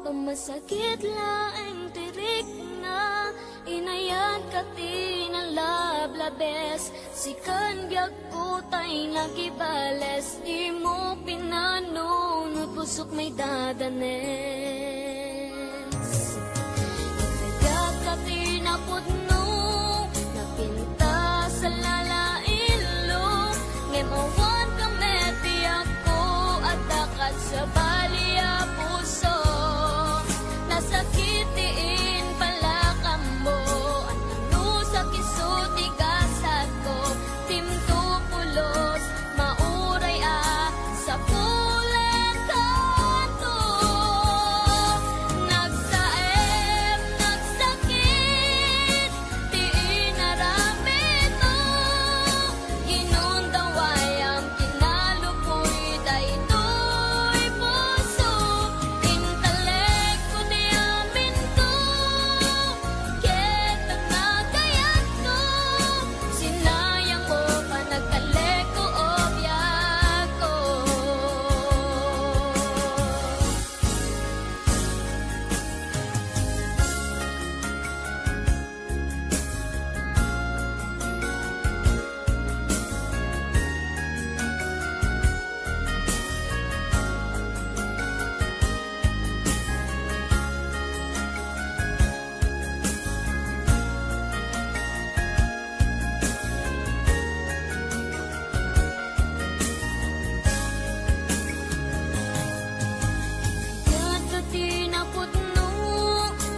Masakit laeng tirik na inayan ka tinalablabes. Sikan biag kutay nagibales. Di mo pinanunod pusok may dadanes. Inayan ka tinapudno napinta sa lalailo. Ngemawan ka meti ako at dakat sa balia puso. Nasakitiin pala ka mo. Ano sa kisuti gasat ko. Timtupulos mauray sa pulen kanto. Nagsaem, nagsakit, di inaramit mo. Ginundaway ang kinalupoy daytoy puso. Intalek ko di amin ko, ket ang nagayat ko. Sinayang mo pa nagkalek ko o biyak ko. Yato tinapudno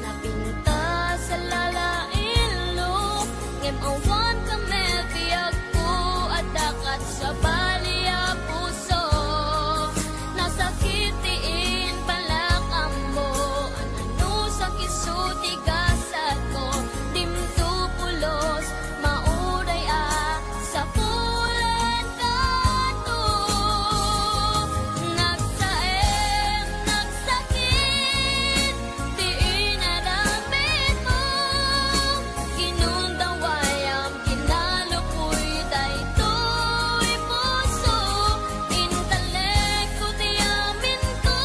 napinta sa lalailo. Ngemawan ka mebiyag ko at dakat sa balia puso. Nasakitiin pala ka mo. Ano sa kisuti gasat ko. Timtupulos mauray sa pulen kanto. Nagsaem, nagsakit, di inaramit mo. Ginundaway ang kinalupoy daytoy puso. Intalek ko di amin ko,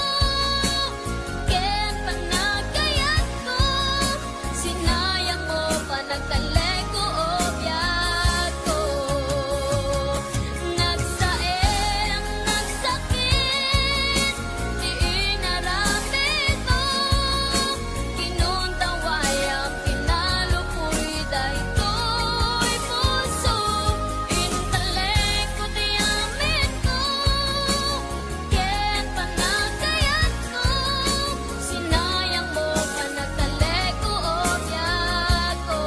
ket panagayat ko. Sinayang mo pa nagtalek ko o biyak ko. Nagsaem, nagsakit, di inaramit mo. Ginundaway ang kinalupoy daytoy puso. Intalek ko di amin ko, ket panagayat ko. Sinayang mo pa nagtalek ko o biyak ko.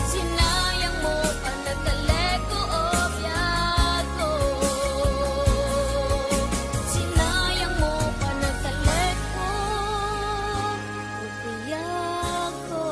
Sinayang mo pa nagtalek ko o biyak ko. Sinayang mo pa nagtalek ko o biyak ko.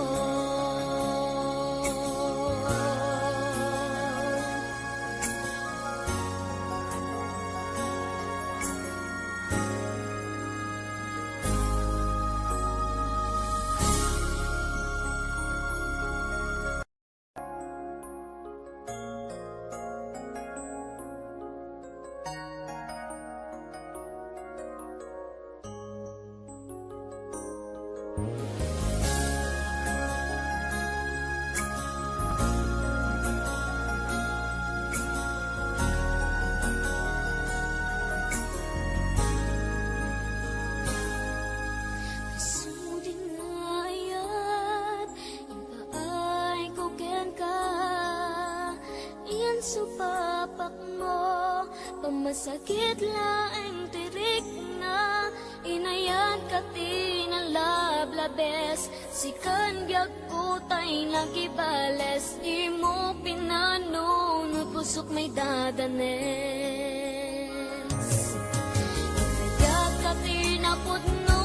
Sudin ayat, ipaay ko ken ka. Iyan supapak mo, pamasakit laeng tirik na inayan ka tinalablabes. Sikan biag kutay nagibales. Di mo pinanunod pusok may dadanes. Inayan ka tinapudno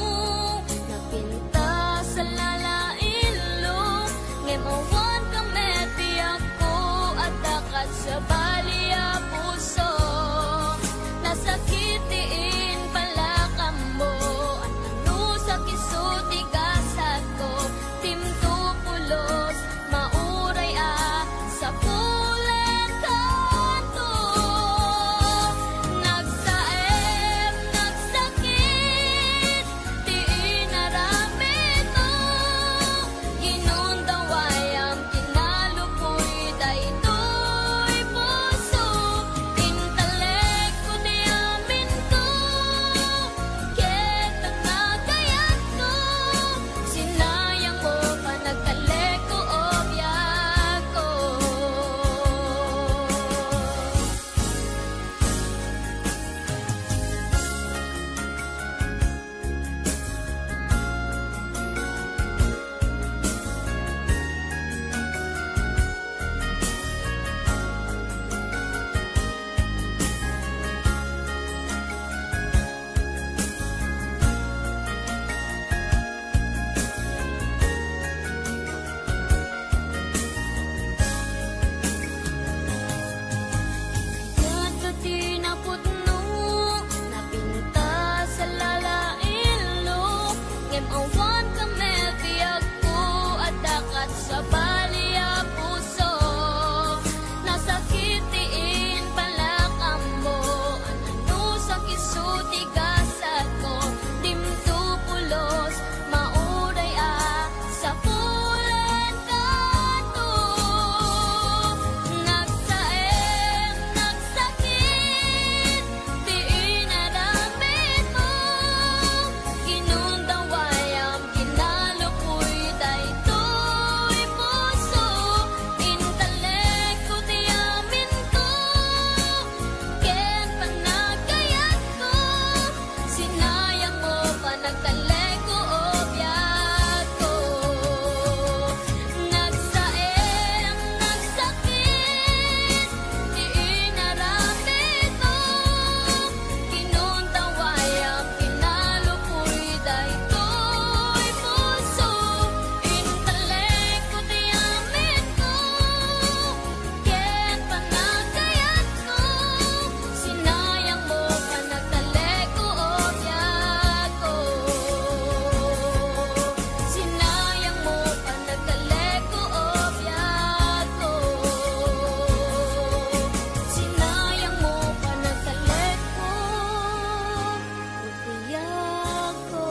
napinta sa lalailo. Ngemawan ka meti ako at dakat sa balia puso. Nasakitiin pala ka mo. Ano sa kisuti gasat ko. Timtupulos mauray sa pulen kanto. awan kami biyag ko at dakat sa baliya puso. Nasakitiin palakam mo, ano sa kisuti gasat ko, dimto pulos, mauray sa pulan kato. Nagsaem, nagsakit, di inaramid mo, kinundawayam, kinalukoy, daytoy puso, intaleko di amin ko, ken panagayat ko, sinayang mo panagtaleko o biyak ko. Nagsaem, nagsakit, di inaramid mo, kinuntawayam, kinalukoy, daytoy puso, intaleko di amin ko, ken panagayat ko, sinayang mo panagtaleko o biyak ko. Sinayang mo panagtaleko o biyak ko. Sinayang mo panagtaleko o biyak ko.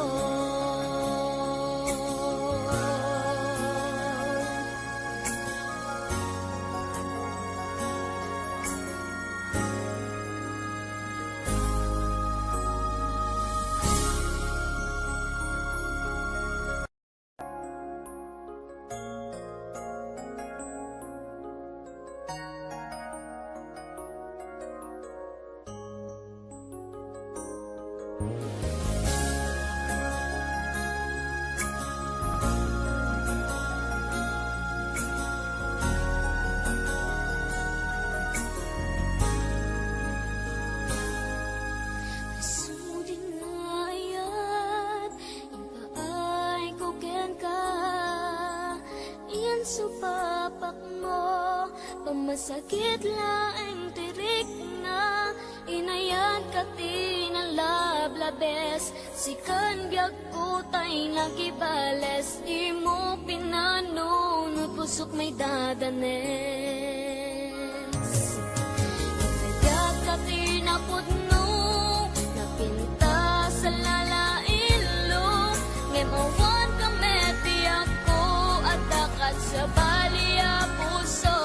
Suding ayat, ipaay ko ken ka, iyan supapak mo, pamasakit laeng tirik na, inayan ka tinalablabes, sikan biag ko tay nagibales, di mo pinanunod pusok may dadanes. Kaya ka tinapudno, napinta sa lalailo, ngemawan kami tiyak ko at dakat sa baliya puso.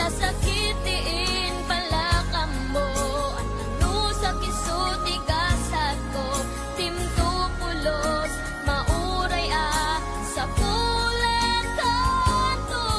Nasakitiin palakam mo, ano sa kisuti gasat ko, timto pulos, mauray sa pulan kato.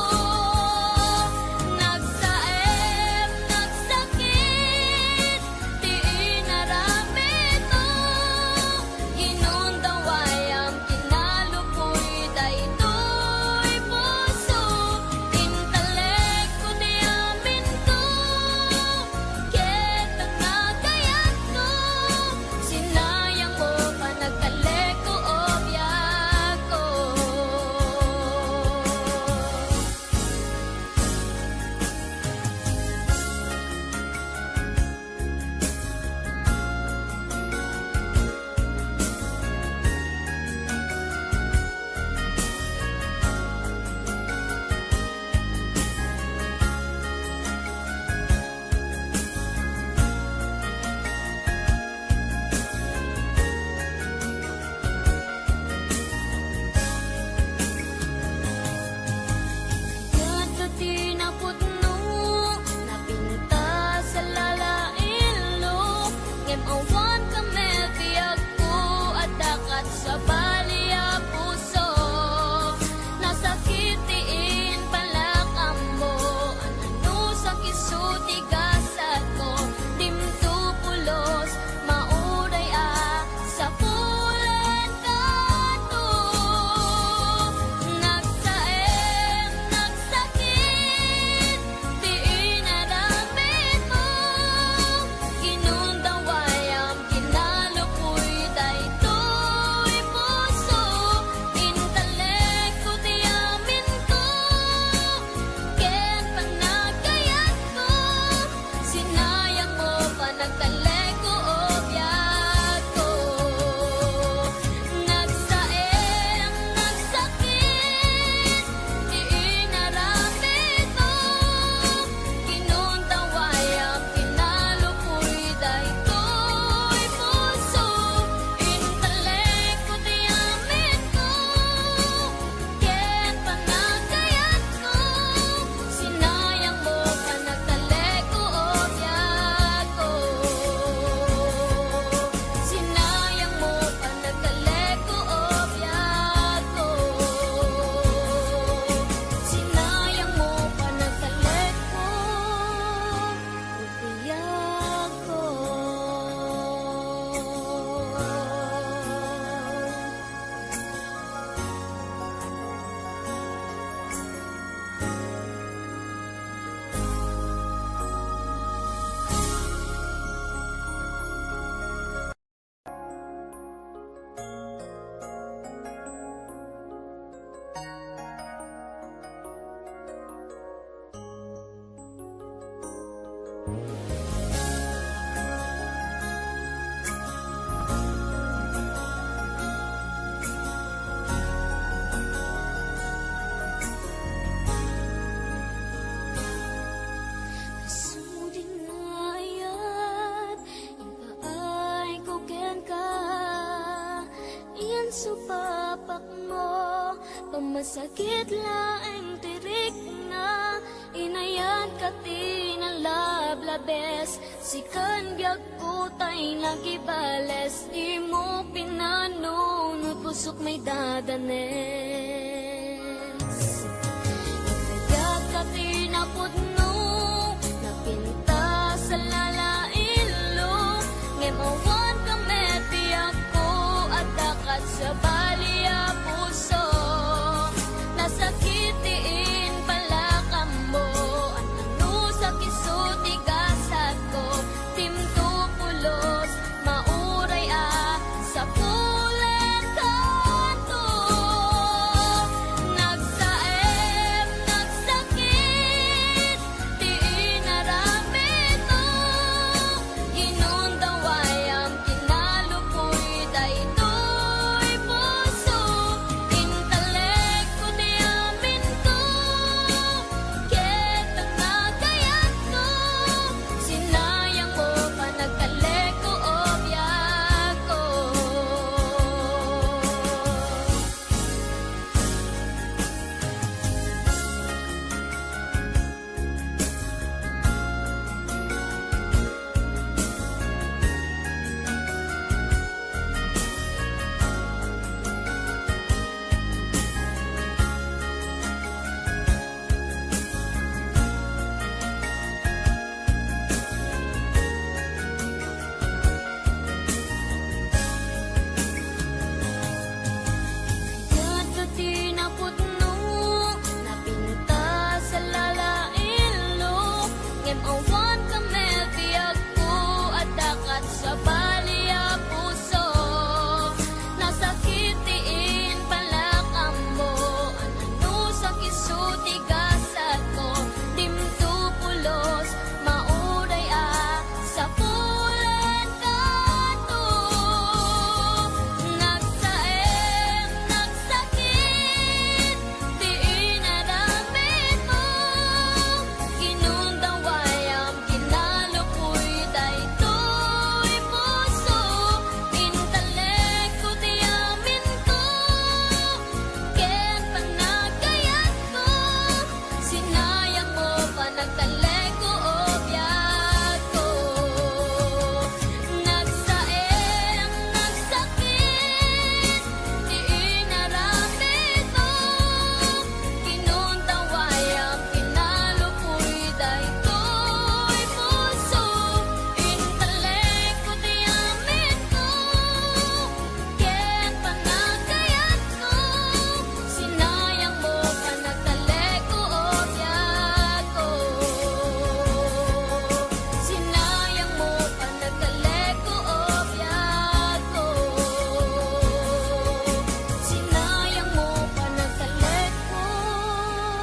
supapak mo, pamasakit laeng tirik na, inayan ka tinalablabes, sikan biag kutay nagibales, di mo pinanunod, pusok may dadanes. Nagayat ka tinapudno, napinta sa lalailo, ngemawan ka metiyak ko, at dakat sa baliya puso, nasakitiin pala ka mo, at ano sa kisuti gasat ko, timtupulos, mauray sa pulen kanto. Nagsaem, nagsakit, di inaramid mo, inundaway ang kinalupoy, daytoy puso, intelekto di amin ko, ketang nagayat ko, sinayang mo pa nagkaleko o biyak ko. Yan ka tinapudno, napinta sa lalailo, ngemawan ka metiyak ko, at dakat sa baliya puso, nasakitiin pala ka mo, ano sa kisuti gasat ko, timtupulos, mauray sa pulen kanto. Nagsaem, nagsakit, di inaramid mo, inundaway ang kinalupoy, daytoy puso, intelekto di amin ko, ken panagayat ko, sinayang mo pa nagtaleko o biyak ko. Nagsaem, nagsakit, di inaramid mo, inundaway ang kinalupoy, daytoy puso, intelekto di amin ko, ken panagayat ko, sinayang mo pa nagtaleko o biyak ko. Sinayang mo pa nagtaleko o biyak ko. Sinayang mo pa nagtaleko o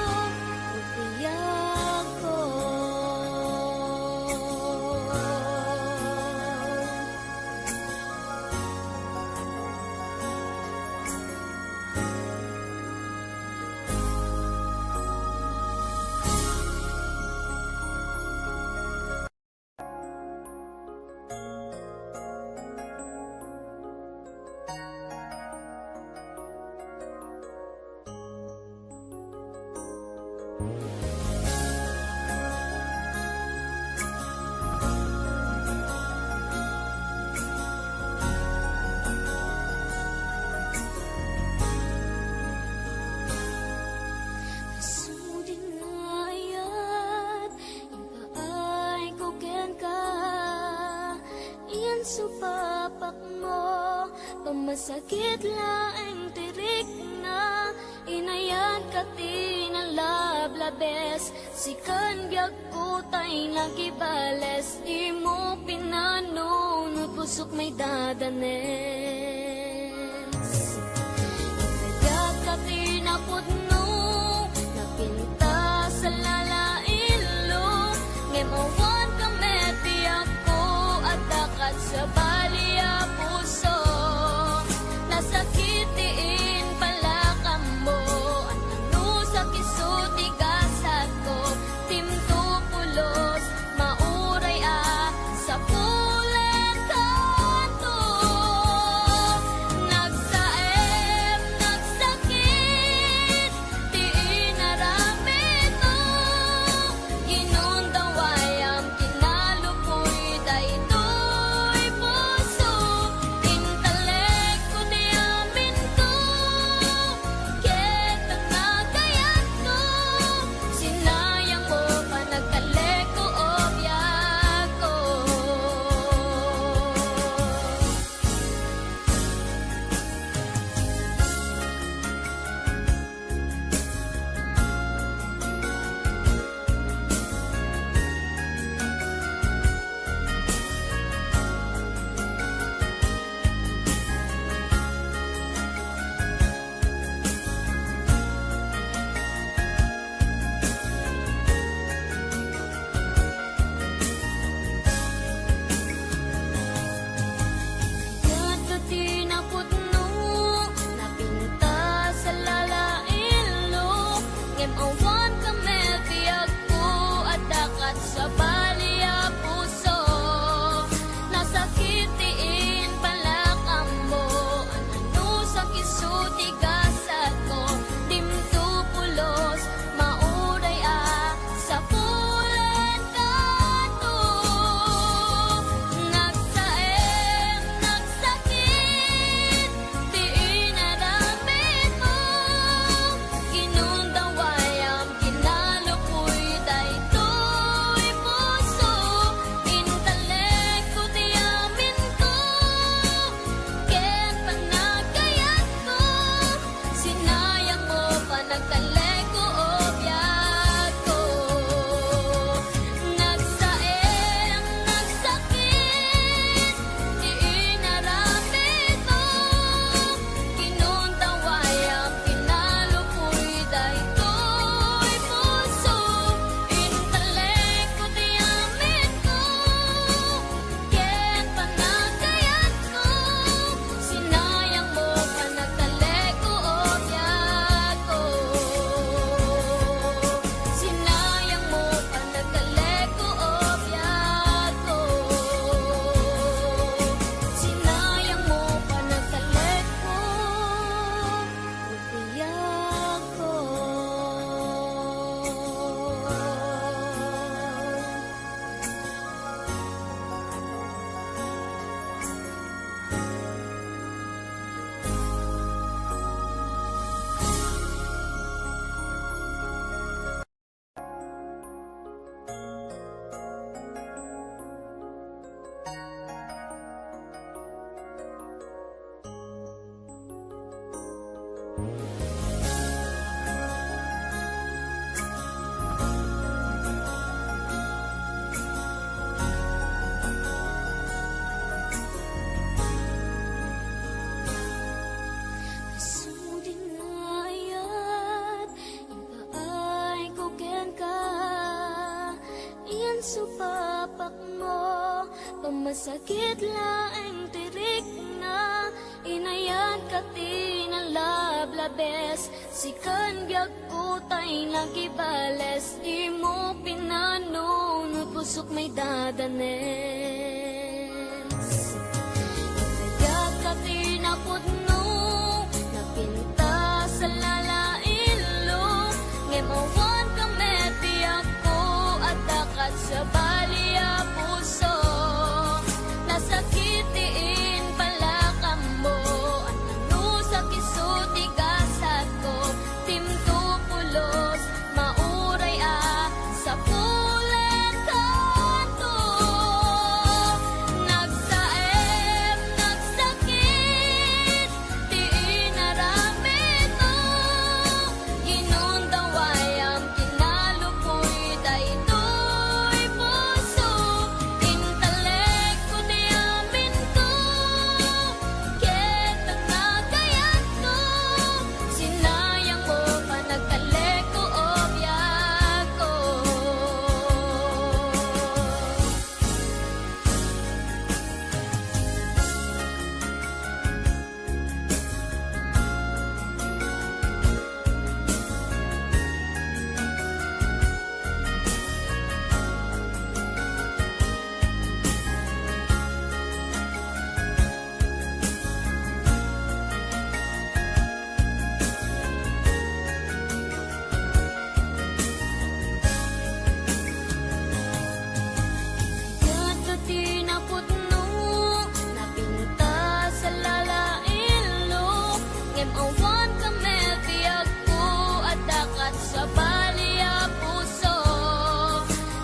biyak ko. Suding ayat, ipaay ko ken ka, iyan supapak mo, pamasakit laeng tirik na, inayan ka tinalablabes, sikan biag kutay nagibales, di mo pinanunod, pusok may dadanes. Nagayat ka tinapudno, napinta sa lalailo, ngemawan ka metiyak ko, at dakat sa baliya puso, nasakitiin pala ka mo, at ano sa kisuti gasat ko, timtupulos, mauray sa pulen kanto. Suding ayat, ipaay ko ken ka. Iyan supapak mo, pamasakit laeng tirik na. Inayan ka tinalablabes, sikan biag ko tay nagibales. Di mo pinanunod, pusok may dadanes. Kaya ka tinapudno, napinta sa lalailo. Ngemawan ka meti ako, at dakat sa baliya puso. Nasakitiin pala ka mo, ano sa kisuti gasat ko. Timto pulos, mauray sa pulen kanto. Nagsaem, nagsakit, di inaramid mo. Ginundaway ang kinalupoy, daytoy puso. Intalek ko di amin ko, ket ang nagayat ko. Sinayang mo pa nagtalek ko o biyak ko. Kaya't ka tinapudno, napinta sa lalailo. Ngemawan ka meti ako, at dakat sa baliya puso.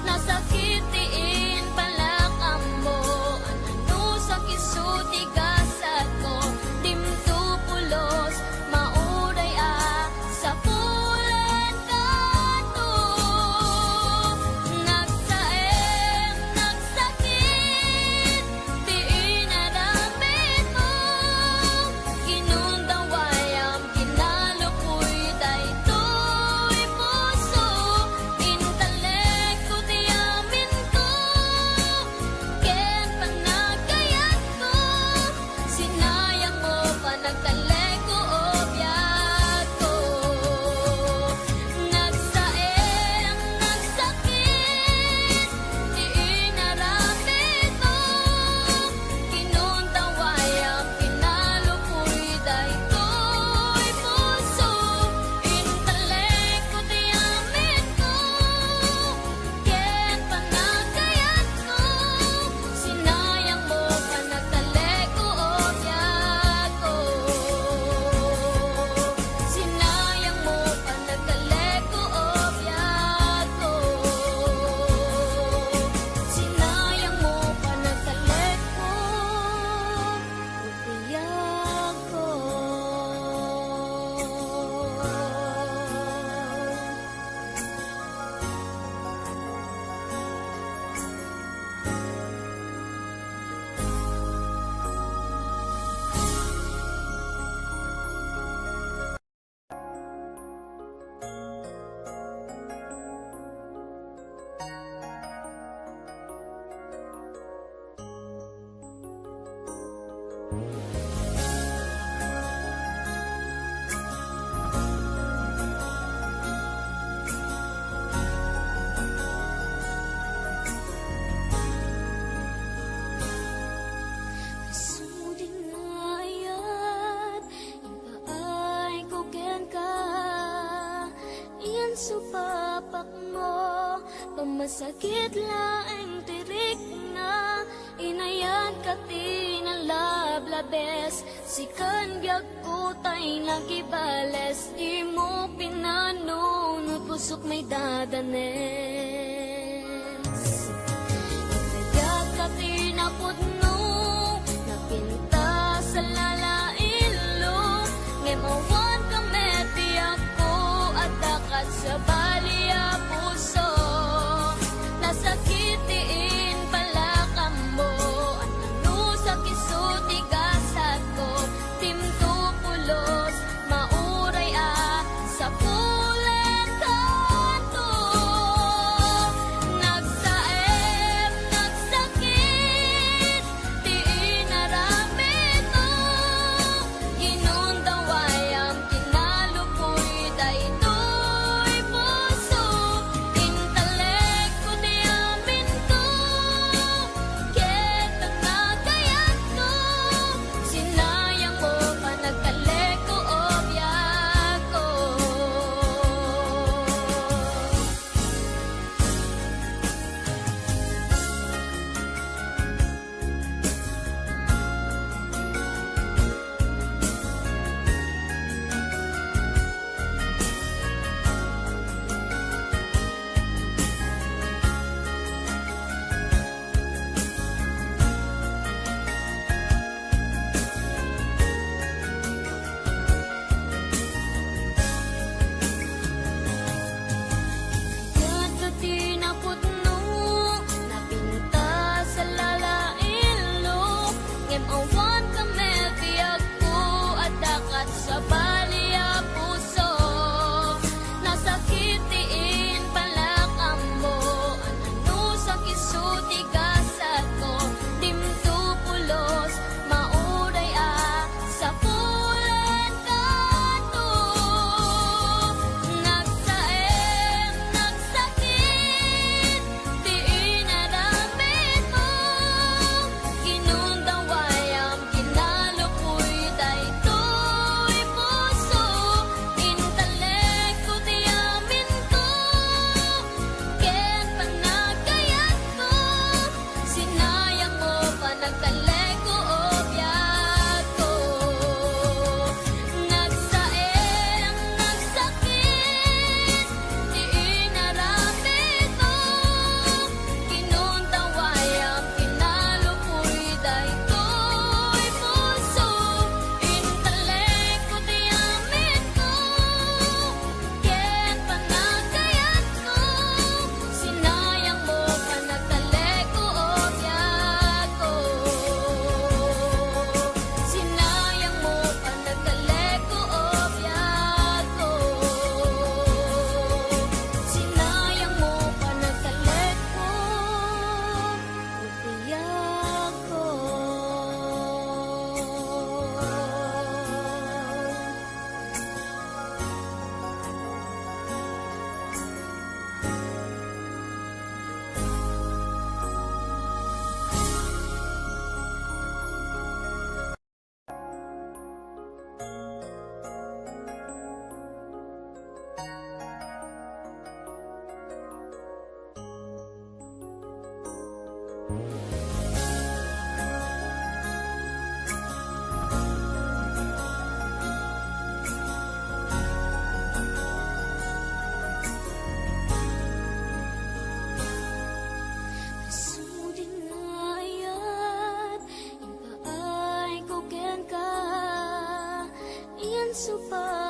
Nasakitiin pala ka mo, ano sa kisuti gasat ko. Dimto pulos, mauray sa pulen kanto. Nagsaem, nagsakit, di inaramid mo. Ginundaway ang kinalupoy, daytoy puso. Intalek ko di amin ko, ken panagayat ko. Sinayang mo pa nagtalek ko o biyak ko. Nagsaem, nagsakit, di inaramid mo. Ginundaway ang kinalupoy, daytoy puso. Intalek ko di amin ko, ken panagayat ko. Sinayang mo pa nagtalek ko o biyak ko. Sinayang mo pa nagtalek ko o biyak ko. Sinayang mo pa nagtalek ko o biyak ko. Suding ayat, ipaay ko ken ka. Iyan supapak mo, pamasakit laeng tirik na. Inayan ka tinalablabes, sikan biag ko tay nagibales. Di mo pinanunod, pusok may dadanes. Kaya ka tinapudno, napinta sa lalailo. Ngemawan ka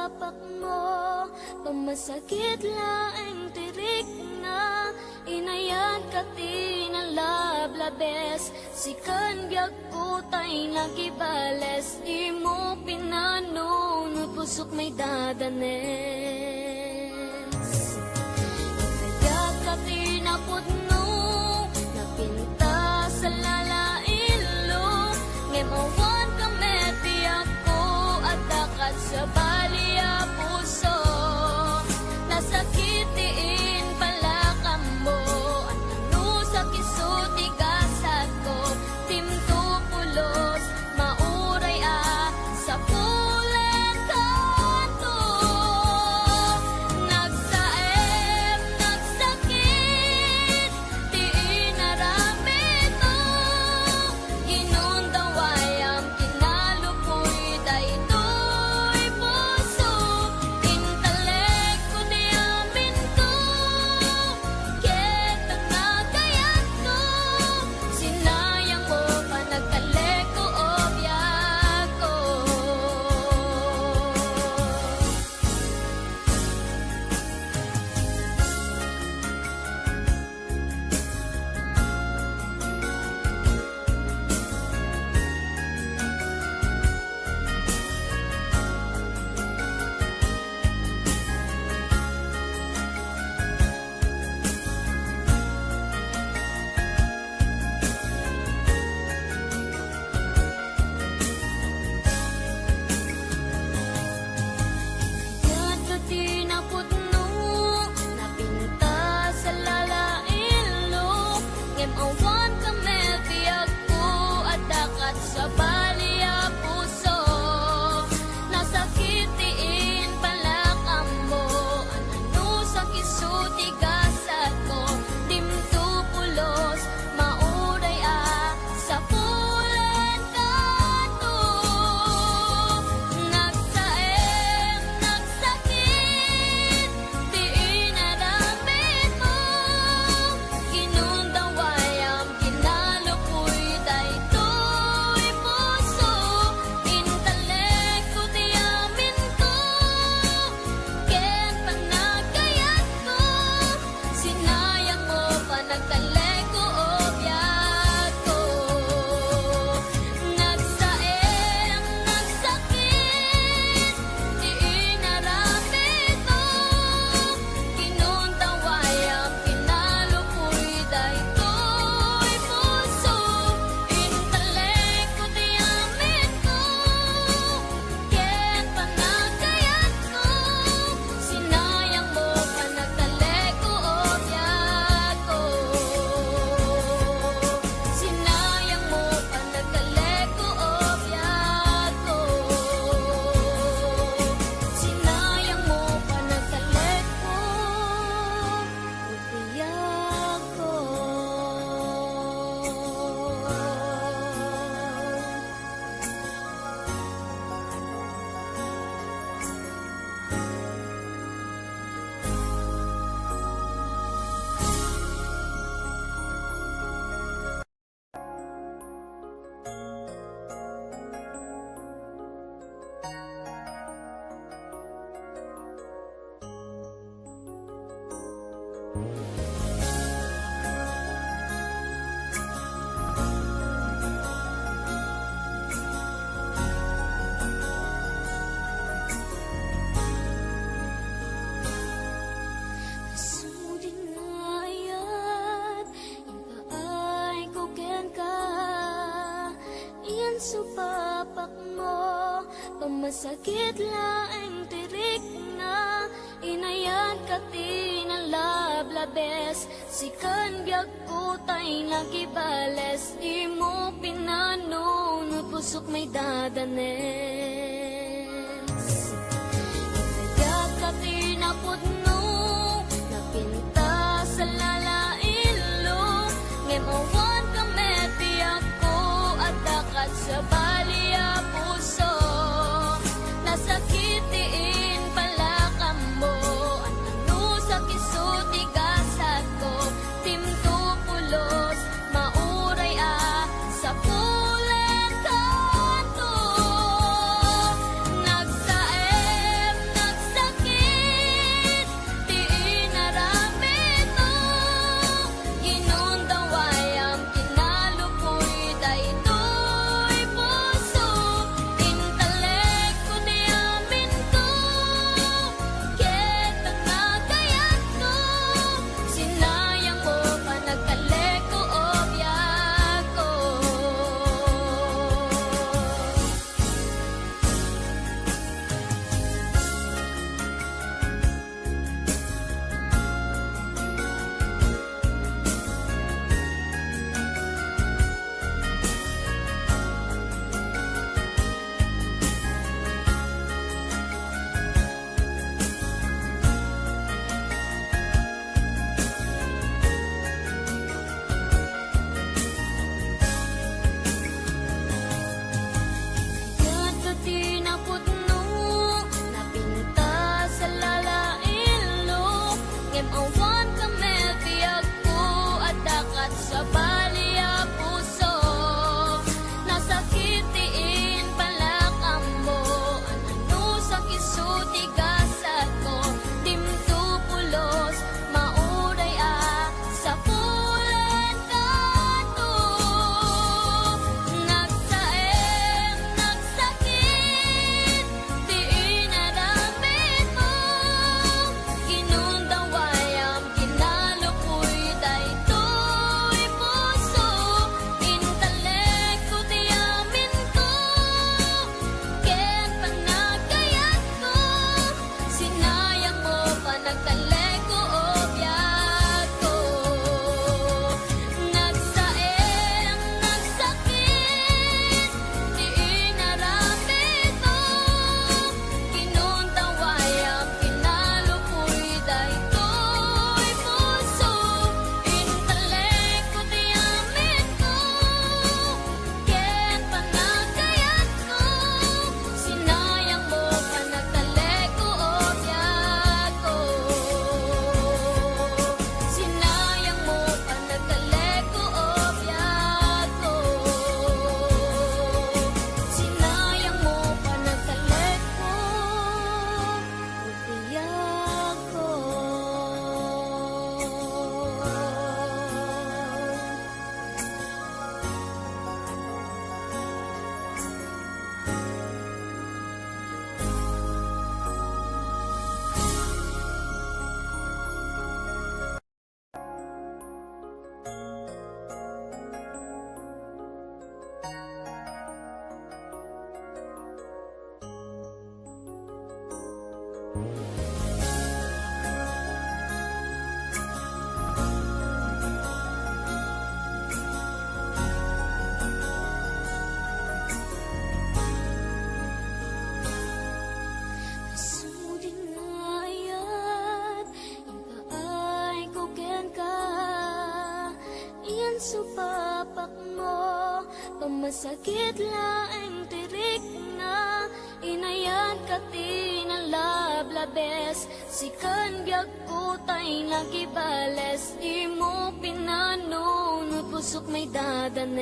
supapak mo, pamasakit laeng tirik na, inayan ka tinalablabes, sikan biag kutay nagibales, di mo pinanunod pusok may dadanes. Kaya ka tinapudno, napinta sa lalailo, ngemawan ka meti ako, at dakat sa baliya puso, nasakitiin pala ka mo, at ano sa kisuti gasat ko, timtupulos, mauray sa pulen kanto. Nagsaem, nagsakit, di inaramid mo, inundaway ang kinalupoy, daytoy puso, intelekto di amin ko, ketang nagayat ko, sinayang mo pa nagkaleko o biyak ko. Yan ka tinapudno, napinta sa lalailo, ngemawan ka mebiyag ko, at dakat sa baliya puso, nasakitiin pala ka mo, ano sa kisuti gasat ko, timtupulos, mauray sa pulen kanto. Nagsaem, nagsakit, di inaramid mo, inundaway ang kinalupoy, daytoy puso, intelekto di amin ko, ken panagayat ko, sinayang mo pa nagkaleko o biyak ko. Nagsaem, nagsakit, di inaramid mo, inundaway ang kinalupoy, daytoy puso, intelekto di amin ko, ken panagayat ko, sinayang mo pa nagkaleko o biyak ko. Sinayang mo pa nagkaleko o biyak ko. Sinayang mo pa nagkaleko o biyak ko. Sudin ngayat, ipaay ko ken ka, iyan supapak mo, pamasakit laeng tirik na, inayan ka tinalablabes, sikan biag kutay nagibales, di mo pinanunod pusok may dadanes. Kaya ka tinapudno, napinta sa lalailo, ngemawan ka meti ako, at dakat sa baliya puso, nasakitiin pala ka mo, at ano sa kisuti gasat ko, timtupulos, mauray sa pulen kanto. Pamasakit laeng tirik na inayan ka tinalablabes. Sikan biag kutay nagibales. Di mo pinanunod pusok may dadanes.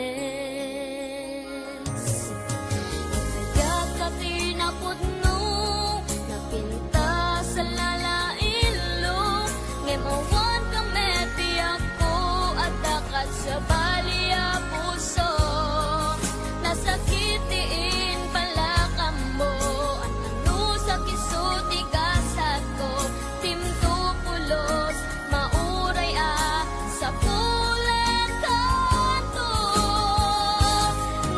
Inayan ka tinapudno napinta sa lalailo. Ngemawan ka meti ako at dakat sa baliya puso. Nasakitiin pala ka mo. Ano sa kisuti kasat ko. Timto pulos mauray sa pulen kanto.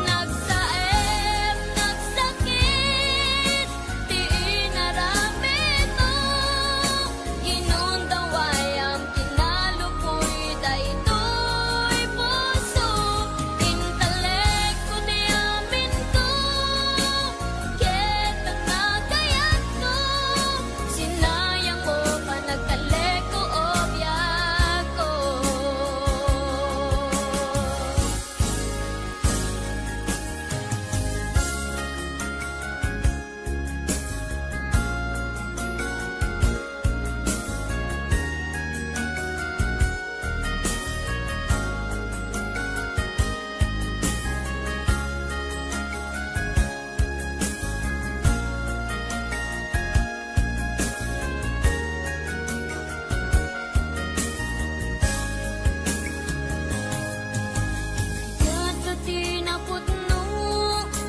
Nagsaem, nagsakit, di inaramid mo. Ginundaway ang kinalupoy daytoy puso. Intelekto di amin ko, ket ang nagayat ko. Sinayang mo pa nagkaleko o biyak ko. Yan ka tinapudno,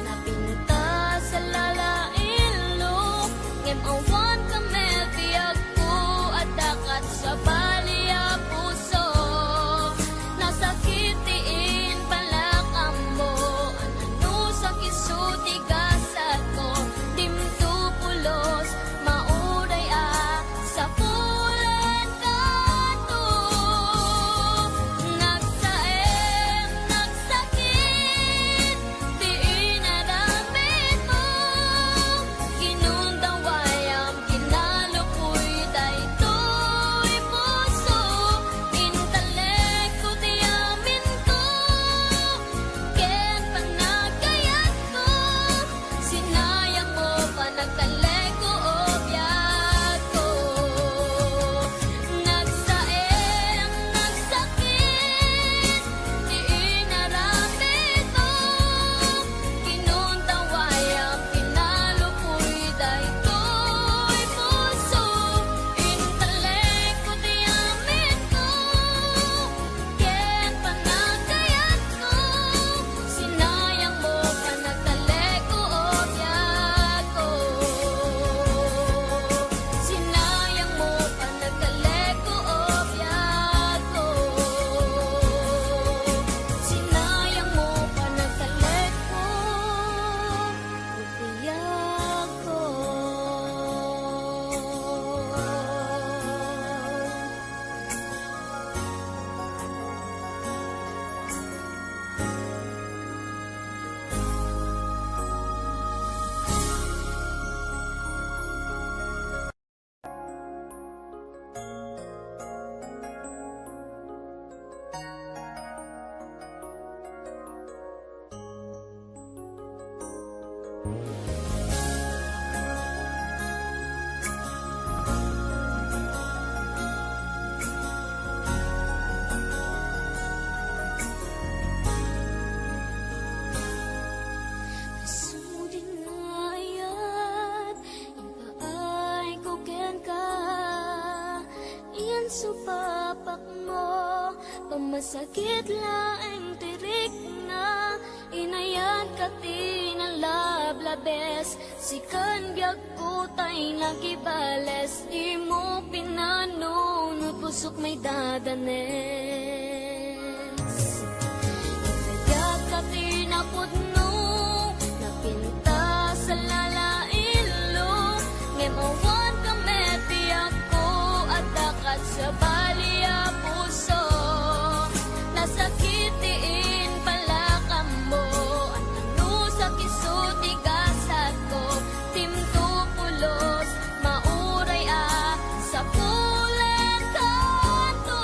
napinta sa lalailo. Ngemawan ka mebiyag ko at dakat sa baliya puso. Nasakitiin pala ka mo, ano sa kisuti kasat ko. Dimto pulos, mauray sa pulen kanto. Nagsaem, nagsakit, di inaramid mo. Ginundaway ang kinalupoy daytoy puso. Intelekto di amin ko, ket panagayat ko. Sinayang mo pa nagkaleko o biyak ko. Nagsaem, nagsakit, di inaramid mo. Ginundaway ang kinalupoy daytoy puso. Intelekto di amin ko, ket panagayat ko. Sinayang mo pa nagkaleko o biyak ko. Sinayang mo pa nagkaleko o biyak ko. Sinayang mo pa nagkaleko o biyak ko. Suding ayat, ipaay ko ken ka. Iyan supapak mo, pamasakit laeng tirik na inayan ka tinalablabes. Sikan biag kutay nagibales. Di mo pinanunod pusok may dadanes. Inayan ka tinapudno napinta sa lalailo. Ngemawan ka meti ako at dakat sa baliya puso. Nasakitiin pala ka mo, ano sa kisuti kasat ko. Timto pulos, mauray sa pulen kanto.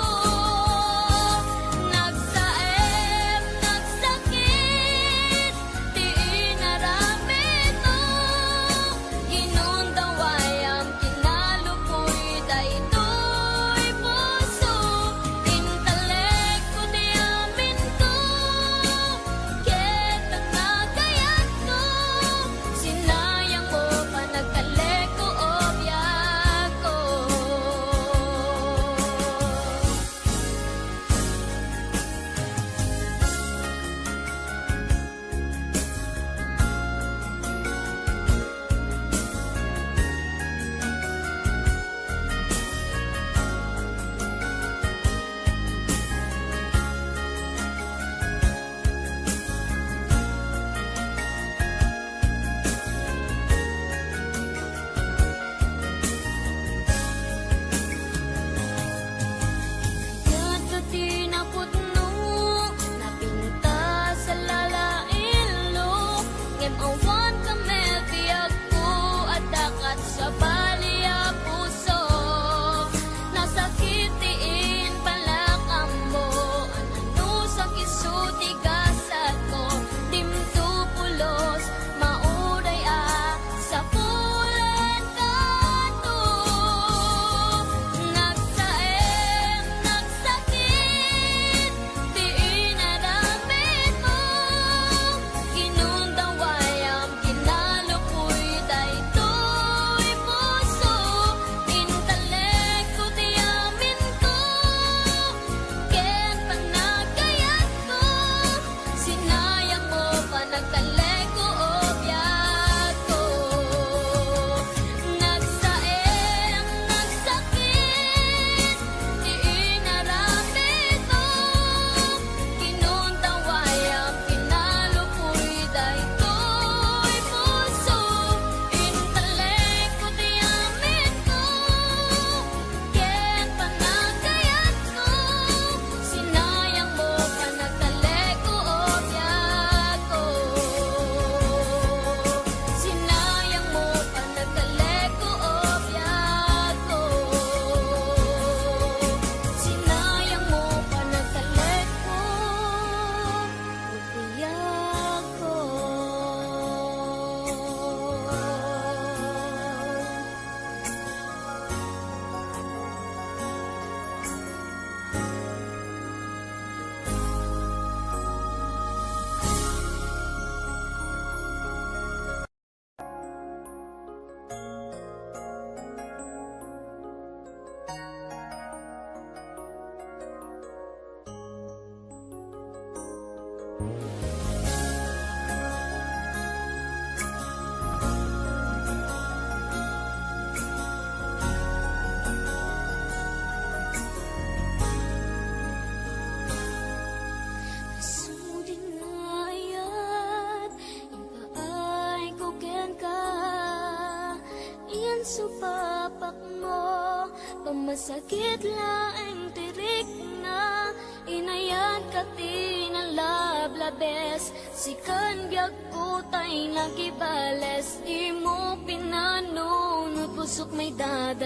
supapak mo, pamasakit laeng tirik na, inayan ka tinalablabes, sikan biag putay nagibales, di mo pinanunod, pusok may dadanes.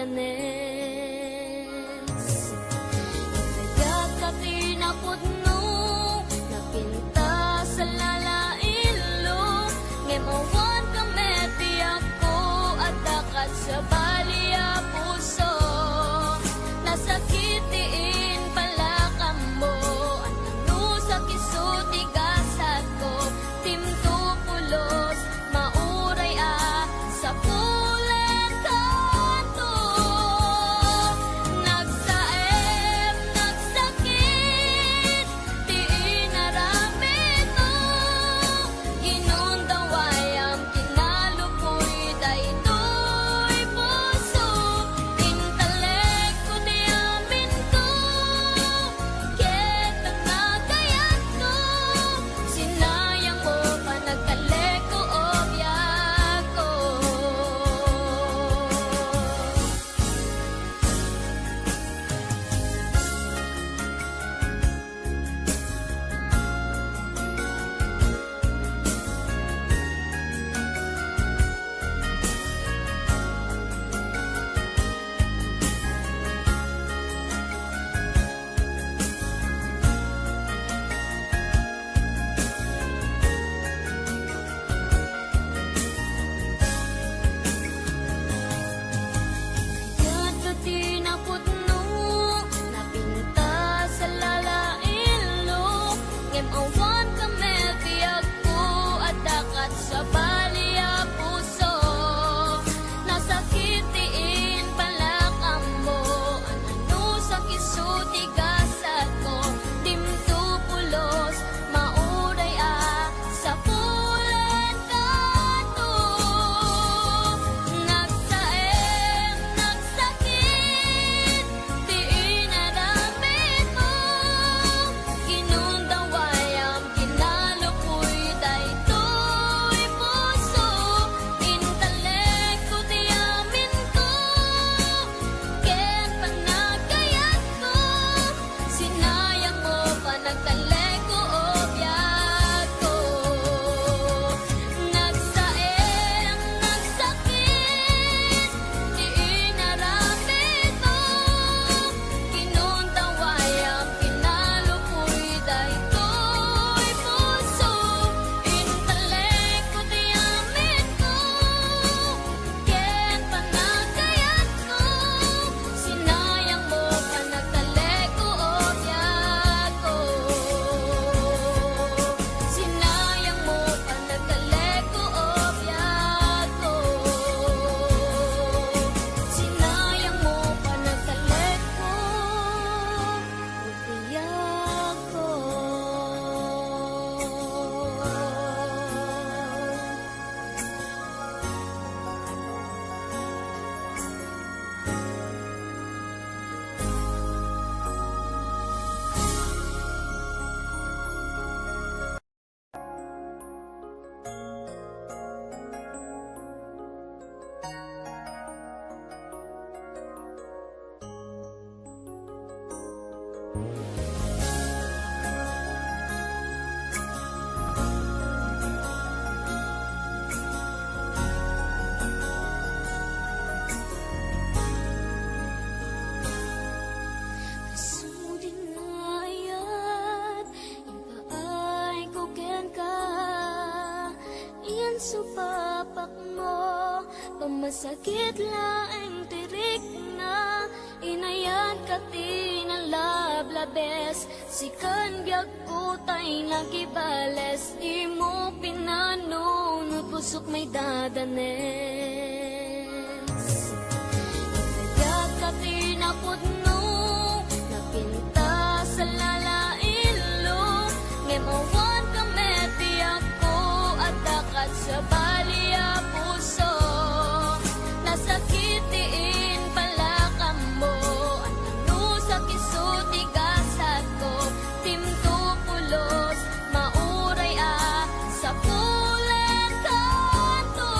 Kaya ka tinapudno, napinta sa lalailo, ngemawan ka meti ako, at dakat sa baliya puso, nasakitiin pala ka mo, ano sa kisuti gasat ko, timto pulos, mauray sa pulen kanto. Nagsaem, nagsakit, di inaramid mo, ginundawayam, kinalupoy, daytoy puso, intelekto di amin ko, ketang nagayat ko, sinayang mo pa nagkaleko o biyak ko. Kaya't ka tinapudno, napinta sa lalailo, ngemawan ka mebiyag ko, at dakat sa baliya puso, nasakitiin pala ka mo, ano sa kisuti gasat ko, dimto pulos, mauray sa pulen kanto. Nagsaem, nagsakit, di inaramid mo, ginundawayam, kinalupoy, daytoy puso, intelekto di amin ko, ken pang nagayat ko, sinayang mo pa nagtaleko o biyak ko. Nagsaem, nagsakit, di inaramid mo, ginundawayam, kinalupoy, daytoy puso, intelekto di amin ko, ken pang nagayat ko, sinayang mo pa nagtaleko o biyak ko. Sinayang mo pa nagtaleko o biyak ko. Sinayang mo pa nagtaleko o biyak ko. Kasuding ayat, ipaay ko ken ka, iyan supapak mo, pamasakit laeng tirik na, inayan ka tinalablabes, sikan biag putay nagibales, di mo pinanunod, pusok may dadanes. Kaya ka tinapudno, napinta sa lalailo, ngemawan ka meti ako, at dakat sa baliya puso, nasakitiin pala ka mo, ano sa kisuti gasat ko, timto pulos, mauray sa pulen kanto.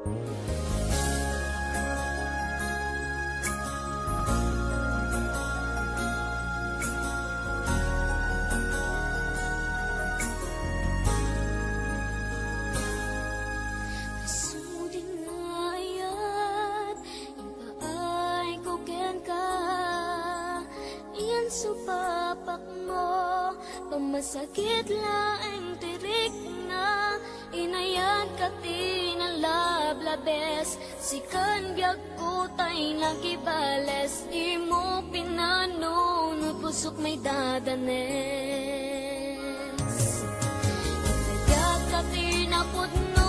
Suding ayat, ipaay ko ken ka. Iyan supapak mo, pamasakit laeng tirik na. Inayan ka tinalablabes, sikan biag ko tay nagibales. Di mo pinano, pusok may dadanes. Kaya ka tinapudno,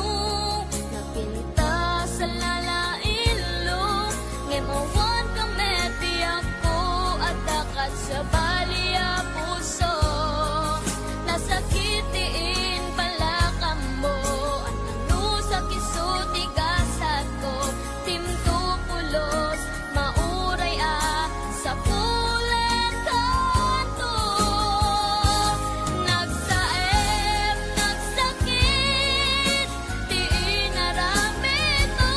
napinta sa lalailo. Ngemawan ka meti ako, at dakat sa baliya puso. Nasakitiin pala ka mo, at ano sa kisuti gasat ko. Timto pulos, mauray sa pulen kanto. Nagsaem, nagsakit, di inaramid mo.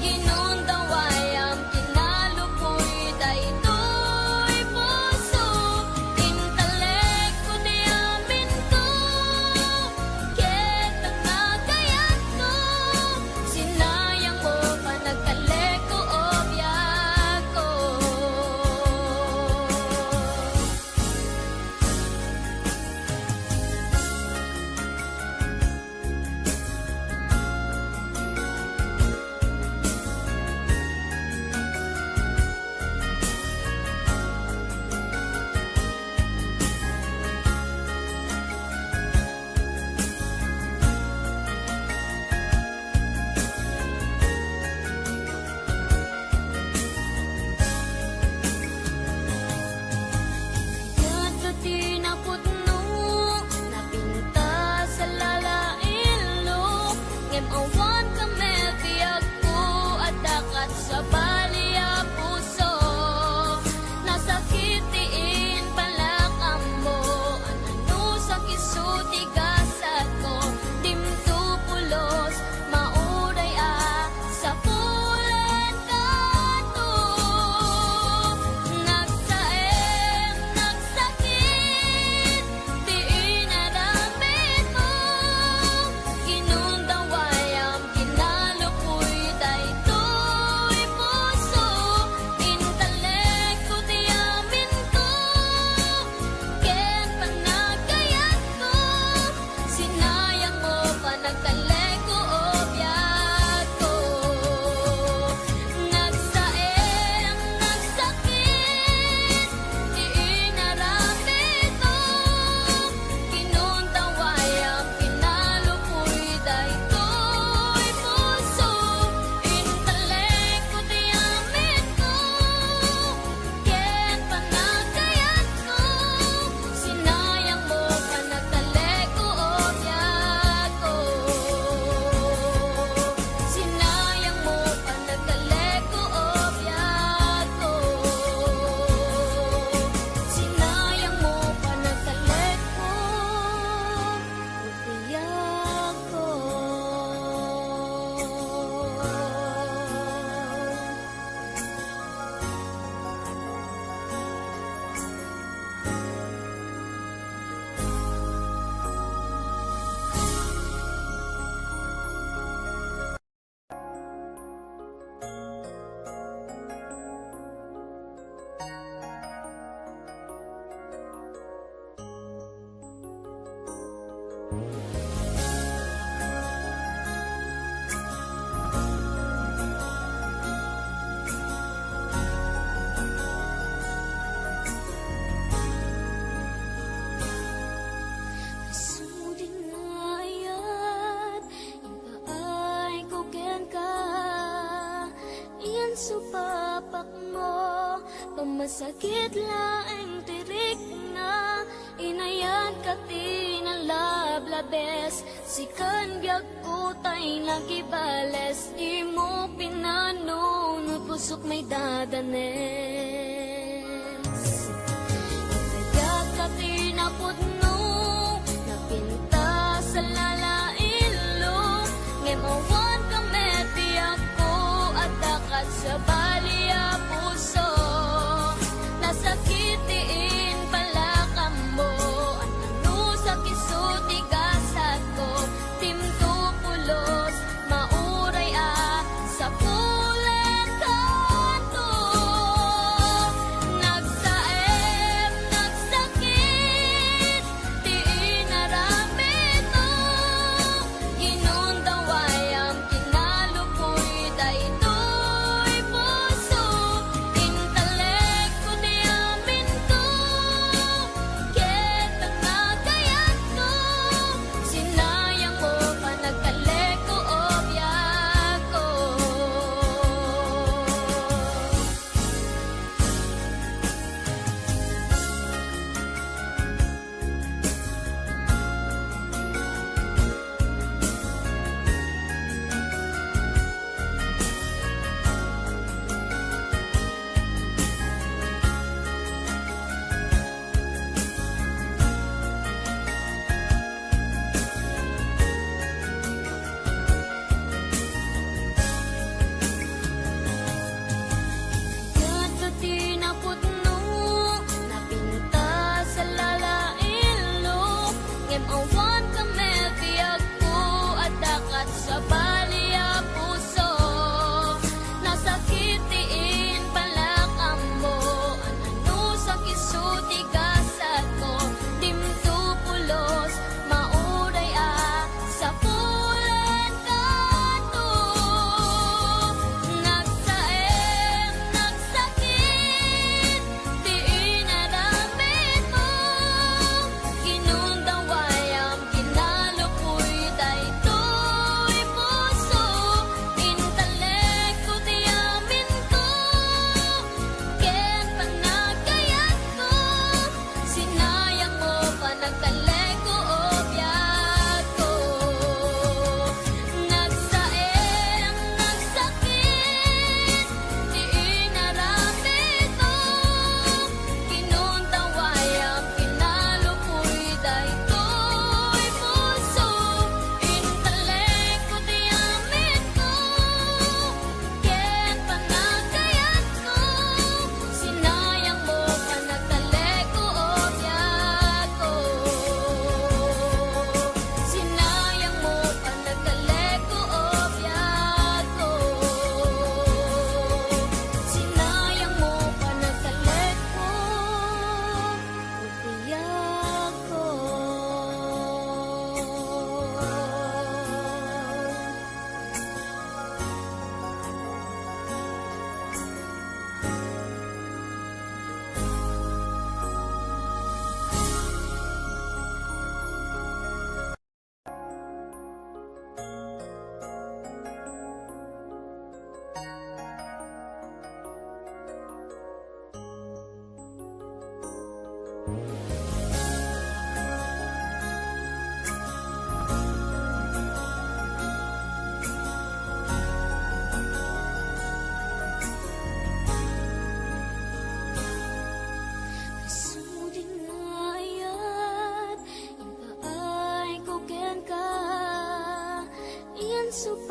Ginundaway ang kinalupoy, daytoy puso. Intelekto di amin ko, ket ang nagayat ko. Sinayang mo pa nagkaleko o biyak ko. Yan ka tinapudno, napinta sa lalailo. Ngemawan ka mebiyag ko, at dakat sa baliya puso. Nasakitiin pala ka mo, ano sa kisuti gasat ko. Dimto pulos, mauray sa pulen kanto. Nagsaem, nagsakit, di inaramid mo. Ginundaway ang kinalupoy, daytoy puso. Intelekto di amin ko, ken panagayat ko. Sinayang mo pa nagkaleko o biyak ko. Nagsaem, nagsakit, di inaramid mo. Ginundaway ang kinalupoy, daytoy puso. Intelekto di amin ko, ken panagayat ko. Sinayang mo pa nagkaleko o biyak ko. Sinayang mo pa nagkaleko o biyak ko. Sinayang mo pa nagkaleko o biyak ko. Suding ayat, ipaay ko ken ka. Iyan supapak mo, pamasakit laeng tirik na. Inayan ka tinalablabes, sikan biag ko tay nagibales. Di mo pinano, pusok may dadanes. Kaya ka tinapudno, napinta sa lalailo. Ngemawan ka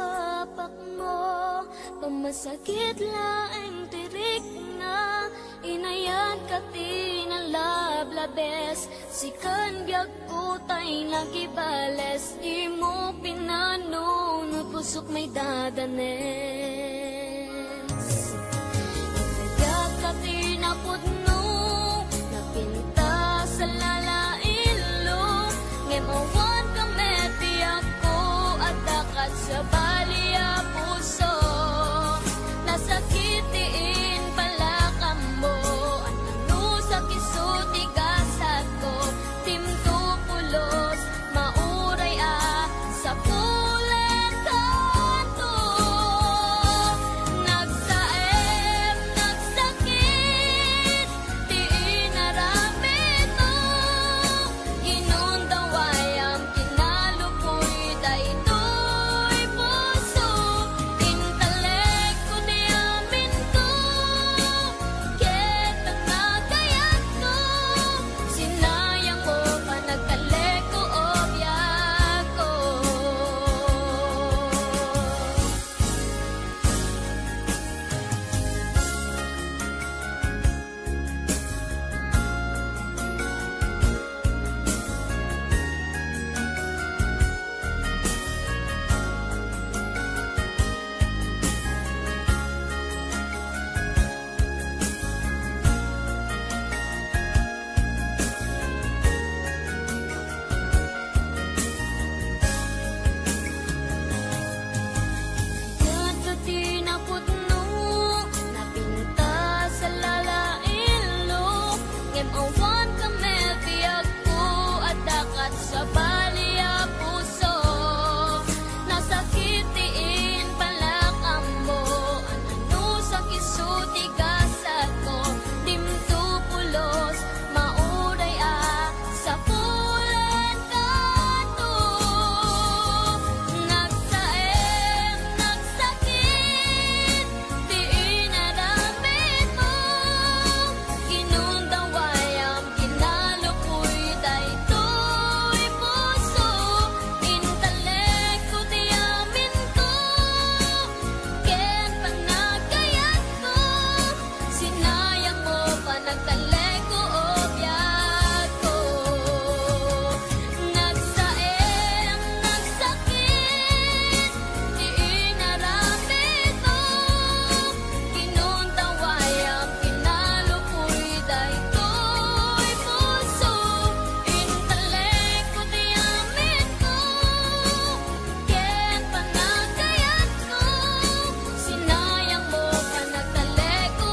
supapak mo, pamasakit laeng tirik na, inayan ka tinalablabes, sikan biag putay nagibales, di mo pinanunod pusok may dadanes. Inayat ka tinapudno, napinta sa lalailo, ngemawan ka meti ako, at dakat sa baliya puso, nasakitiin pala ka mo, ano sa kisuti gasat ko, timto pulos, mauray sa pulen kanto. Nagsaem, nagsakit, di inaramid mo, ginundaway ang kinalupoy, daytoy puso, intelekto di amin ko, ketang nagayat ko, sinayang mo pa nagkaleko o biyak ko. Kadto tinapudno, napinta sa lalailo, ngemawan ka mebiyag ko, at dakat sa baliya puso, nasakitiin pala ka mo, ano sa kisuti gasat ko, dimto pulos, mauray sa pulen kanto. Nagsaem, nagsakit, di inaramid mo, ginundaway ang kinalupoy, daytoy puso, intelekto di amin ko, ken pang nagayat ko, sinayang mo pa nagtaleko o biyak ko. Nagsaem, nagsakit, di inaramid mo, ginundaway ang kinalupoy, daytoy puso, intelekto di amin ko, ken pang nagayat ko, sinayang mo pa nagtaleko o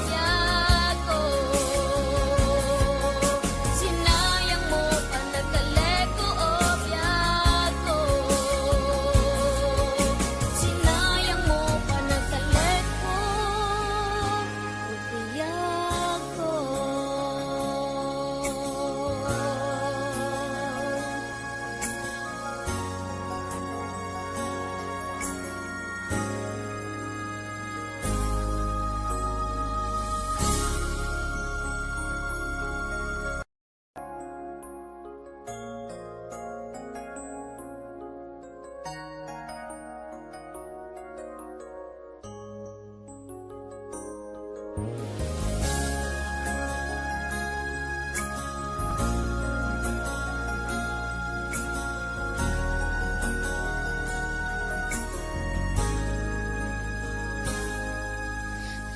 biyak ko. Sinayang mo pa nagtaleko o biyak ko. Sinayang mo pa nagtaleko o biyak ko.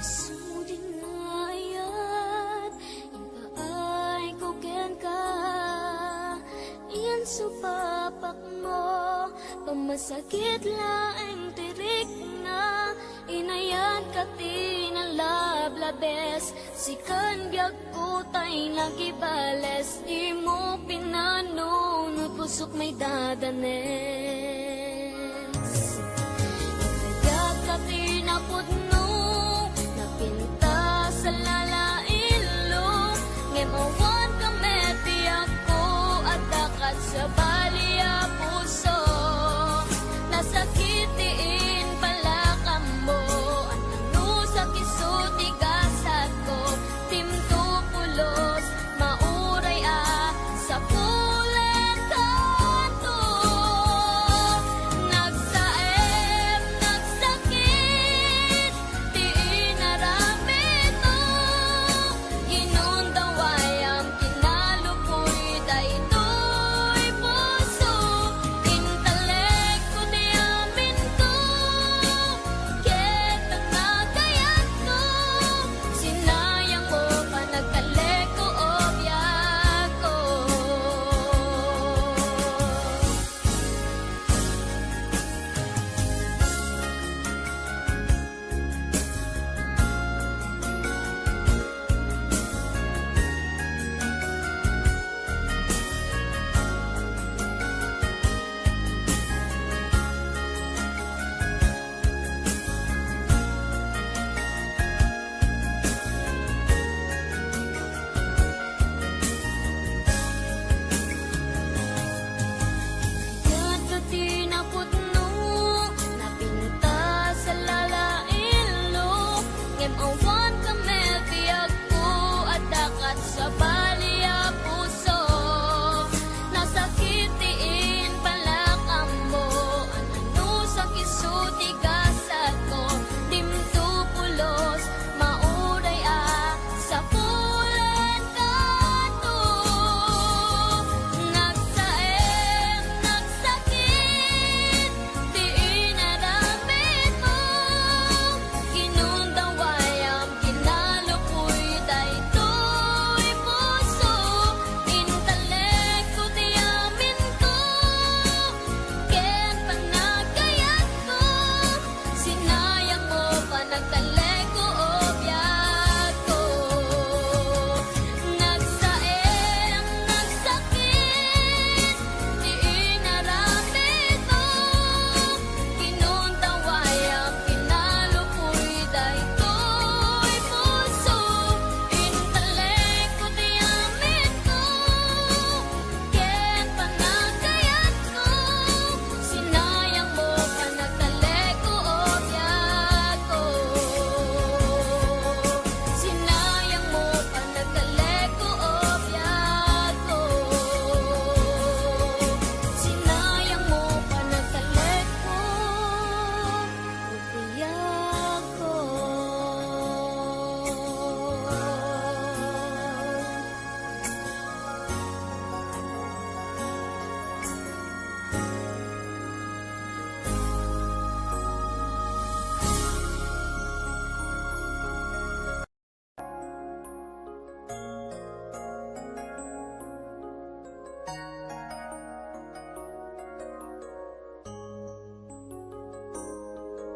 Sudin ayat, ipaay ko ken ka, iyan supapak mo, pamasakit laeng tirik na, inayan ka tinalablabes, sikan biag putay nagibales, di mo pinanunod pusok may dadanes. Inayat ka tinapudno, napinta sa lalailo, ngemawan ka meti ako, at dakat sa baliya puso, nasakitiin pala ka mo, ano sa kisuti gasat ko, timto pulos, mauray sa pulen kanto.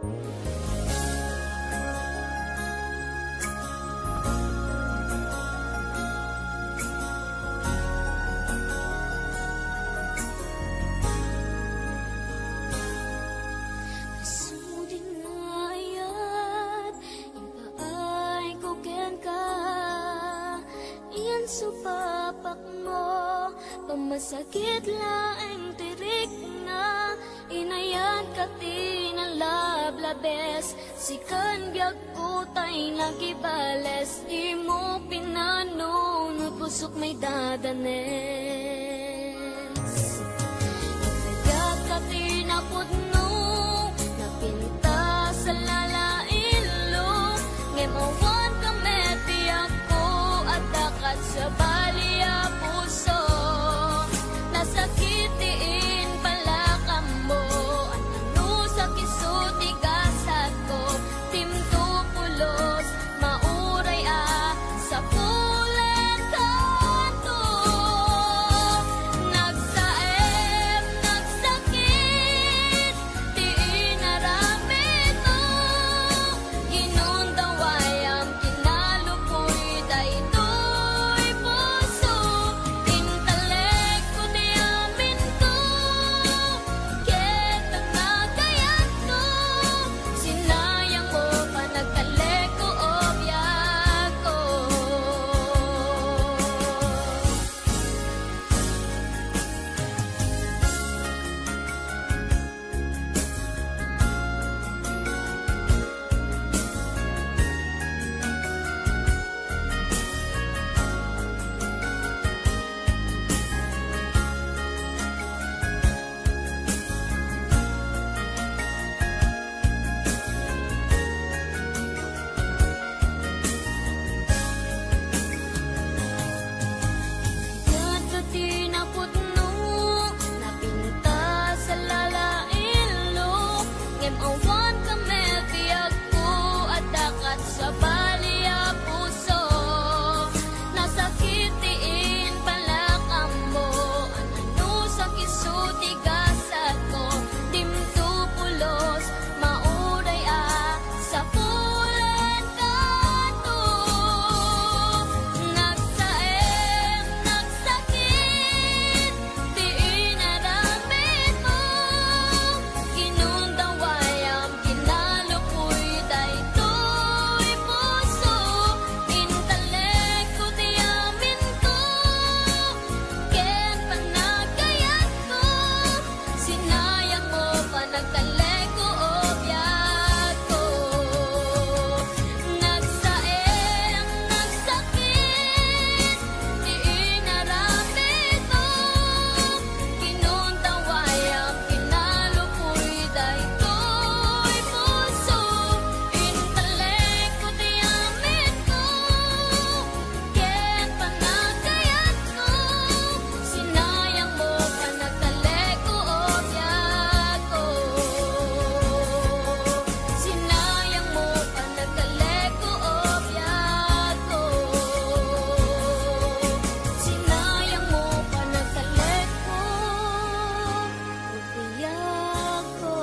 Suding ayat, ipaay ko ken ka. Iyan supapak mo, pamasakit laeng tirik na. Inayan ka tinalablabes, sikan biag utay nagibales. Di mo pinanunod, pusok may dadanes. Kaya ka tinapudno, napinta sa lalailo. Ngemawan ka metiyak ko, at dakat sa baliya puso. Nasakitiin pala ka mo, ano sa kisuti gasat ko. Timto pulos, mauray sa pulet kanto. Nagsaem, nagsakit, di inaramid mo. Ginundaway ang kinalupoy, daytoy puso. Intelekto di amin ko, ketang nagayat ko. Sinayang mo pa nagkaleko o biyak ko. Yan ka tinapudno, napinta sa lalailo. Ngemawan ka metiyak ko, at dakat sa baliya puso. Nasakitiin pala ka mo, ano sa kisuti gasat ko. Timto pulos, mauray sa pulet kanto. Nagsaem, nagsakit, di inaramid mo. Ginundaway ang kinalupoy, daytoy puso. Intelekto di amin ko, ken panagayat ko. Sinayang mo pa nagkaleko o biyak ko. Nagsaem, nagsakit, di inaramid mo. Ginundaway ang kinalupoy, daytoy puso. Intelekto di amin ko, ken panagayat ko. Sinayang mo pa nagkaleko o biyak ko. Sinayang mo pa nagkaleko o biyak ko. Sinayang mo pa nagkaleko o biyak ko.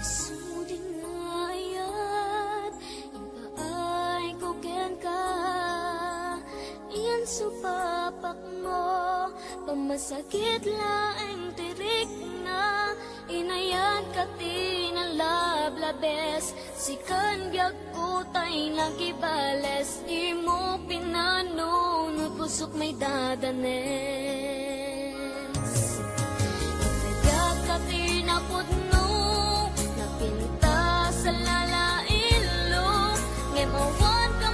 Suding ayat, ipaay ko ken ka. Iyan supapak mo, pamasakit laeng tirik na. Inayan ka tinalablabes, sikan biag utay nagibales. Di mo pinanunod, pusok may dadanes. Kaya ka tinapudno, napinta sa lalailo. Ngemawan ka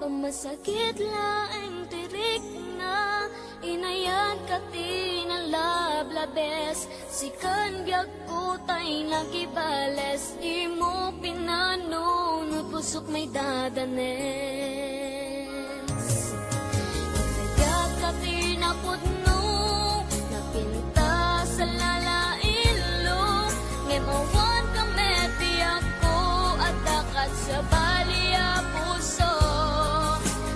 Pamasakit laeng tirik na inayan ka tinalablabes. Sikan biag kutay nagibales. Di mo pinano no pusok may dadanes. Kaya ka tinapudno napinta sa lalailo. Ngemawan ka meti ako at dakat sa baliya puso.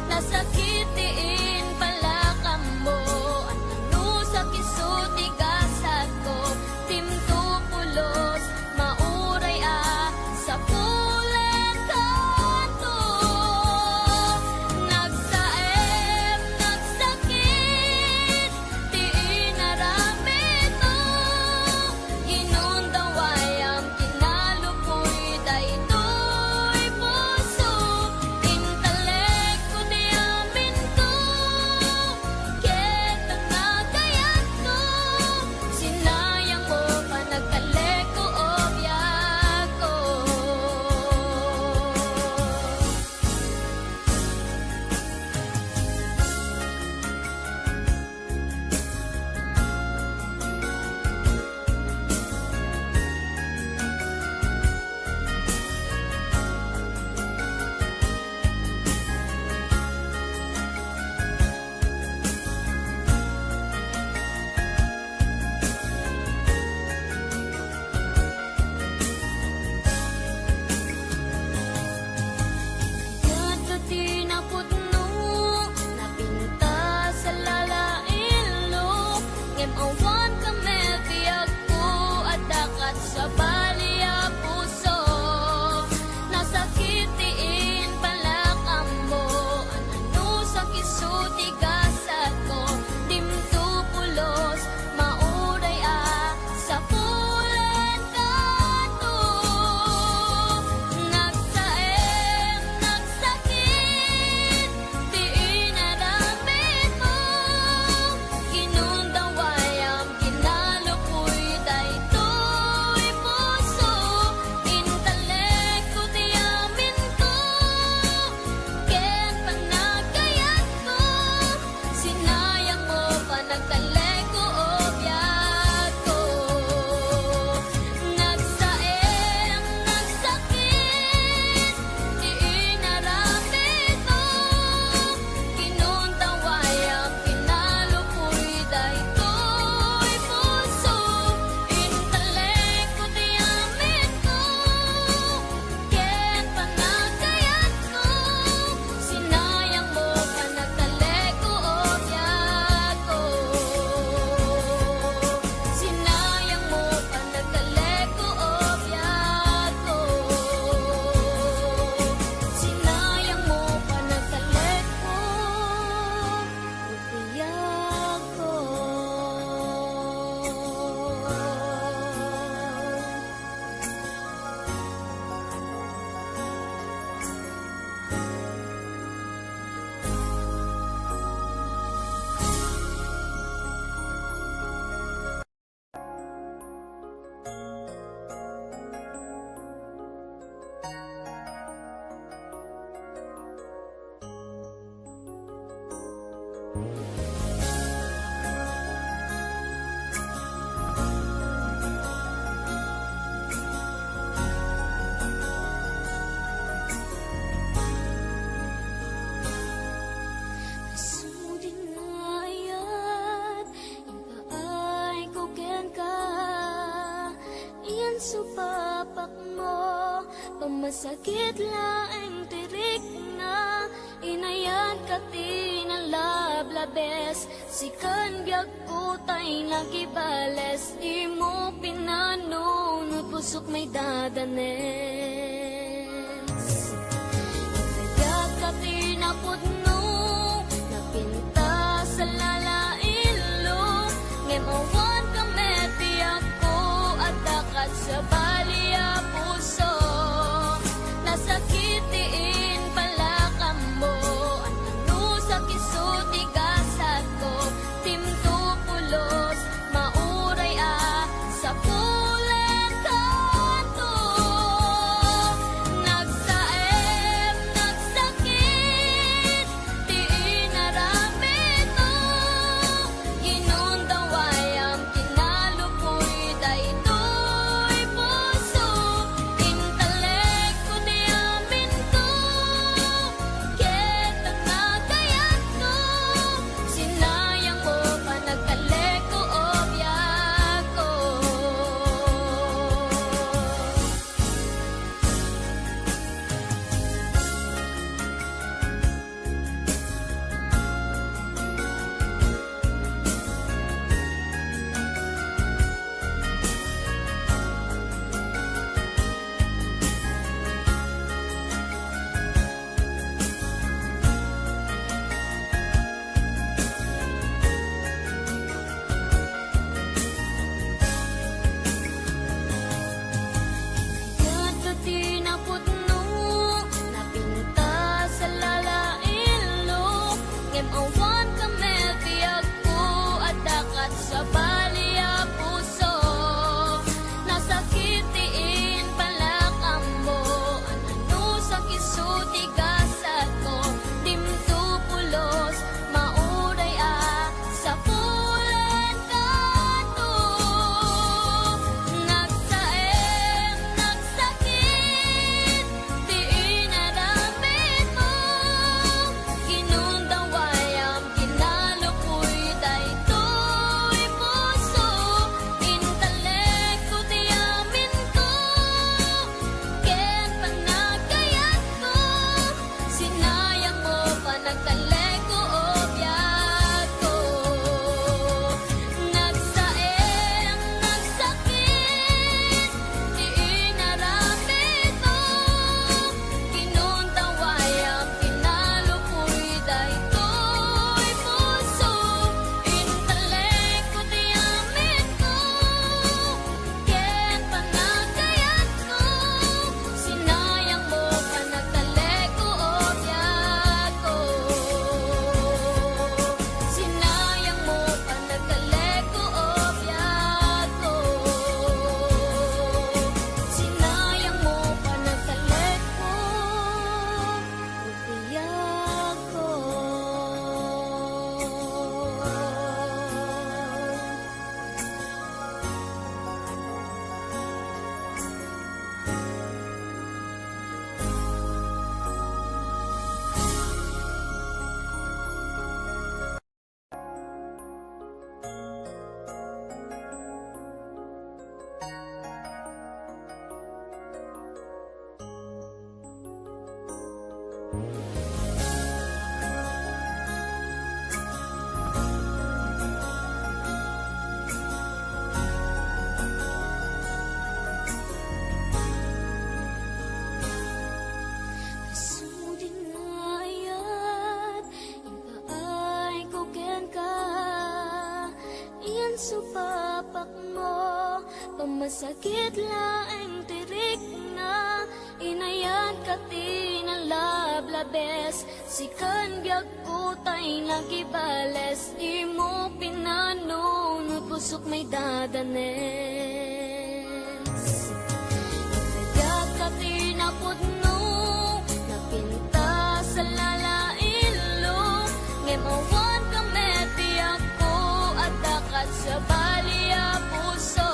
Nasakitiin pala ka mo. Ano sa kisuti gasat ko. Timtupulos mauray sa pulet kanto. Nagsaem, nagsakit, di inaramid mo. Inundaway ang kinalupoy daytoy puso. Intalek ko di amin ko, ket ang nagayat ko. Sinayang mo pa nagkalek ko o biyak ko. Yan ka tinapudno, napinta sa lalailo. Ngemawan ka mebiyag ko at dakat sa baliya puso. Nasakitiin pala ka mo, ano sa kisuti gasat ko. Timtupulos mauray sa pulen kanto. Nagsaem, nagsakit, di inaramid mo. Kinundaway ang kinalupoy daytoy puso. Intalek ko di amin ko, ket panagayat ko. Sinayang mo pa nagkalek ko o biyak ko. Nagsaem, nagsakit, di inaramid mo. Kinundaway ang kinalupoy daytoy puso. Intalek ko di amin ko, ket panagayat ko. Sinayang mo pa nagkalek ko o biyak ko. Sinayang mo pa nagkalek ko o biyak ko. Sinayang mo pa nagkalek ko o biyak ko. Sudin ayat, ipaay ko ken ka. Iyan supapak mo, pamasakit laeng tirik na inayan ka tinalablabes. Sikan biag kutay nagibales. Di mo pinano no pusok may dadanes. Kaya ka tinapudno, napinta sa lalailo. Ngemawan ka meti ako at dakat sa baliya puso. Nasakitiin pala ka mo, ano sa kisuti gasat ko. Timtupulos mauray sa pulen kanto. Pamasakit laeng tirik na inayan ka tinalablabes. Sikan biag kutay nagibales. Di mo pinanunod pusok may dadanes. Nagayag ka tinapudno napinta sa lalailo. Ngemawan ka meti ako at dakat sa baliya puso.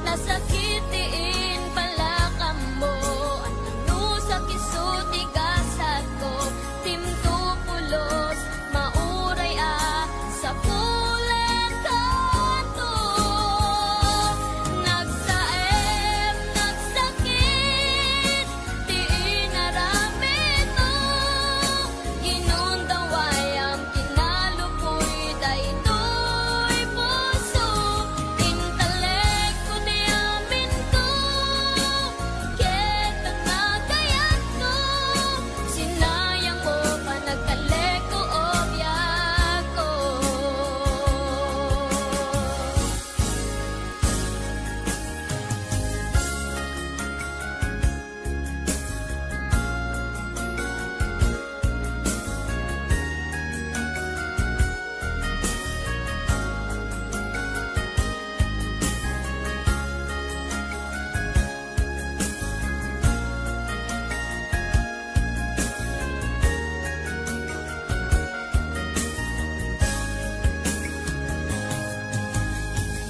Nasakitiin pala ka mo. Ano sa kisuti gasat ko. Timto pulos mauray sa pulen kanto. Nagsaem, nagsakit, di inaramid mo. Ginundaway ang kinalupoy daytoy puso. Intelekto di amin ko, ketang nagayat ko. Sinayang mo pa nagkaleko o biyak ko.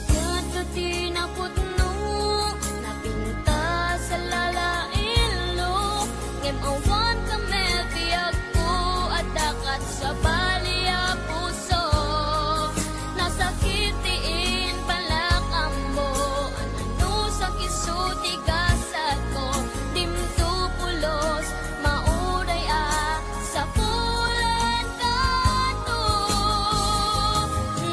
Yat ka tinapudno, napinta sa lalailo. Ngem awan ka mebiyag ko, at dakat sa baliya puso. Nasakitiin pala ka mo, ano sa kisuti gasat ko. Dimto pulos, mauray sa pulen kanto.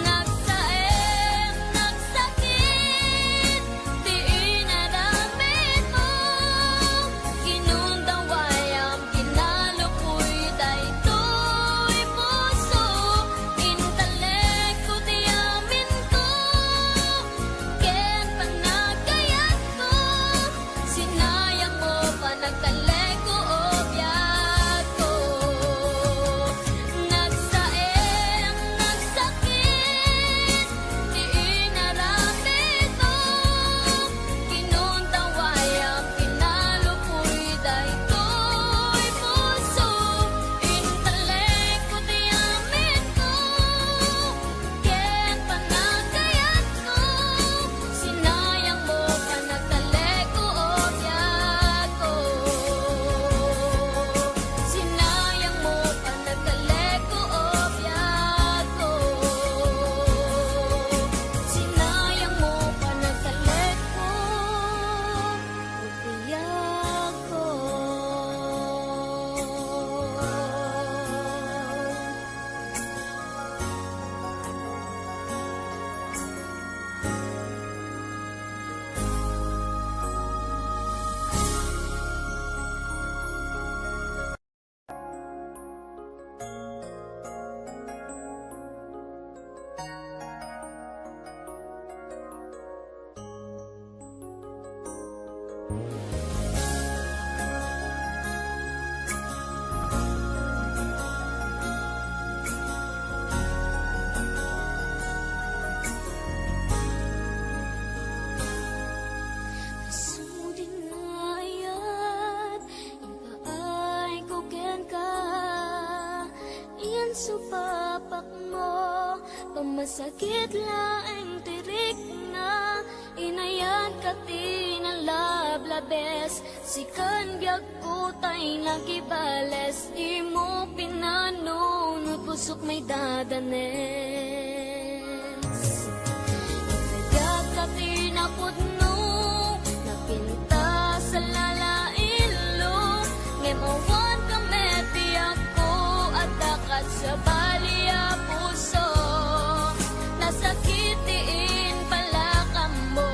Nagsaem, nagsakit, di inaramid mo. Ginundaway ang kinalupoy daytoy puso. Intelekto di amin ko, ken panagayat ko. Sinayang mo pa nagkaleko o biyak ko. Nagsaem, nagsakit, di inaramid mo. Ginundaway ang kinalupoy daytoy puso. Intelekto di amin ko, ken panagayat ko. Sinayang mo pa nagkaleko o biyak ko. Sinayang mo pa nagkaleko o biyak ko. Sinayang mo pa nagkaleko o biyak ko. Sudin ayat, ipaay ko ken ka. Iyan supapak mo, pamasakit laeng tirik na inayan ka tinalablabes. Sikan biag kutay nagibales. Di mo pinanunod pusok may dadanes. Nagayag ka tinapudno, napinta sa lalailo. Ngemawan ka meti ako, at dakat sa baliya puso. Nasakitiin pala ka mo,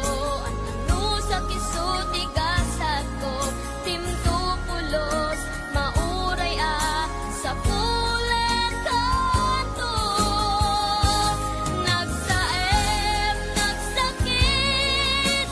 ano sa kisuti gasat ko. Timto pulos, mauray sa pulen kanto. Nagsaem, nagsakit,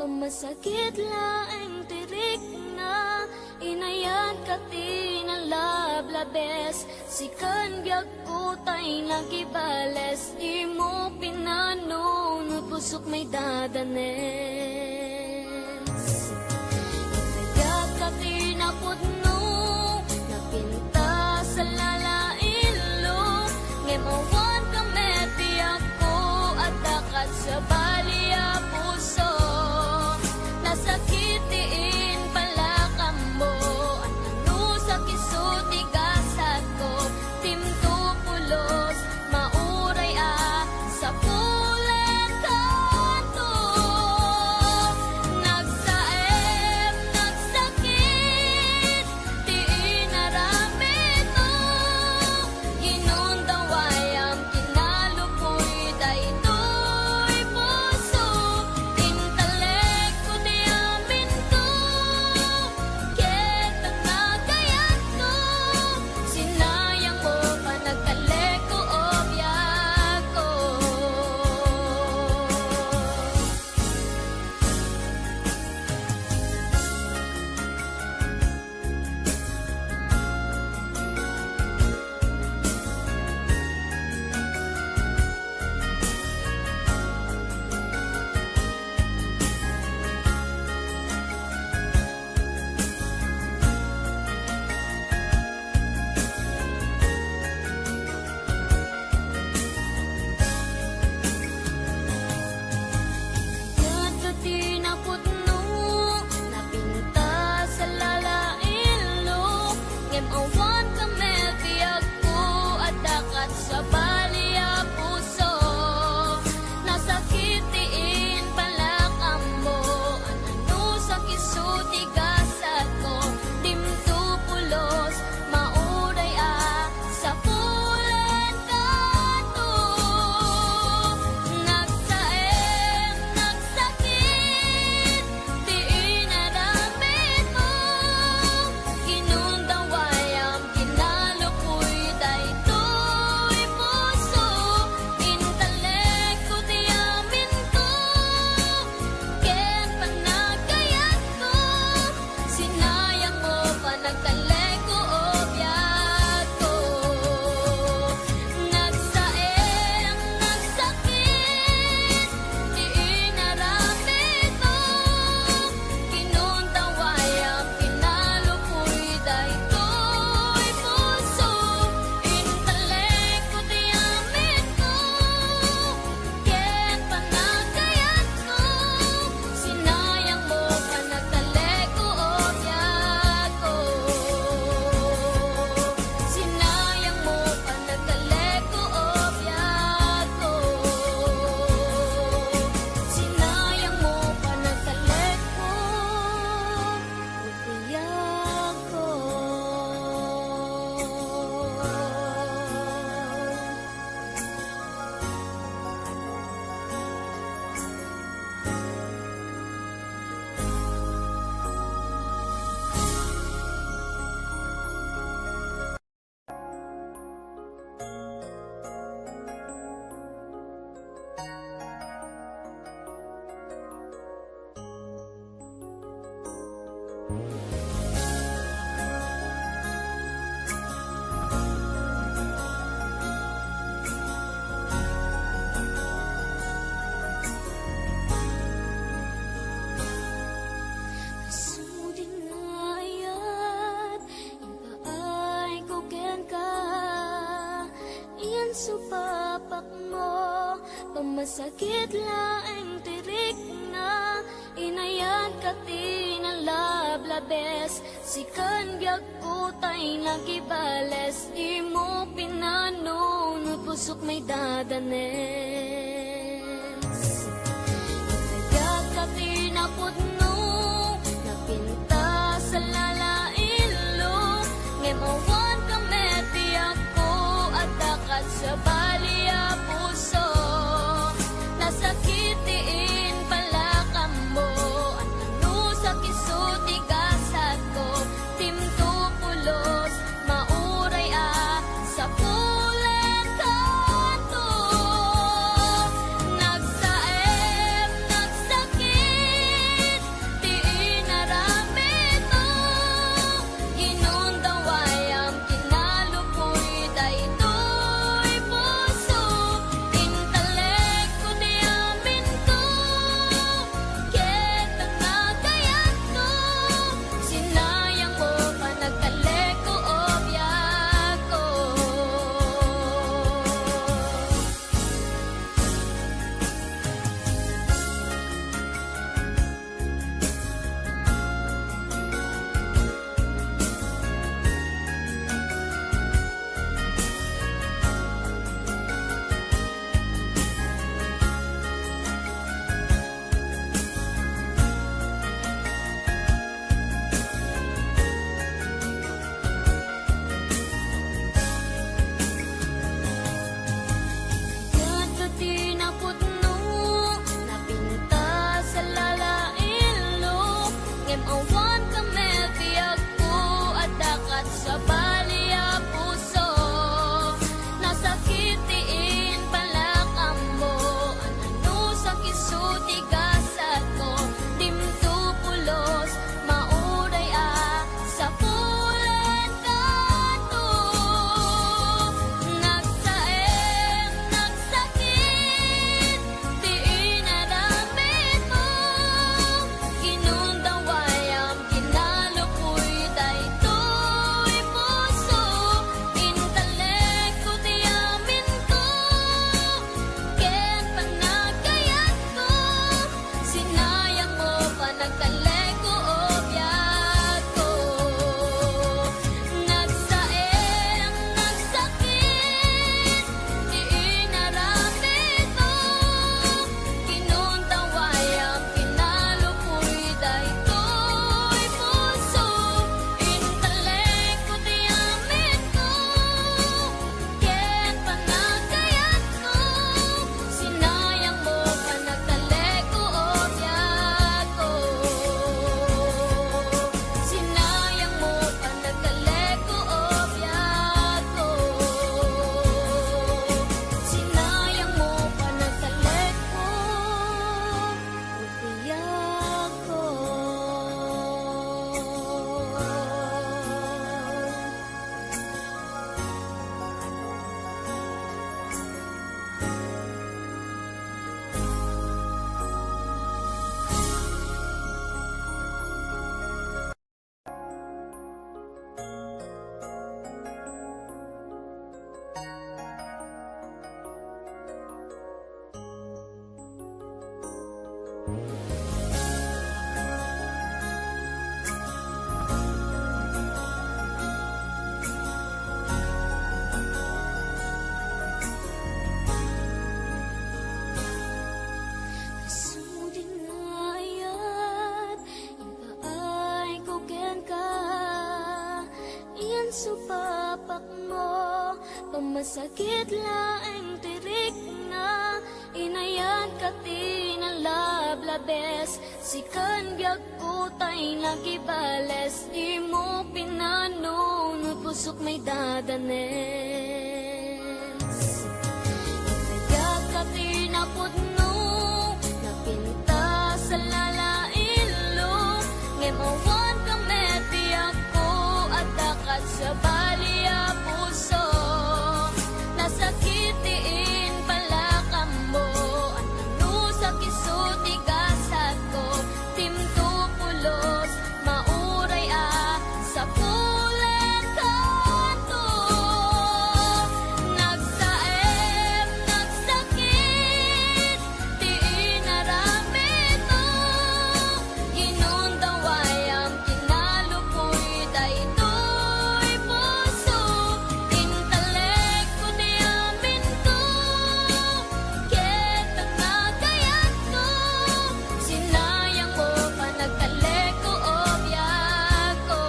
Pamasakit laeng tirik na inayan ka tinalablabes. Sikan biag kutay nagibales. Di mo pinanunod pusok may dadanes. Inayag ka tinapudno napinta sa lalailo. Ngemawan ka metiyak ko at dakat sa baliya puso. Nasakitiin pala ka mo. Ano sa kisuti gasat ko. Timto pulos mauray sa pulet kanto. Nagsaem, nagsakit, di inaramid mo. Ginundawayam, kinalupoy, daytoy puso. Intelekto di amin ko, ketang nagayat ko. Sinayang mo pa nagkaleko o biyak ko. Yan ka tinapudno, napinta sa lalailo. Ngemawan ka metiyak ko at dakat sa baliya puso. Nasakitiin pala ka mo. Ano sa kisuti gasat ko. Dimto pulos, mauray sa pulet kanto. Nagsaem, nagsakit, di inaramid mo. Ginundawayam, kinalupoy, daytoy puso. Intelekto di amin ko, ken panagayat ko. Sinayang mo pa nagkaleko o biyak ko. Nagsaem, nagsakit, di inaramid mo. Ginundawayam, kinalupoy, daytoy puso. Intelekto di amin ko, ken panagayat ko. Sinayang mo pa nagkaleko o biyak ko. Sinayang mo pa nagkaleko o biyak ko. Sinayang mo pa nagkaleko o biyak ko. Kasuding ayat, ipaay ko ken ka. Iyan supapak mo, pamasakit laeng tirik na inayan ka tinalablabes. Sikan biag kutay nagibales. Di mo pinanunod pusok may dadanes. Inayag ka tinapudno, napinta sa lalailo. Ngemawan ka metiyak ko at dakat sa baliya puso. Nasakitiin pala ka mo. Ano sa kisuti gasat ko. Timto pulos, mauray sa pulet kanto. Pamasakit laeng tirik na inayan ka tinalablabes. Sikan biag kutay nagibales. Di mo pinanunod pusok may dadanes. Inayag ka tinapudno napinta sa lalailo. Ngemawan ka meti ako at dakat sa baliya puso. Nasakitiin pala ka mo. Ano sa kisuti gasat ko. Timto pulos mauray sa pulen kanto. Nagsaem, nagsakit, di inaramid mo. Ginundaway ang kinalupoy daytoy puso. Intelekto di amin ko, ketang nagayat ko. Sinayang mo pa nagkaleko o biyak ko.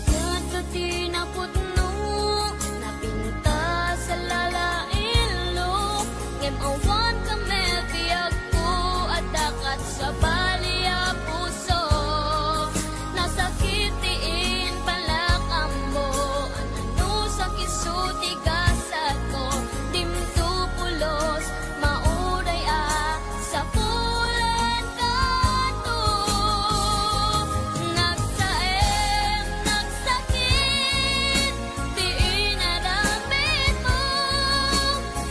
Yan ka tinapudno, napinta sa lalailo. Ngemawan ka mebiyag ko at dakat sa baliya puso. Nasakitiin pala ka mo, ano sa kisuti gasat ko. Dimto pulos, mauray sa pulen kanto. Nagsaem, nagsakit, di inaramid mo.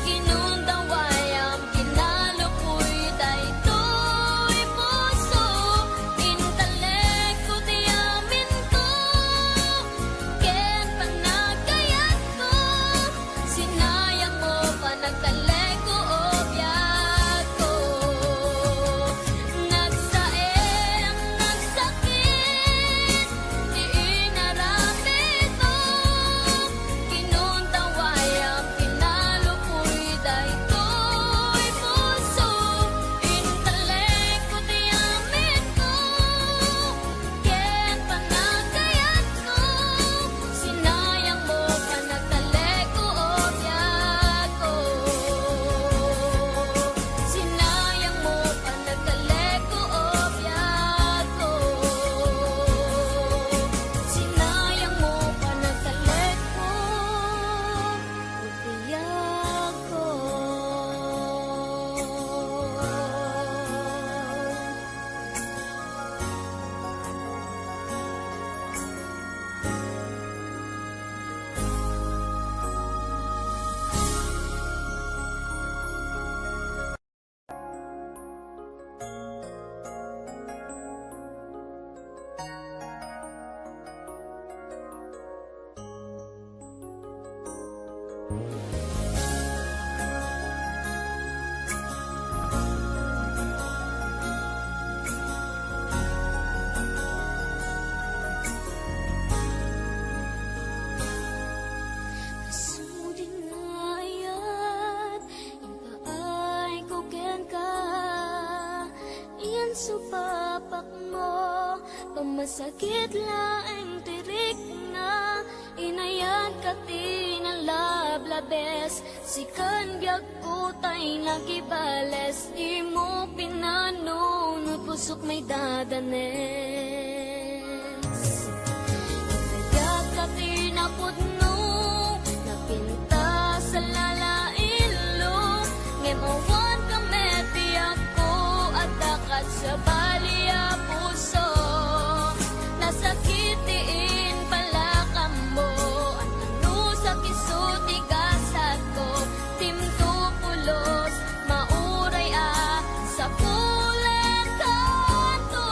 Ginundaway ang kinalupoy daytoy puso. Intelekto di amin ko, ken pang nagayat ko. Sinayang mo pa nagkaleko o biyak ko. Nagsaem, nagsakit, di inaramid mo. Ginundaway ang kinalupoy daytoy puso. Intelekto di amin ko, ken pang nagayat ko. Sinayang mo pa nagkaleko o biyak ko. Sinayang mo pa nagkaleko o biyak ko. Sinayang mo pa nagkaleko o biyak ko. Suding ayat, ipaay ko ken ka. Iyan supapak mo, pamasakit laeng tirik na inayan ka tinalablabes. Sikan biag kutay nagibales. Di mo pinanunod pusok may dadanes. Inayag ka tinapudno, napinta sa lalailo. Ngemawan ka meti ako at dakat sa baliya puso. Nasakitiin pala ka mo, ano sa kisuti gasat ko. Timto pulos, mauray sa pulen kanto.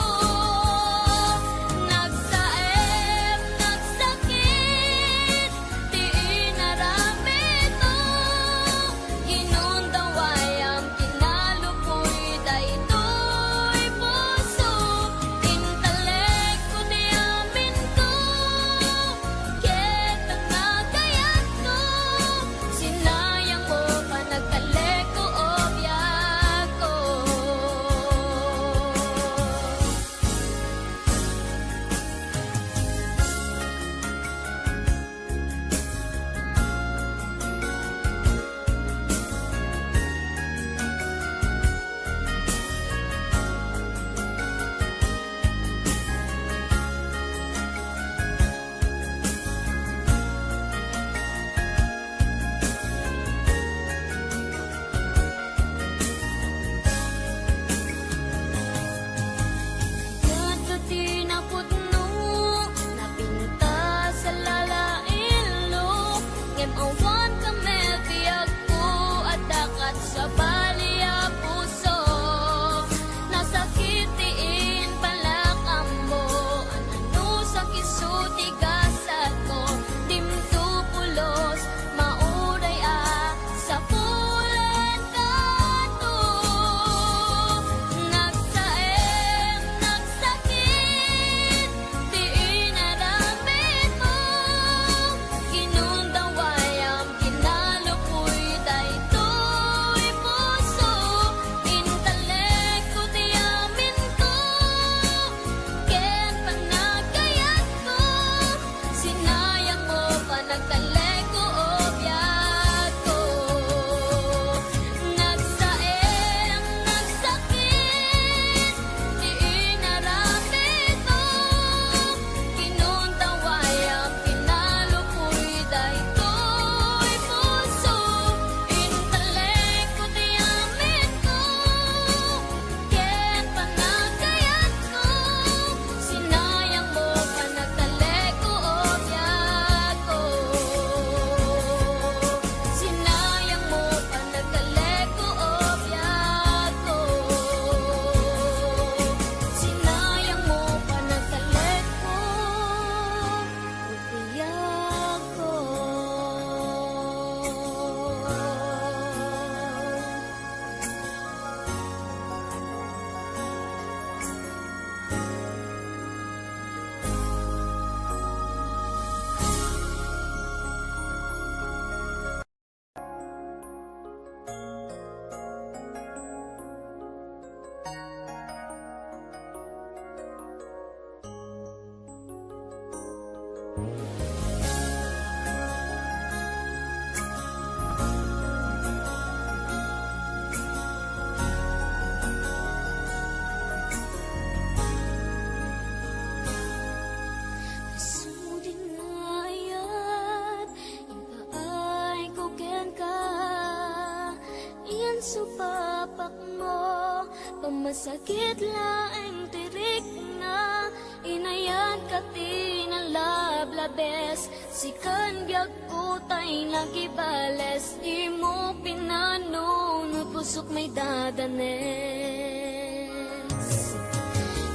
pamasakit laeng tirik na inayan kati na lablabes sikan biag utay nagibales di mo pinano no pusok may dadanes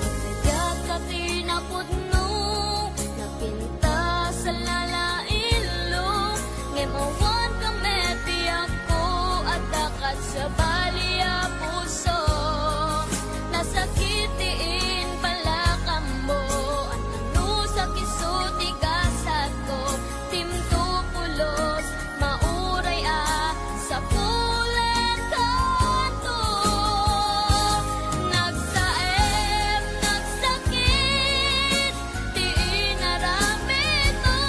inayan kati na pudno napinta sa lalailo ngemawan kami tiyak ko at dakat sa balya puso nasakitiin pala kamo at ano sa kisuti gasat ko timto pulos mauray sa pulen kanto nagsaem nagsakit di inaramid mo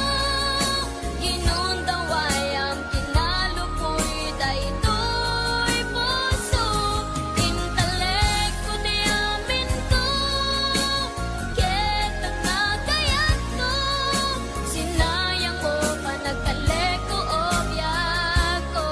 ginundaway ang kinalupoy daytoy puso intelekto di amin ko ket ang nagayat ko sinayang mo pa nagkaleko o biyak ko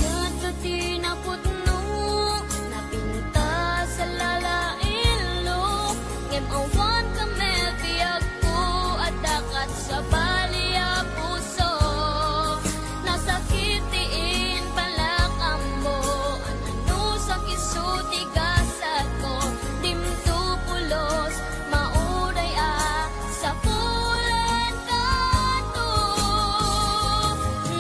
Yan kati na pudno napinta sa lalailo ngem awan kami biag ko at dakat sa balya puso nasakitiin pala kamo ano sa kisuti gasat ko timto pulos mauray sa pulen kanto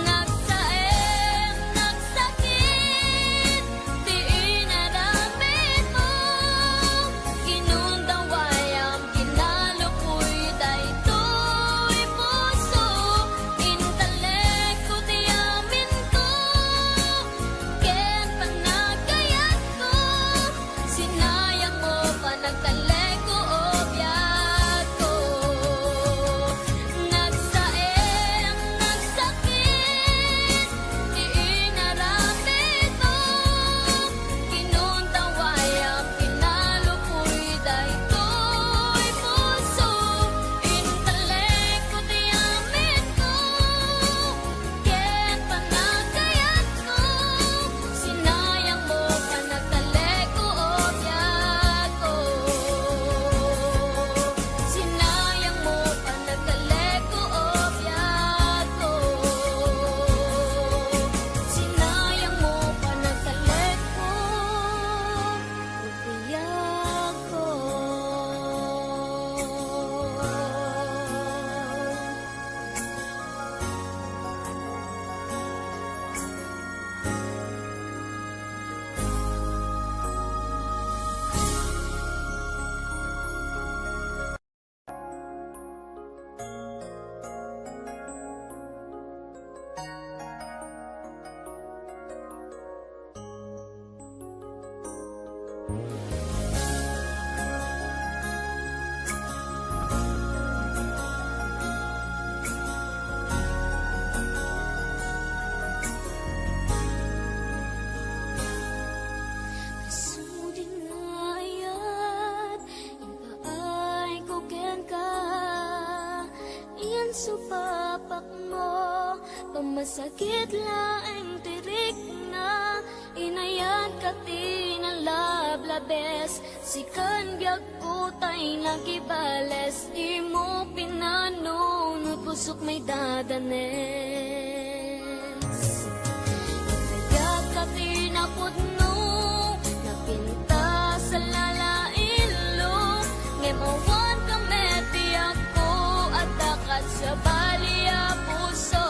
nagsaem nagsakit di inaramid mo ginundaway ang kinalupoy daytoy puso intelekto di amin ko ken panagayat ko sinayang mo pa nagtaleko o biyak ko nagsaem nagsakit di inaramid mo ginundaway ang kinalupoy daytoy puso intelekto di amin ko ken panagayat ko sinayang mo pa nagtaleko o biyak ko sinayang mo pa nagtaleko o biyak ko sinayang mo pa nagtaleko o biyak ko Suding ayat ipaay ko ken ka iyan supapak mo pamasakit laeng tirik na inayan kati na lablabes sikan biag utay nagibales di mo pinano no pusok may dadanes inayan kati na pudno napinta sa lalailo ngemawan kami tiyak ko at dakat sa balya puso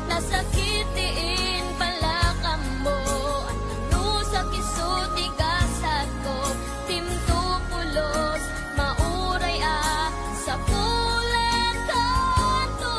nasakitiin pala kamo at ano sa kisuti gasat ko timto pulos mauray sa pulen kanto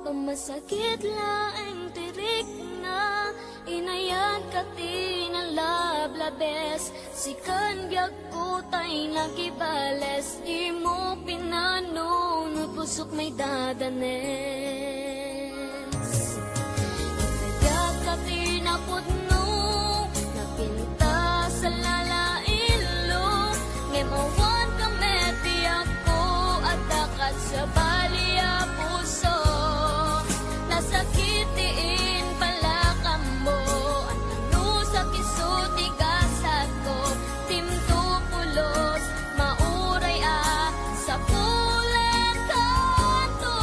Pamasakit laeng tirik na inayan ka tinalablabes. Sikan biag kutay nagibales. Di mo pinano no pusok may dadanes. Kaya ka tinapudno napinta sa lalailo. Ngemawan ka meti ako at dakat sa baliya puso. Nasakitiin pala ka mo. Ano sa kisuti gasat ko. Timtupulos mauray sa pulet kanto.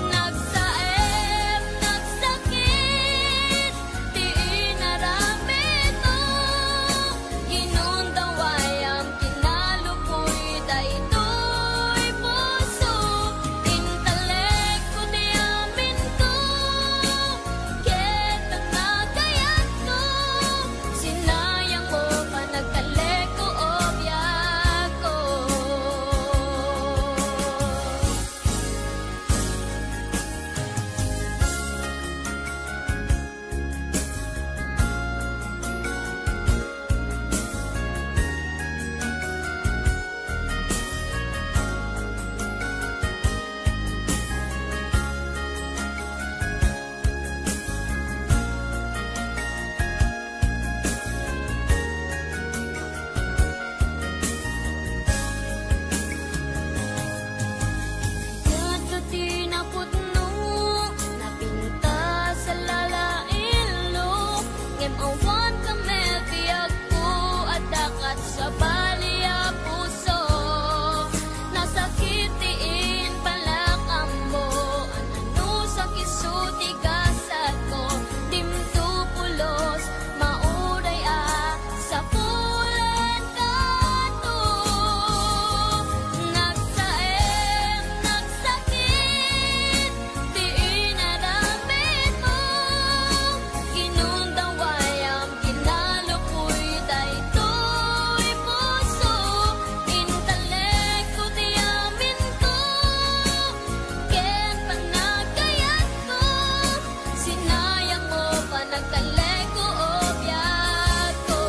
Nagsaem, nagsakit, di inaramid mo. Inundawayam, kinalupoy, daytoy puso. Intalek ko di amin ko, ketang nagayat ko. Sinayang mo pa nagtalek ko o biyak ko. Yan ka tinapudno, napinta sa lalailo. Ngemawan ka mebiyag ko at dakat sa baliya puso. Nasakitiin pala ka mo, ano sa kisuti gasat ko. Timtupulos, mauray sa pulet kanto. Nagsaem, nagsakit, di inaramid mo. Kinundawayam, kinalupoy, daytoy puso. Intalek ko di amin ko, ken panagayat ko. Sinayang mo pa nagtalek ko o biyak ko.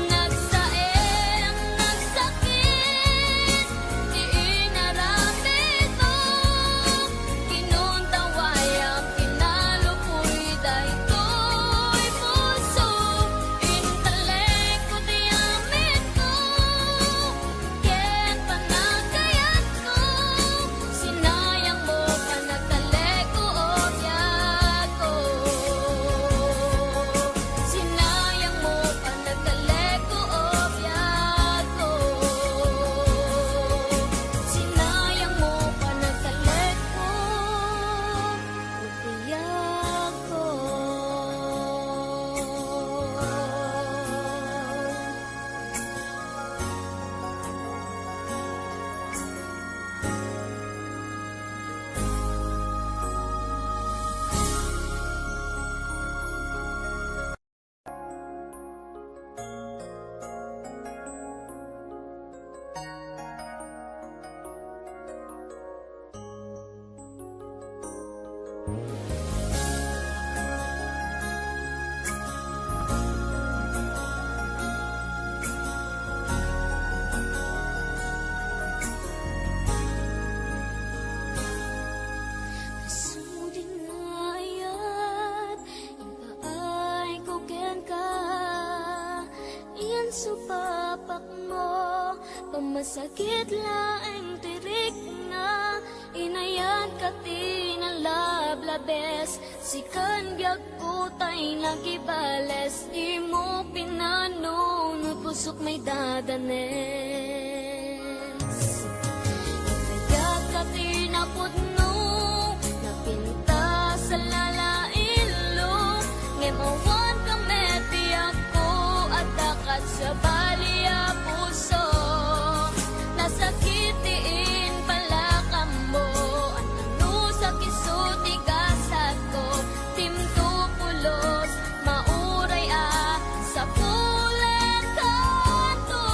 Nagsaem, nagsakit, di inaramid mo. Kinundawayam, kinalupoy, daytoy puso. Intalek ko di amin ko, ken panagayat ko. Sinayang mo pa nagtalek ko o biyak ko. Sinayang mo pa nagtalek ko o biyak ko. Sinayang mo pa nagtalek ko o biyak ko. Sudin ayat, ipaay ko ken ka. Iyan supapak mo, pamasakit laeng tirik na inayan ka tinalablabes. Sikan biag kutay nagibales. Di mo pinano no pusok may dadanes. Kaya ka tinapudno, napinta sa lalailo. Ngemawan ka meti ako at dakat sa baliya puso. Nasakitiin pala ka mo, ano sa kisuti gasat ko. Timtupulos, mauray sa pulet kanto.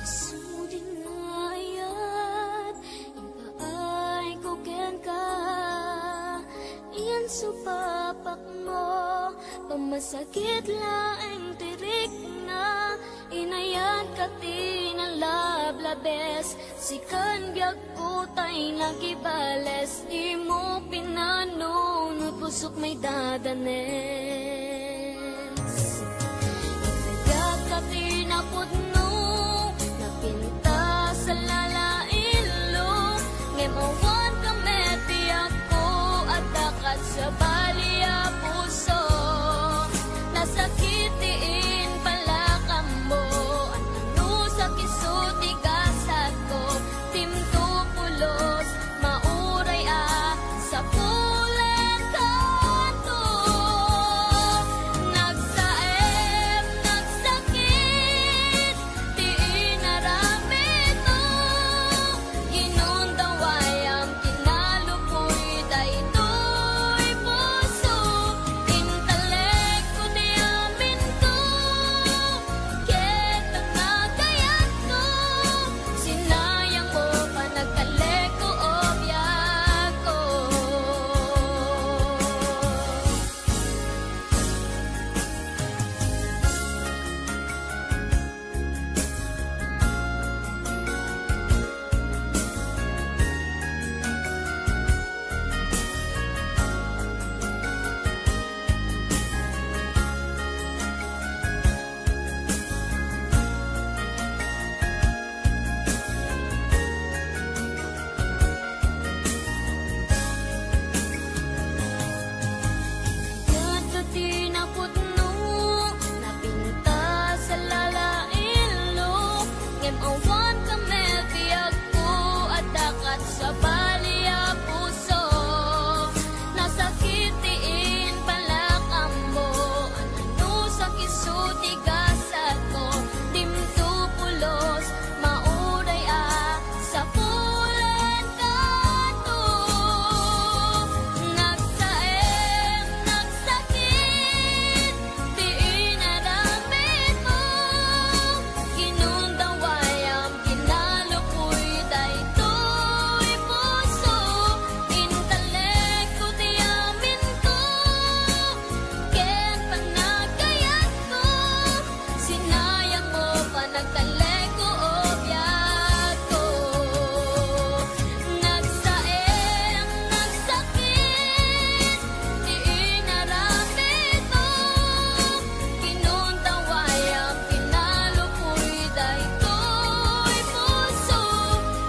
Suding ayat, ipaay ko ken ka. Iyan supapak mo, pamasakit laeng tirik na. Inayan ka tinalablabes, sikan biag ko tay nagibales. Di mo pinanunod, pusok may dadanes. Inayag ka tinapudno, napinta sa lalailo. Ngemawan ka metiyak ko, at dakat sa baliya puso. Nasakitiin pala ka mo, ano sa kisuti gasat ko. Timto pulos, mauray sa pulen kanto. Nagsaem, nagsakit, di inaramid mo. Ginundaway ang kinalupoy, daytoy puso. Intelekto di amin ko, ketang nagayat ko. Sinayang mo pa nagkaleko o biyak ko. Yan ka tinapudno, napinta sa lalailo. Ngemawan ka metiyak ko, at dakat sa baliya puso. Nasakitiin pala ka mo, ano sa kisuti gasat ko. Dimto pulos, mauray sa pulen kanto. Nagsaem, nagsakit, di inaramid mo. Ginundaway ang kinalupoy, daytoy puso. Intelekto di amin ko, ken panagayat ko. Sinayang mo pa nagkaleko o biyak ko. Nagsaem, nagsakit, di inaramid mo. Ginundaway ang kinalupoy, daytoy puso.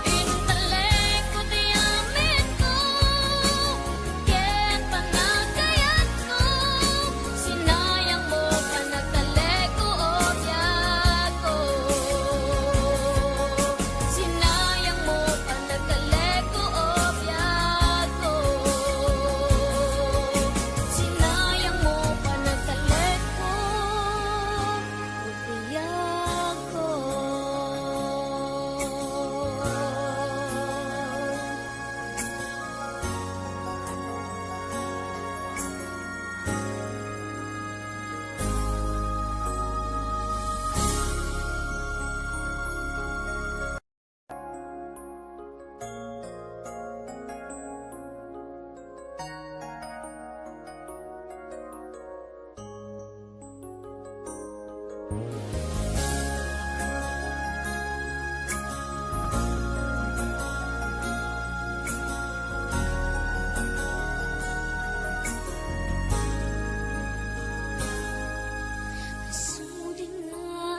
Intelekto di amin ko, ken panagayat ko. Sinayang mo pa nagkaleko o biyak ko. Sinayang mo pa nagkaleko o biyak ko. Sinayang mo pa nagkaleko o biyak ko. Suding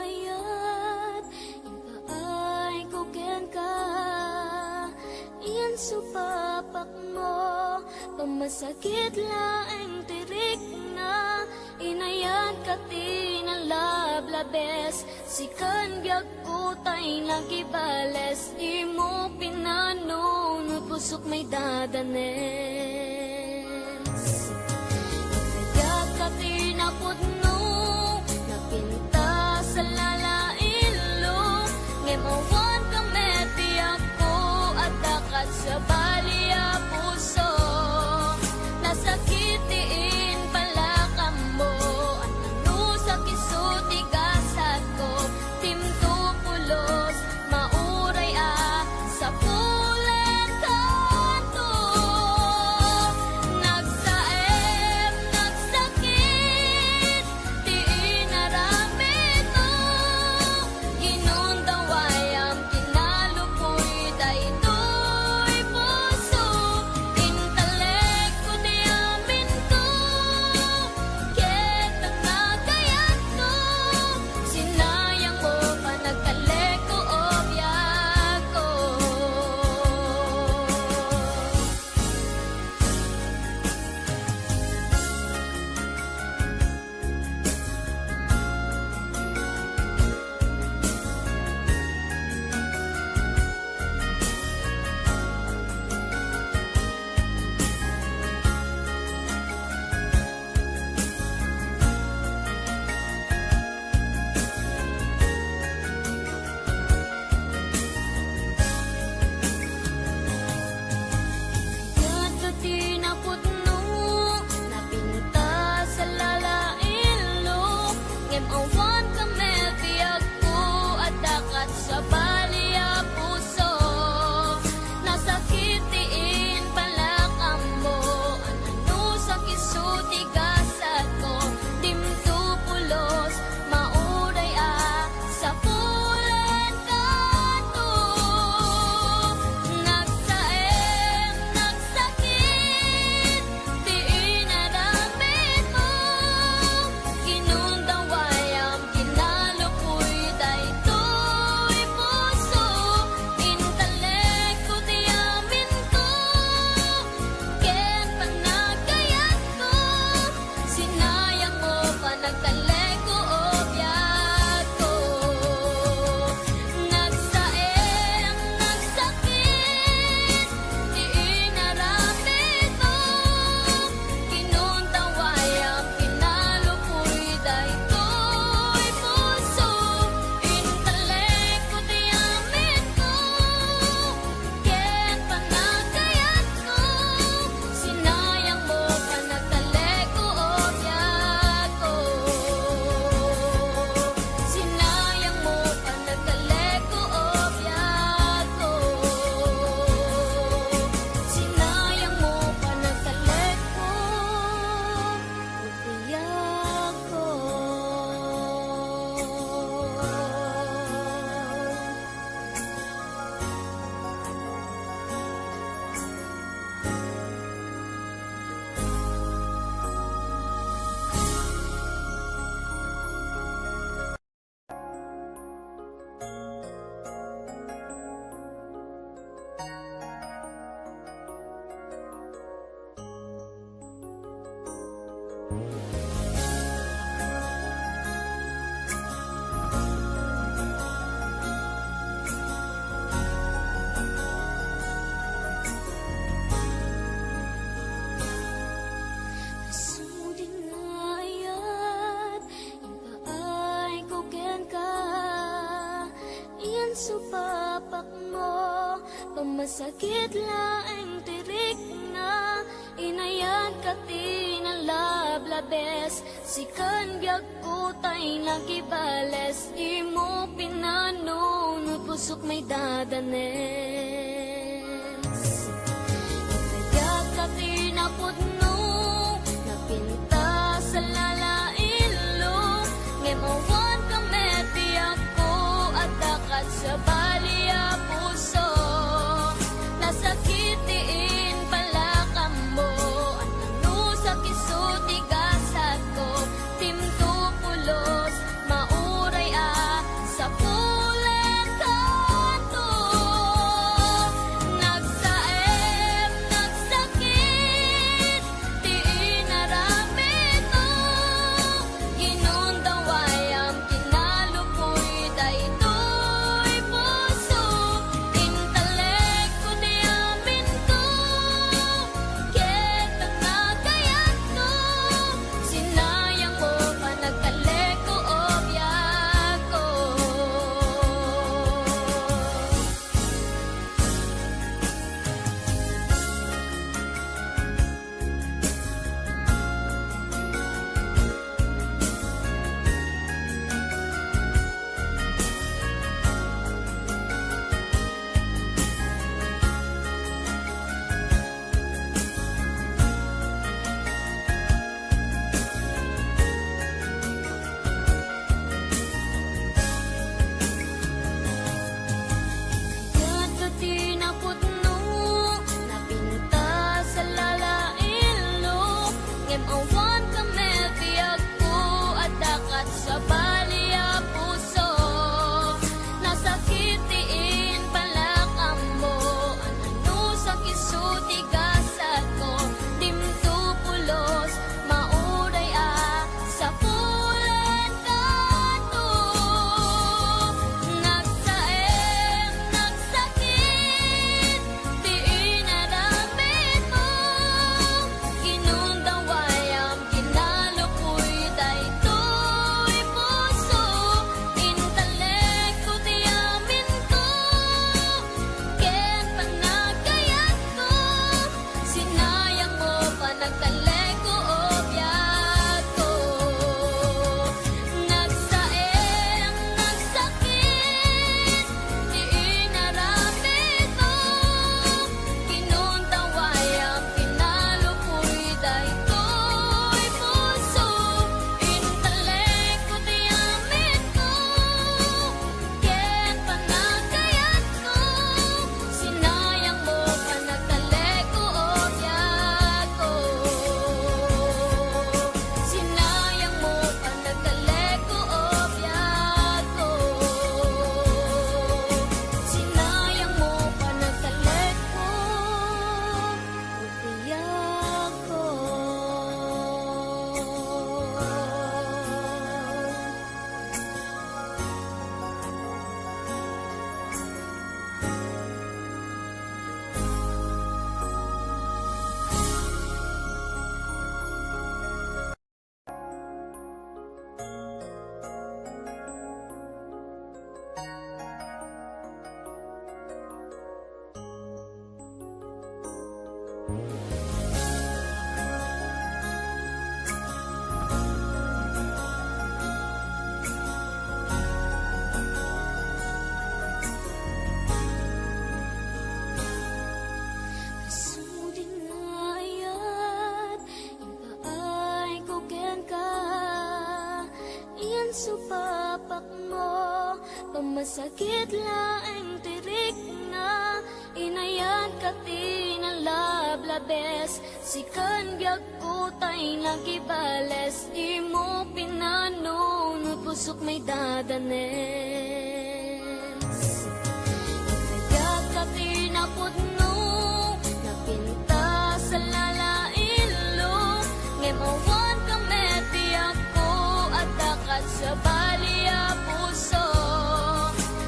ayat, ipaay ko ken ka. Iyan supapak mo, pamasakit laeng tirik na. Inayan ka tinalablabes, sikan biag ko tay nagibales. Di mo pinanunod, pusok may dadanes. Inayag ka tinapudno, Pamasakit laeng tirik na inayan ka tinalablabes. Sikan biag ko tay nagibales. Imo pinanunod pusok may dadanes. Kaya ka tinapudno napinta sa lalailo. Ngemawan ka meti ako at dakat sa baliya puso. Nasakitiin pala ka mo. Ano sa kisuti gasat ko. Timto pulos mauray sa pulen kanto. Nagsaem, nagsakit, di inaramid mo. Ginundaway ang kinalupoy daytoy puso. Intalek ko di amin ko, ket ang nagayat ko. Sinayang mo pa nagkalek ko obyak ko. Kat ka tinapudno, napinta sa lalailo. Ngem awan ka mebiyag ko at dakat sa baliya puso. Nasakitiin pala ka mo, ano sa kisuti gasat ko. Dimto pulos, mauray sa pulen kanto. Nagsaem, nagsakit, di inaramid mo. Ginundaway ang kinalupoy daytoy puso. Intalek ko di amin ko, ket panagayat ko. Sinayang mo pa nagtalek ko obyak ko. Nagsaem, nagsakit, di inaramid mo. Ginundaway ang kinalupoy daytoy puso. Intalek ko di amin ko, ket panagayat ko. Sinayang mo pa nagtalek ko obyak ko. Sinayang mo pa nagtalek ko obyak ko. Sinayang mo pa nagtalek ko obyak ko. Suding ayat, ipaay ko ken ka. Iyan supapak mo, pamasakit laeng tirik na inayan ka tinalablabes. Sikan biag ko tay nagibales. Imo pinanunod pusok may dadanes. Kaya ka tinapudno, napinta sa lalailo. Ngemawan ka meti ako at dakat sa baliya puso.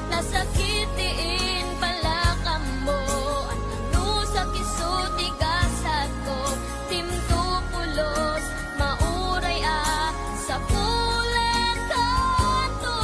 Nasakitiin pala ka mo, ano sa kisuti gasat ko. Timto pulos, mauray sa pulen kanto.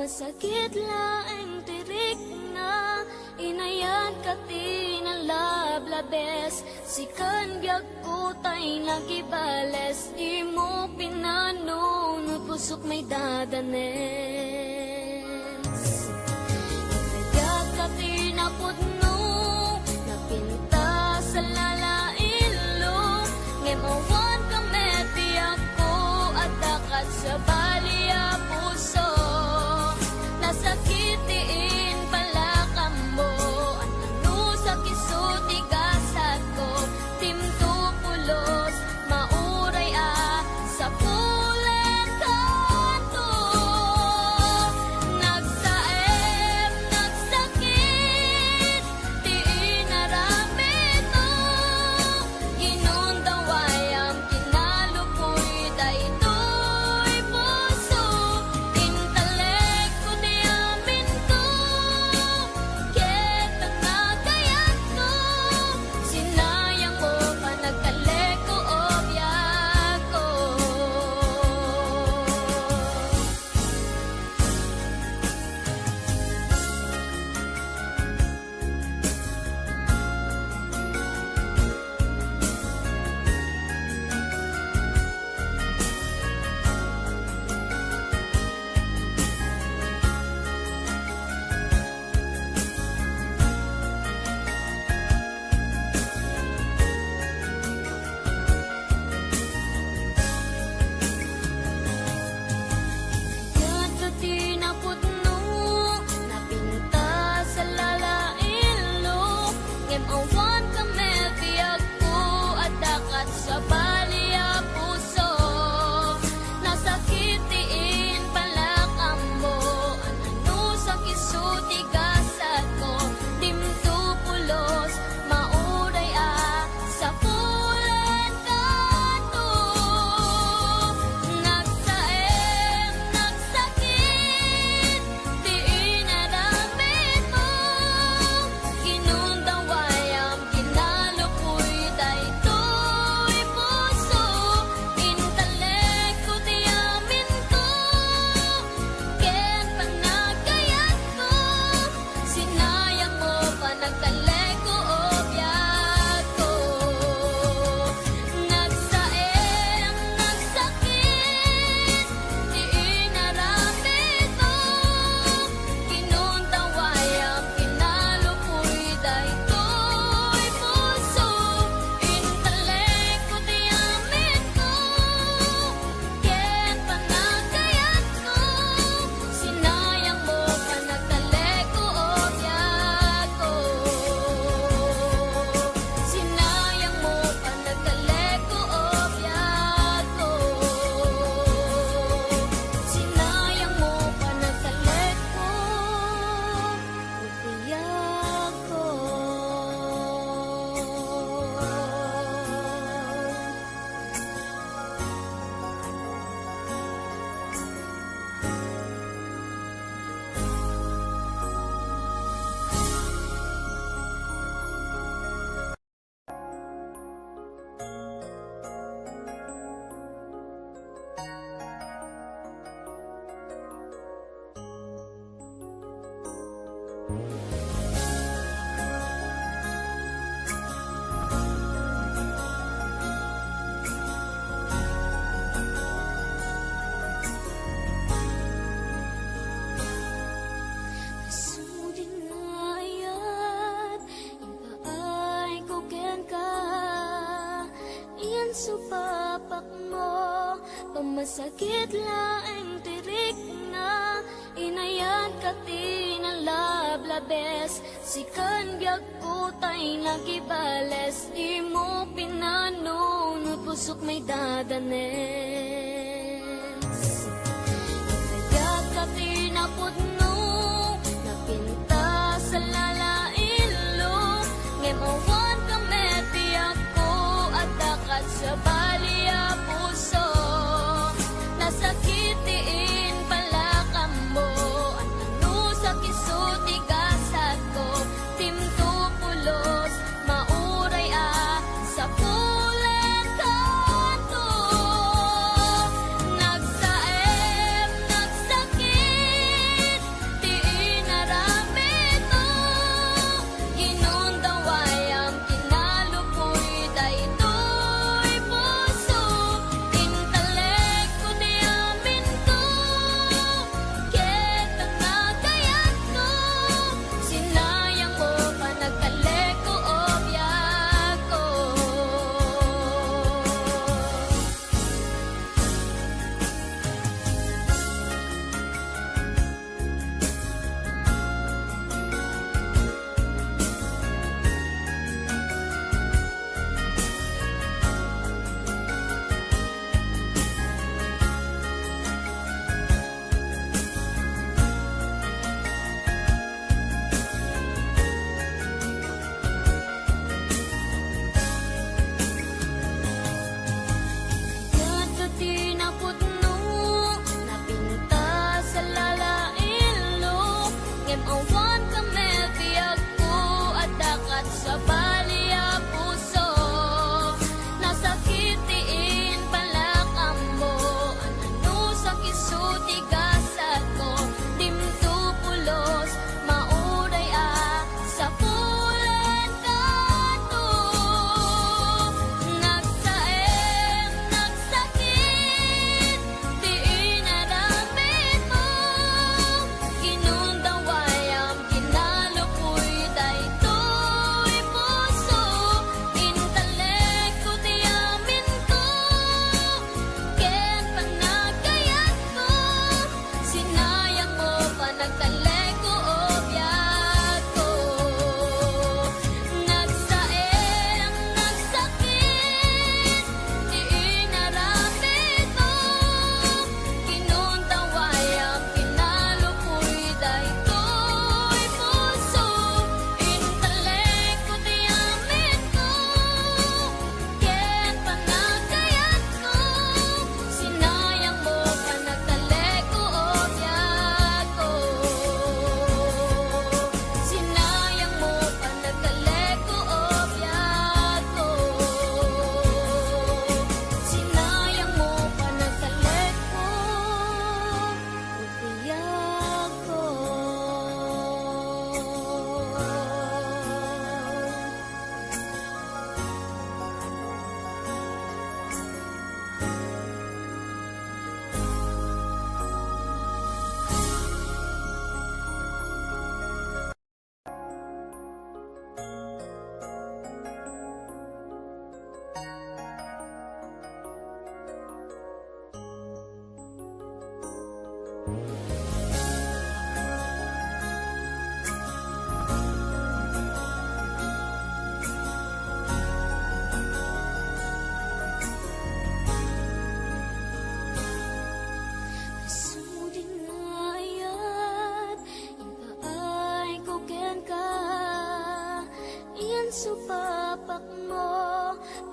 Masakit laeng tirik na inayan ka tinalablabes. Sikan biag ko tay nagibales. Di mo pinanunod pusok may dadanes. Inayag ka tinapudno napinta sa lalailo. Ngemawan ka metiyak ko at dakat sa baliya puso. Nasakitiin pala ka mo. Ano sa kisuti gasat ko. Timto pulos, mauray sa pulen kanto. Nagsaem, nagsakit, di inaramid mo. Ginundaway ang kinalupoy, daytoy puso. Intalek ko di amin ko, ketang nagayat ko. Sinayang mo pa nagkalek ko o biyak ko. Yan ka tinapudno, napinta sa lalailo. Ngemawan ka metiyak ko at dakat sa baliya puso. Nasakitiin pala ka mo. Ano sa kisuti gasat ko. Dimto pulos, mauray sa pulen kanto. Nagsaem, nagsakit, di inaramid mo. Ginundaway ang kinalupoy, daytoy puso. Intalek ko di amin ko, ken panagayat ko. Sinayang mo pa nagkalek ko o biyak ko. Nagsaem, nagsakit, di inaramid mo. Ginundaway ang kinalupoy, daytoy puso. Intalek ko di amin ko, ken panagayat ko. Sinayang mo pa nagkalek ko o biyak ko. Sinayang mo pa nagkalek ko o biyak ko. Sinayang mo pa nagkalek ko o biyak ko. Sudin ngayat, ipaay ko ken ka. Iyan supapak mo, pamasakit laeng tirik na inayan ka tinalablabes. Sikan biag ko tay nagibales. Di mo pinanunod pusok may dadanes. Inayag ka tinapudno napinta sa lalailo. Ngemawan ka metiyak ko at dakat sa baliya puso. Nasakitiin pala ka mo. Ano sa kisuti gasat ko. Timto pulos, mauray sa pulen kanto.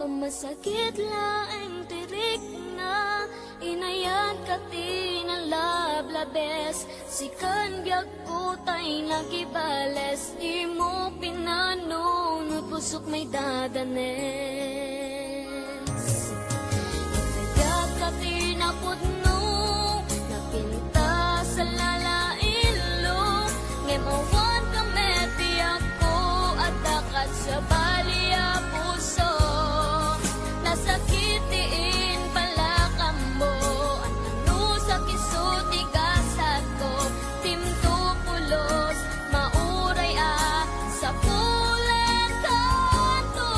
Pamasakit laeng tirik na inayan ka tinalablabes. Sikan biag kutay nagibales. Di mo pinanunod pusok may dadanes. Inayat ka tinapudno napinta sa lalailo. Ngemawan ka meti ako at dakat sa baliya puso. Nasakitiin pala ka mo. Ano sa kisuti gasat ko. Timto pulos mauray sa pulen kanto.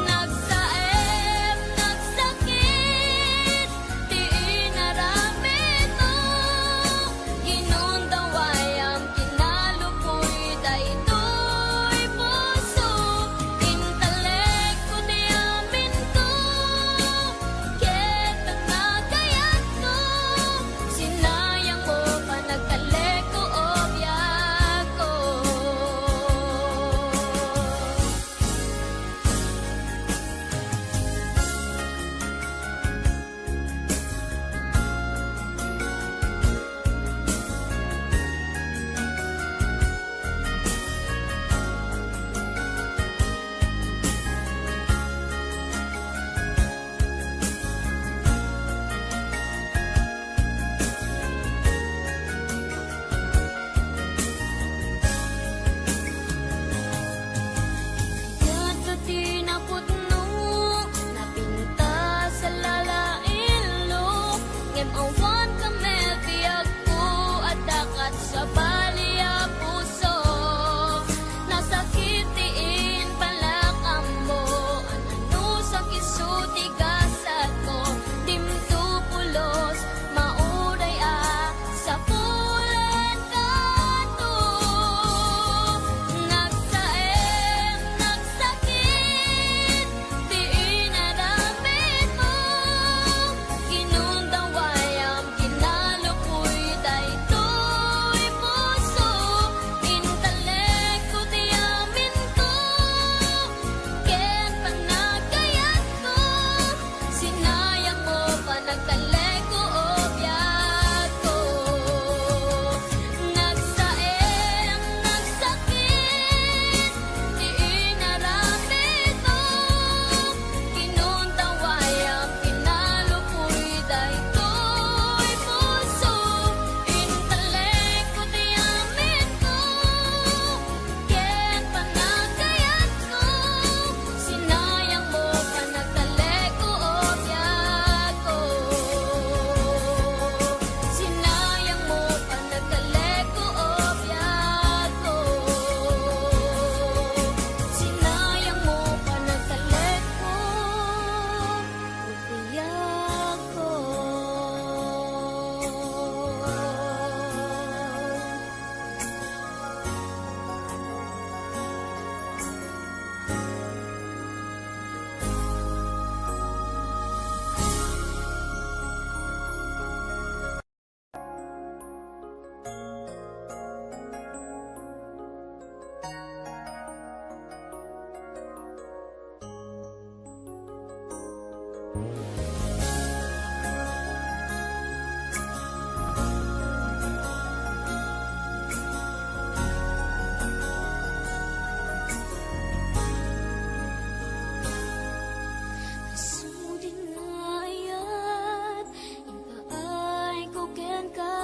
Nagsaem, nagsakit, di inaramid mo. Ginundaway ang kinalupoy daytoy puso. Intalek ko di amin ko, ket ang nagayat ko. Sinayang mo pa nagtalek ko o biyak ko. Yan ka tinapudno, napinta sa lalailo. Ngem awan ka mebiyag ko at dakat sa baliya puso. Nasakitiin pala ka mo, ano sa kisuti gasat ko. Dimto pulos, mauray sa pulen kanto. Nagsaem, nagsakit, di inaramid mo. Ginundaway ang kinalupoy daytoy puso. Intalek ko di amin ko, ket panagayat ko. Sinayang mo pa nagtalek ko o biyak ko. Nagsaem, nagsakit, di inaramid mo. Ginundaway ang kinalupoy daytoy puso. Intalek ko di amin ko, ket panagayat ko. Sinayang mo pa nagtalek ko o biyak ko. Sinayang mo pa nagtalek ko o biyak ko. Sinayang mo pa nagtalek ko o biyak ko. Suding ayat, ipaay ko ken ka.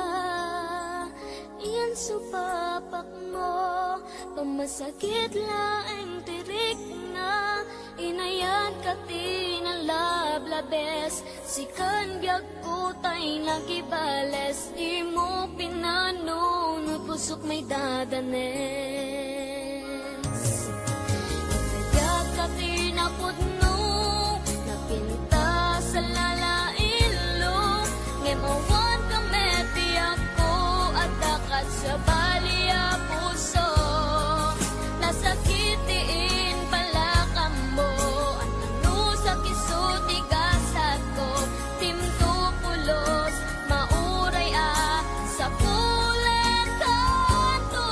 Iyan supapak mo, pamasakit laeng tirik na inayan ka tinalablabes. Sikan biag kutay nagibales. Di mo pinanunod pusok may dadanes. Inayat ka tinapudno, napinta sa lalailo. Ngemawan ka meti ako at dakat sa baliya puso. Nasakitiin pala ka mo, ano sa kisuti gasat ko. Timto pulos, mauray sa pulen kanto.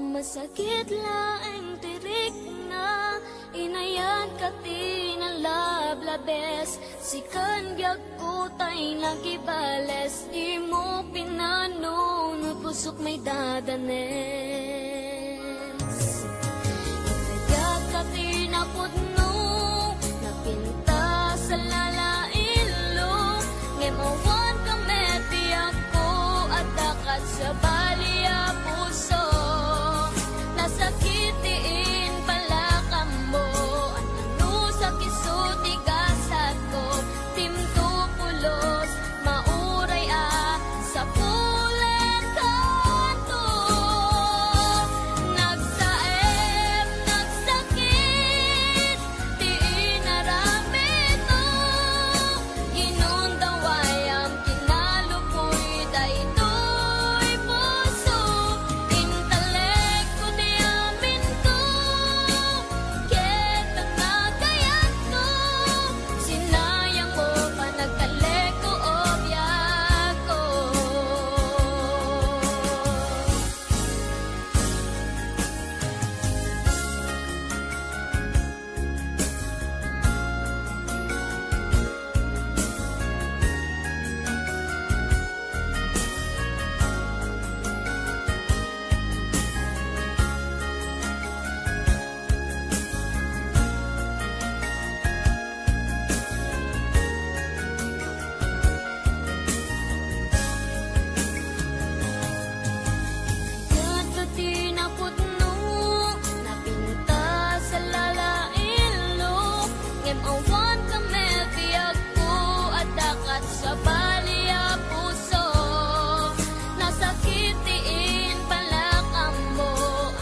Pamasakit laeng tirik na inayan kati na lablabes. Sikan biag kutay nagibales. Di mo pinano no pusok may dadanes. Inayan kati na pudno napinta sa lalailo. Ngemawan kami tiyak ko at dakat sa baliya puso. Nasakitiin pala ka mo. Ano sa kisuti gasat ko. Timtupulos, mauray sa pulen kanto. Nagsaem, nagsakit, di inaramid mo. Inundaway ang kinalupoy, daytoy puso. Intelekto di amin ko, ketang nagayat ko. Sinayang mo pa nagkaleko o biyak ko. Yato tinapudno, napinta sa lalailo. Ngem awan kami biyag ko at dakat sa baliya puso. Nasakitiin pala ka mo.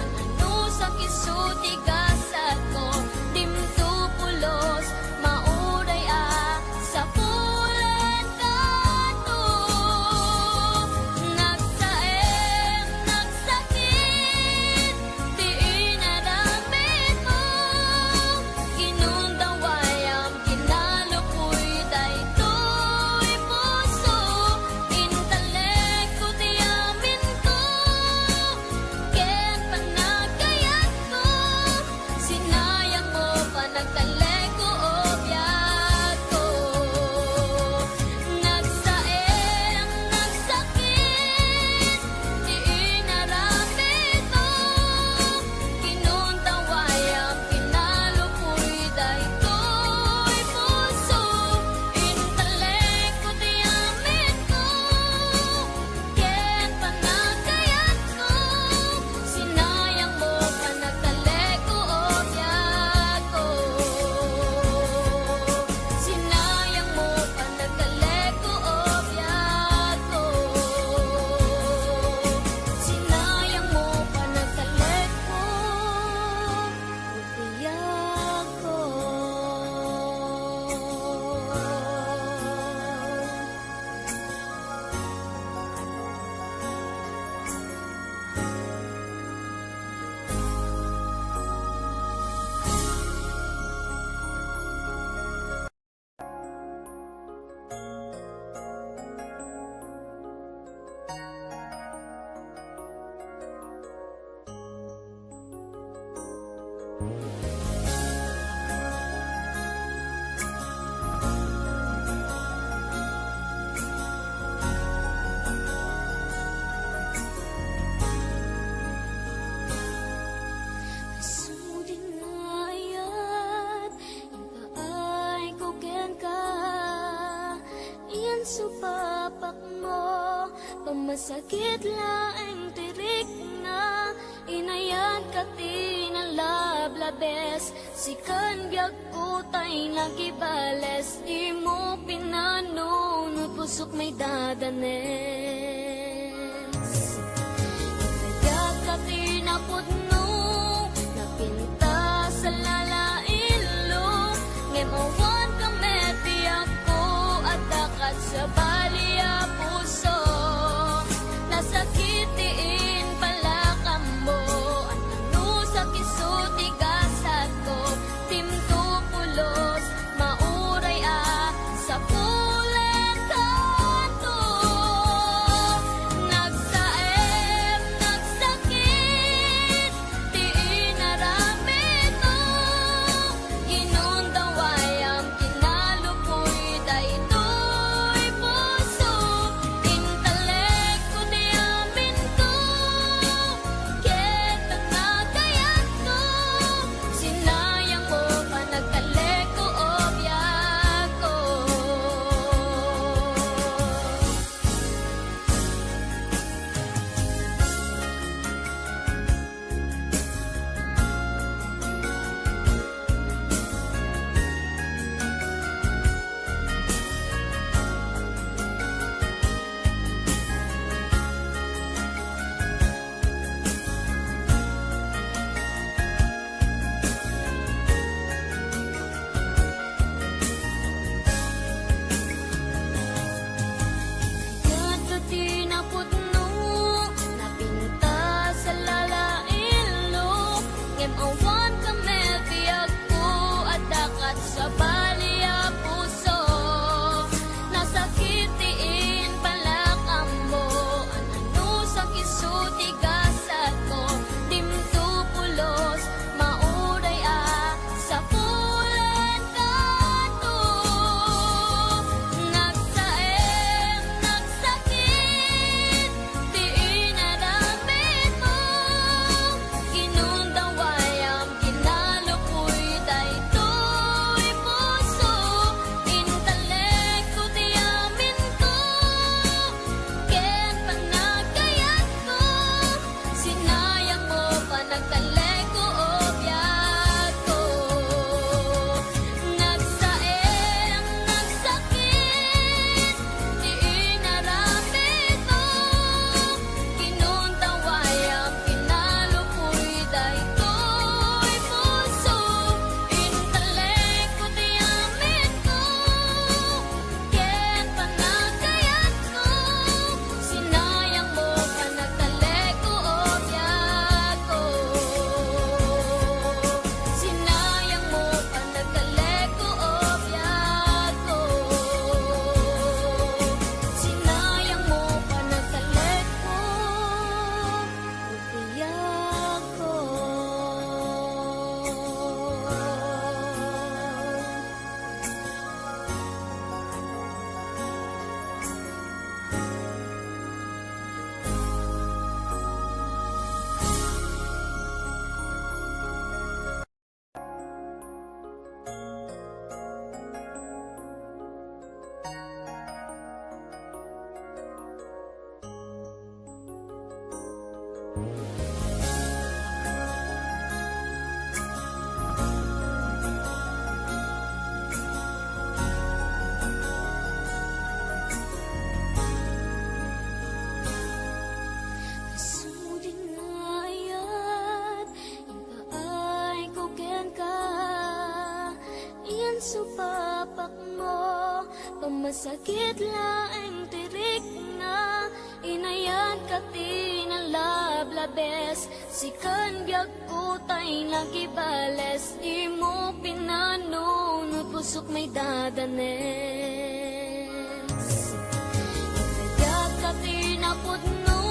Ano sa kisuti gasat ko. Timtupulos, mauray sa pulen kanto. Nagsaem, nagsakit, di inaramid mo. Inundaway ang kinalupoy, daytoy puso. Intelekto di amin ko, ken panagayat ko. Sinayang mo pa nagkaleko o biyak ko. Nagsaem, nagsakit, di inaramid mo. Kinuntaway ang kinalupoy, daytoy puso. Intelekto di amin ko, ken panagayat ko. Sinayang mo pa nagkaleko o biyak ko. Sinayang mo pa nagkaleko o biyak ko. Sinayang mo pa nagkaleko o biyak ko. Suding ayat, ipaay ko ken ka. Iyan supapak mo, pamasakit laeng tirik na inayan kati na lablabes. Sikan biag kutay nagibales. Di mo pinano no pusok may dadanes. Inayan kati na pudno napinta sa lalailo. Ngemawan kami tiyak ko at dakat sa baliya puso. Nasakitiin pala ka mo. Ano sa kisuti gasat ko. Timtupulos, mauray sa pulen kanto. supapak mo, pamasakit laeng tirik na, inayan ka tinalablabes, sikan biag kutay nagibales, di mo pinanunod pusok may dadanes. Inayat ka tinapudno,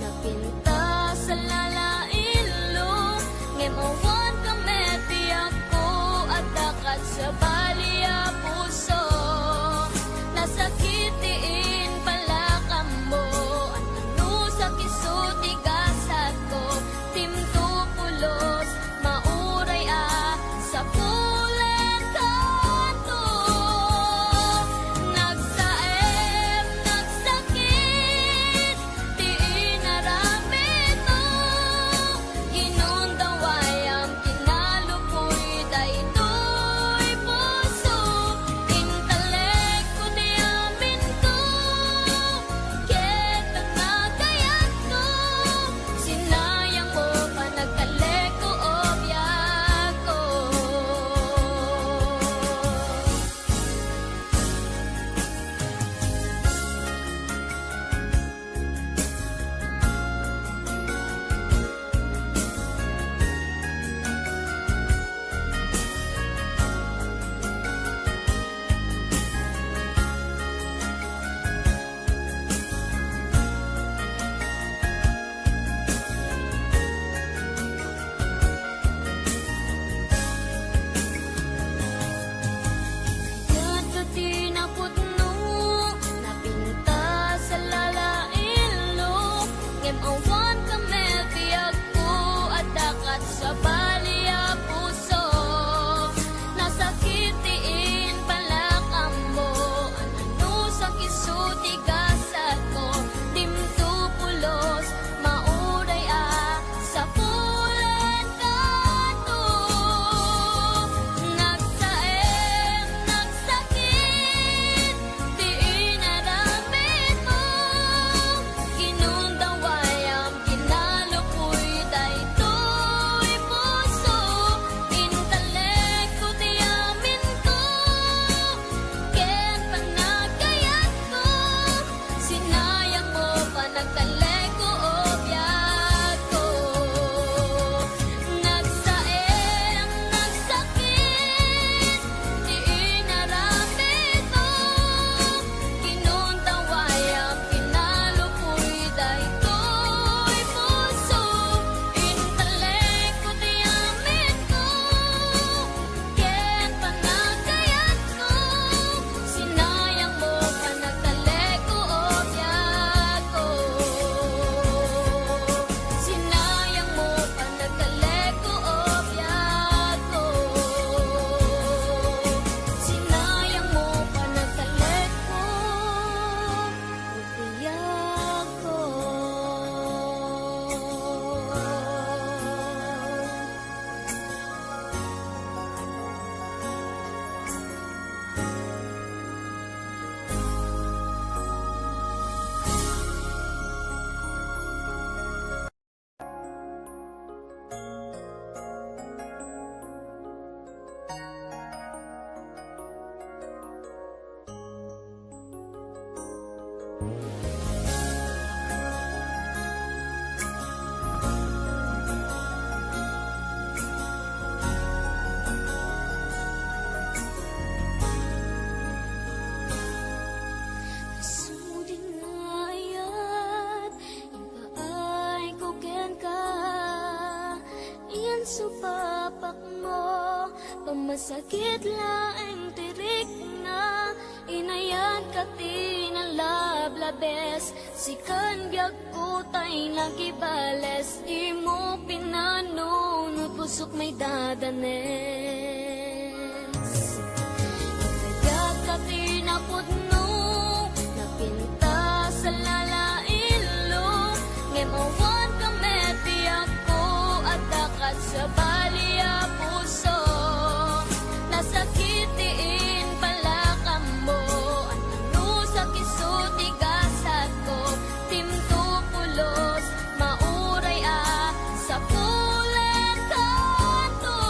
napinta sa lalailo, ngemawan ka meti ako, at dakat sa baliya puso, nasakitiin pala ka mo, ano sa kisuti gasat ko, timtupulos, mauray sa pulen kanto. Nagsaem, nagsakit, di inaramid mo, ginundaway ang kinalupoy, daytoy puso, intelekto di amin ko, ketang nagayat ko, sinayang mo pa nagkaleko o biyak ko. Yan ka tinapudno, napinta sa lalailo, ngemawan ka mebiyag ko, at dakat sa baliya puso, nasakitiin pala ka mo, ano sa kisuti gasat ko, timtupulos, mauray sa pulen kanto. Nagsaem, nagsakit, di inaramid mo, ginundaway ang kinalupoy, daytoy puso, intelekto di amin ko, ken panagayat ko, sinayang mo pa nagkaleko o biyak ko. Nagsaem, nagsakit, di inaramid mo, ginundaway ang kinalupoy, daytoy puso, intelekto di amin ko, ken panagayat ko, sinayang mo pa nagkaleko o biyak ko. Sinayang mo pa nagkaleko o biyak ko. Sinayang mo pa nagkaleko o biyak ko. Sudin ngayat, ipaay ko ken ka, iyan supapak mo, pamasakit laeng tirik na, inayan ka tinalablabes, sikan biag kutay nagibales, di mo pinanunod pusok may dadanes. Inayat ka tinapudno, napinta sa lalailo, ngemawan ka meti ako, at dakat sa baliya puso, nasakitiin pala ka mo, ano sa kisuti gasat ko, timtupulos, mauray sa pulen kanto.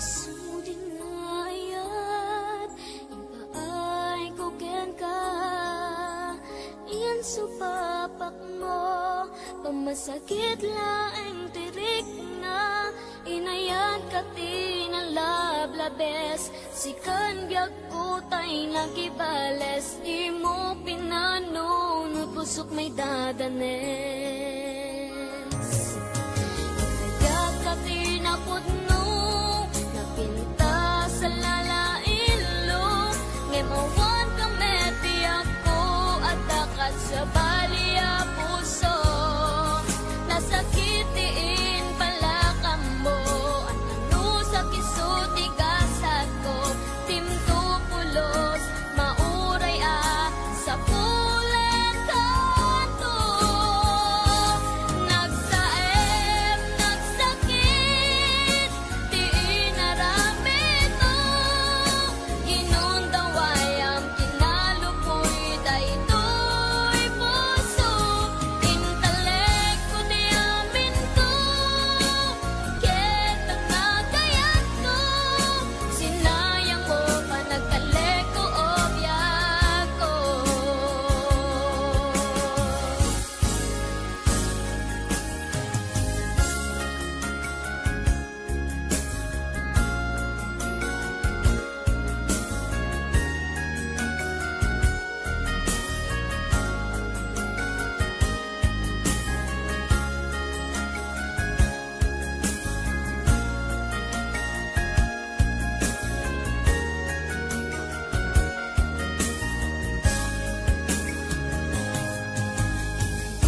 Suding ayat, ipaay ko ken ka. Iyan supapak mo, pamasakit laeng tirik na. Inayan ka tinalablabes, sikan biag ko tay nagibales. Di mo pinanunod, pusok may dadanes. Kaya ka tinapudno, napinta sa lalailo. Ngemawan ka meti ako, at dakat sa baliya puso. Nasakitiin pala ka mo, ano sa kisuti gasat ko. Timto pulos, mauray sa pulen kanto. Nagsaem, nagsakit, di inaramid mo. Ginundaway ang kinalupoy, daytoy puso. Intelekto di amin ko, ketang nagayat ko. Sinayang mo pa nagkaleko o biyak ko.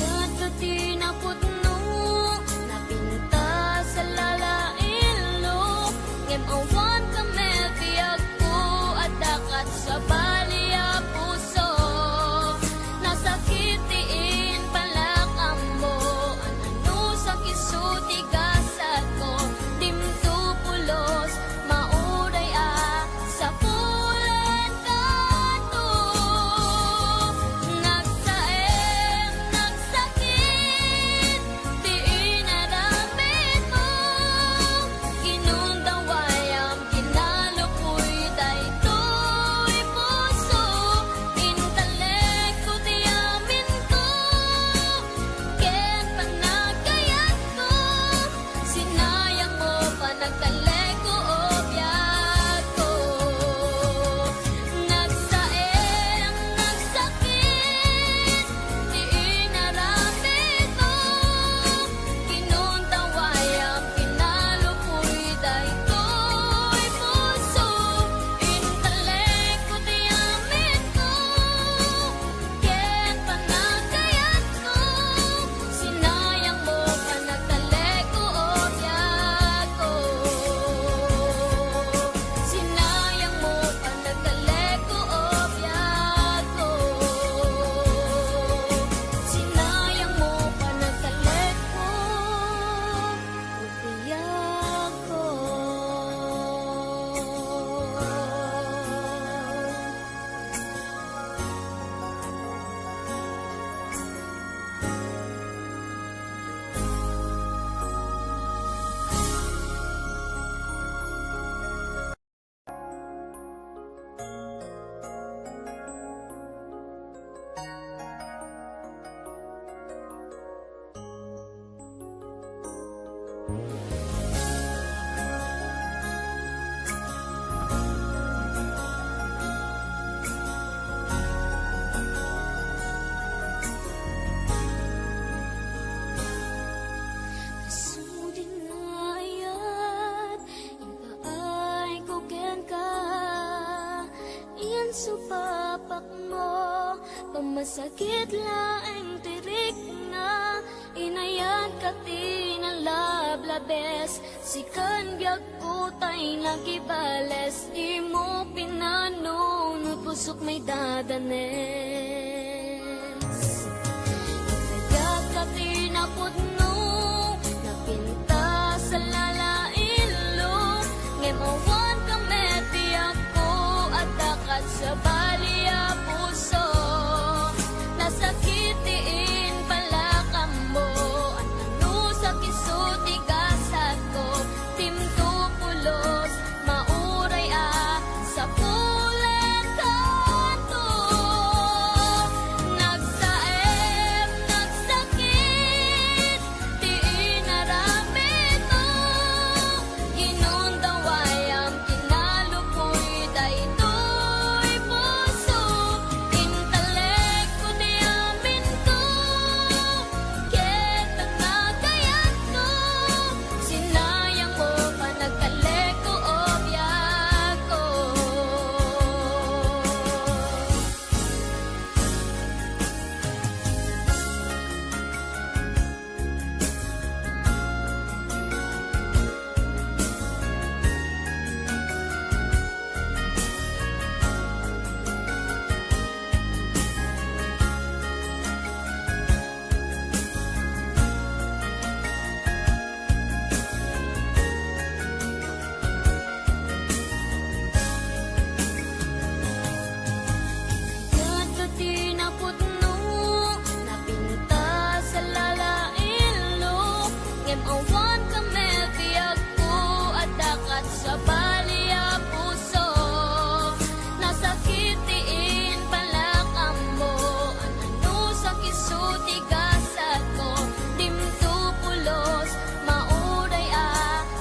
Yan ka tinapudno, napinta sa lalailo. Ngemawan ka mebiyag ko, at dakat sa baliya puso. Nasakitiin pala ka mo, ano sa kisuti gasat ko. Dimto pulos, mauray sa pulen kanto. Nagsaem, nagsakit, di inaramid mo. Ginundaway ang kinalupoy, daytoy puso. Intelekto di amin ko, ken panagayat ko. Sinayang mo pa nagkaleko o biyak ko. Nagsaem, nagsakit, di inaramid mo. Ginundaway ang kinalupoy, daytoy puso. Intelekto di amin ko, ken panagayat ko. Sinayang mo pa nagkaleko o biyak ko. Sinayang mo pa nagkaleko o biyak ko. Sinayang mo pa nagkaleko o biyak ko. Suding ayat, ipaay ko ken ka. Iyan supapak mo, pamasakit laeng tirik na. Inayan ka tinalablabes, sikan biag ko tay nagibales. Di mo pinanunod, pusok may dadanes. Kaya ka tinapudno, napinta sa lalailo. Ngemawan ka ngem awan kami biyag ko at dakat sa baliya puso. Nasakitiin palakam mo, anano sa kisuti gasat ko, dimto pulos, mauray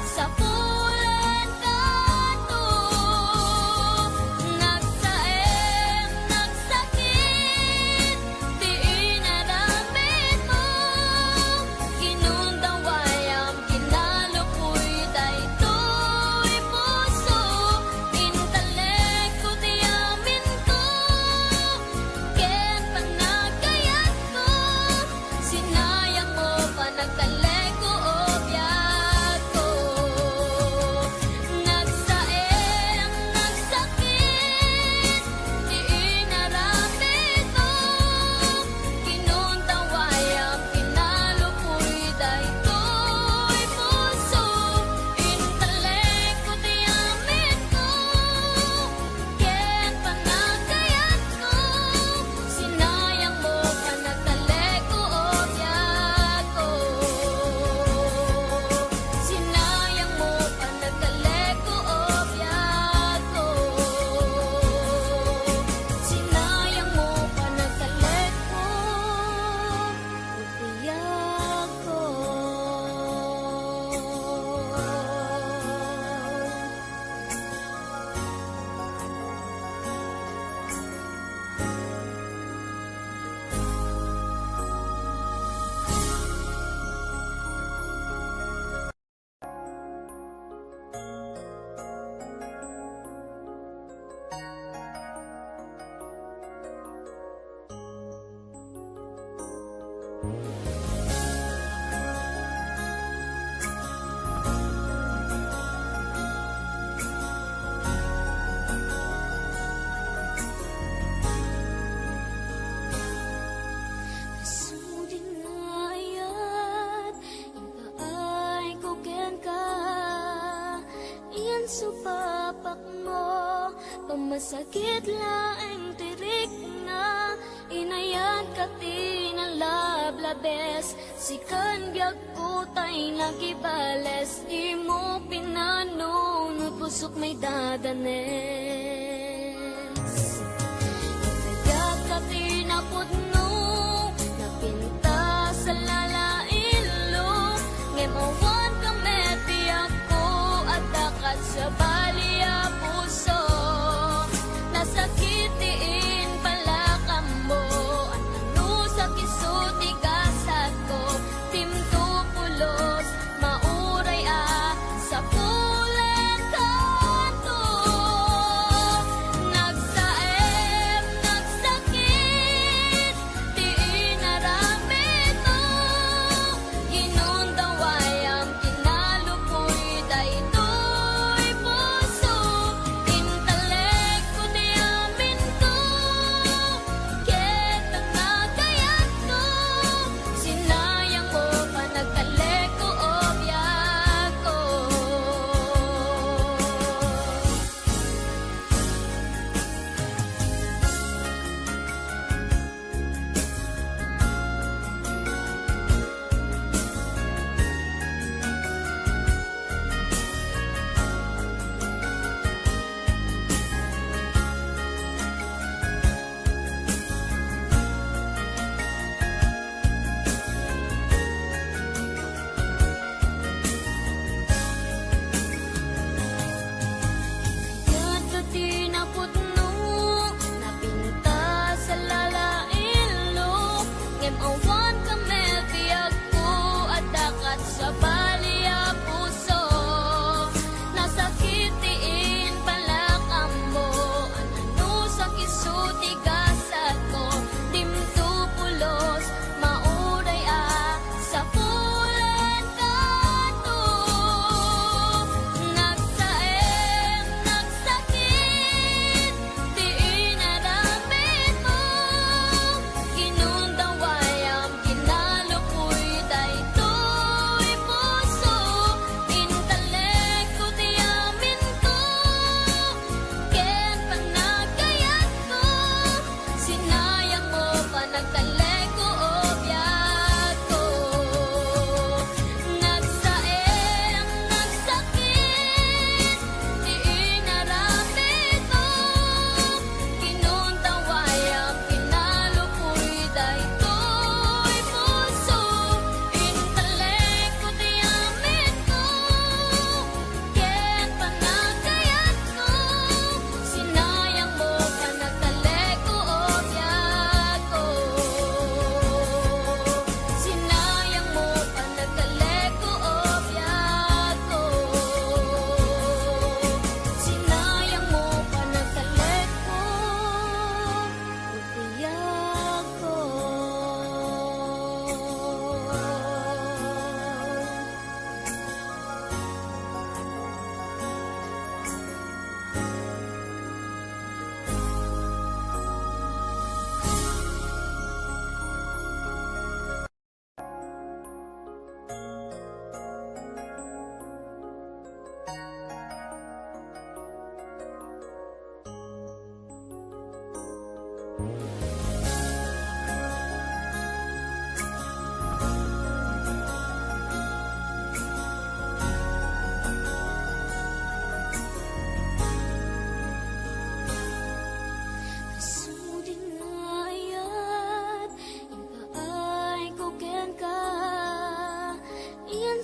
sa pulen kato. Nagsaem, nagsakit, di inaramid mo, kinundawayam, kinalukoy, daytoy puso, intelekto di amin ko, ken panagayat ko, sinayang mo panagkaleko o biyag ko. Nagsaem, nagsakit, di inaramid mo, kinuntawayam, kinalukoy, daytoy puso, intelekto di amin ko, ken panagayat ko, sinayang mo panagkaleko o biyag ko. Sinayang mo panagkaleko o biyag ko. Sinayang mo panagkaleko o biyag ko. Suding ayat, ipaay ko ken ka, iyan supapak mo, pamasakit laeng tirik na, inayan ka tinalablabes, sikan biag ko tay nagibales, di mo pinanunod, pusok may dadanes. Kaya ka tinapudno, napinta sa lalailo, ngem awan kami tiyak ko at dakat sa baliya puso. Nasakitiin palakam mo, anano sa kisuti gasat ko, timto pulos, mauray sa pulen kato.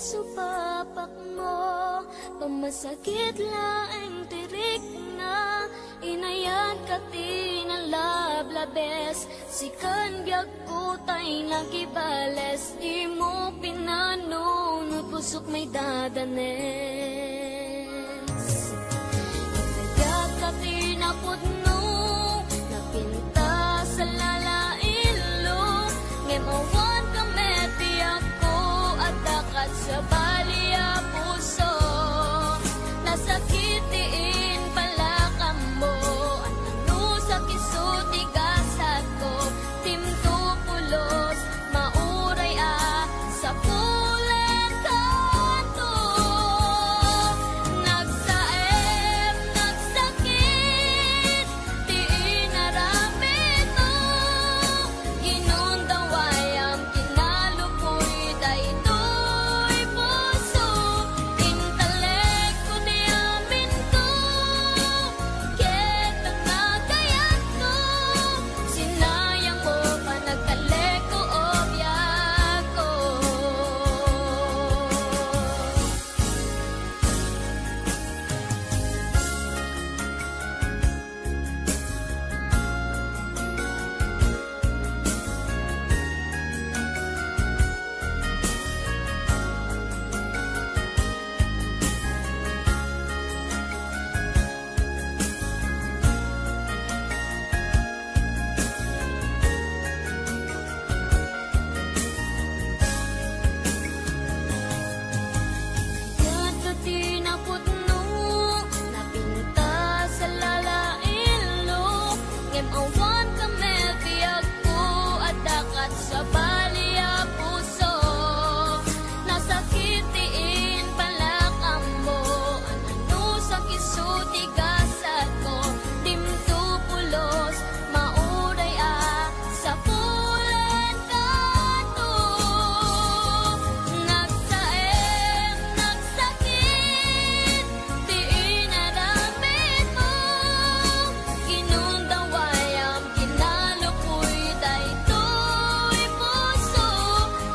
supapak mo, pamasakit laeng tirik na, inayan ka tinalablabes, sikan biag kutay nagibales, di mo pinanunod, pusok may dadanes. Kaya ka tinapudno, napinta sa lalailo, ngemawan ka meti ako, at dakat sa baliya puso, nasakitiin pala ka mo, ano sa kisuti gasat ko, timtupulos, mauray sa pulen kanto, nagsaem, nagsakit, di inaramid mo, ginundaway ang kinalupoy, daytoy puso, intelekto di amin ko, ketang nagayat ko, sinayang mo pa nagkaleko o biyak ko. Yan ka tinapudno, napinta sa lalailo, ngemawan ka mebiyag ko, at dakat sa baliya puso, nasakitiin pala ka mo, ano sa kisuti gasat ko, timtupulos, mauray sa pulen kanto, nagsaem, nagsakit, di inaramid mo, ginundaway ang kinalupoy, daytoy puso,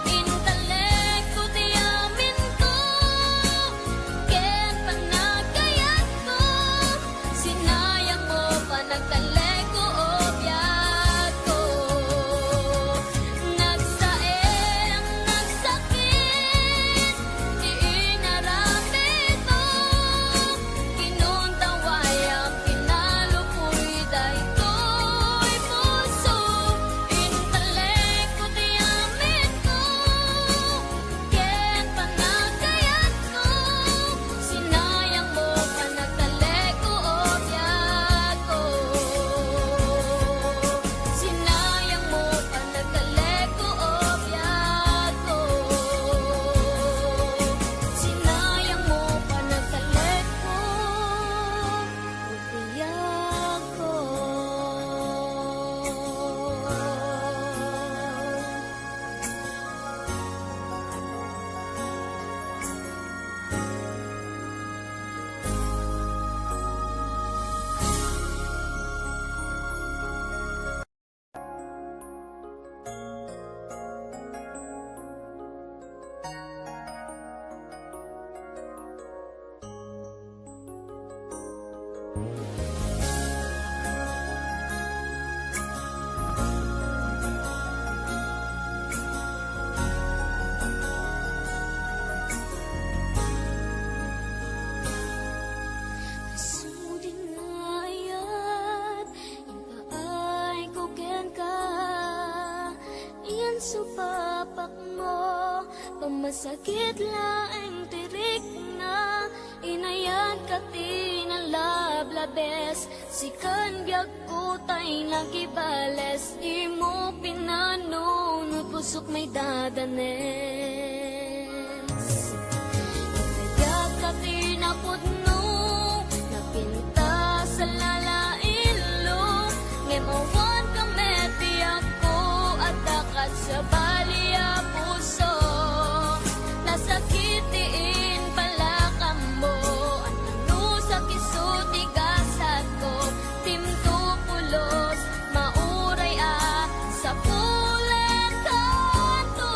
intelekto di amin ko, ken panagayat ko, sinayang mo pa nagkaleko o biyak ko. Nagsaem, nagsakit, di inaramid mo, ginundaway ang kinalupoy, daytoy puso, intelekto di amin ko, ken panagayat ko, sinayang mo pa nagkaleko o biyak ko. Sinayang mo pa nagkaleko o biyak ko. Sinayang mo pa nagkaleko o biyak ko. Sudin ngayat, impaay ko ken ka, iyan supapak mo, pamasakit laeng tirik na, inayan ka tinalablabes, sikan biag kutay nagibales, di mo pinanunod, pusok may dadanes. Kaya ka tinapudno, napinta sa lalailo, ngemawan ka meti ako, at dakat sa baliya puso, nasakitiin pala ka mo, ano sa kisuti gasat ko, timtupulos, mauray sa pulen kanto,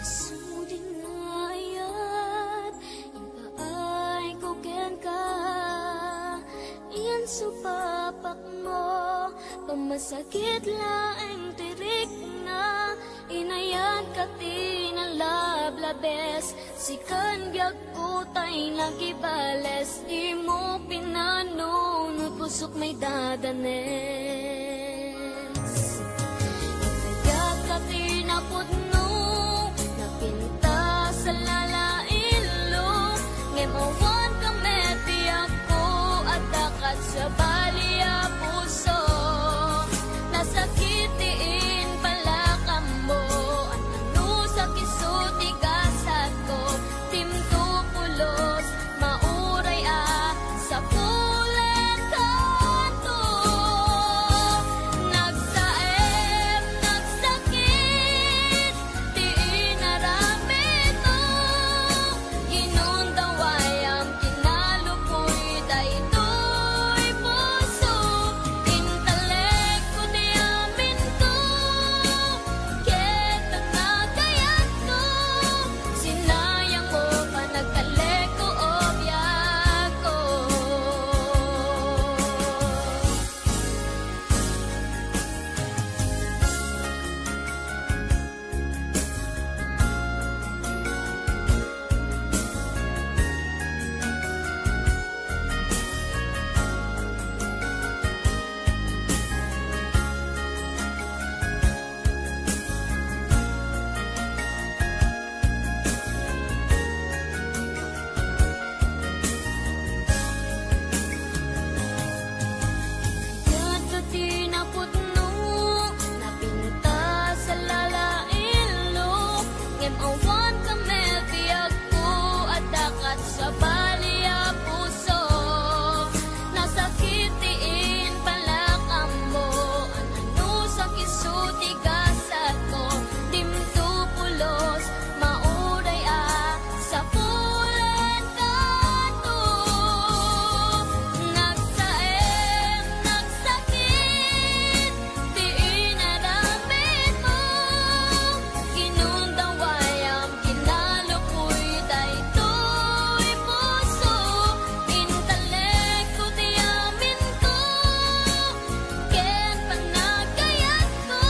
Suding ayat, ipaay ko ken ka. Iyan supapak mo, pamasakit laeng tirik na. Inayan ka tinalablabes, sikan biag ko tay nagibales. Di mo pinanunod, pusok may dadanes. Kaya ka tinapudno, napinta sa lalailo. Ngemawan ka meti ako, at dakat sa baliya puso. Nasakitiin pala ka mo, at ano sa kisuti gasat ko. Timto pulos, mauray sa pulen kanto. Nagsaem, nagsakit, di inaramid mo. Ginundaway ang kinalupoy, daytoy puso. Intelekto di amin ko, ket ang nagayat ko. Sinayang mo pa nagkaleko o biyak ko. Yan ka tinapudno, napinta sa lalailo. Ngemawan ka mebiyag ko, at dakat sa baliya puso. Nasakitiin pala ka mo, ano sa kisuti gasat ko. Dimto pulos, mauray sa pulen kanto. Nagsaem, nagsakit, di inaramid mo. Ginundaway ang kinalupoy, daytoy puso. Intelekto di amin ko, ken panagayat ko.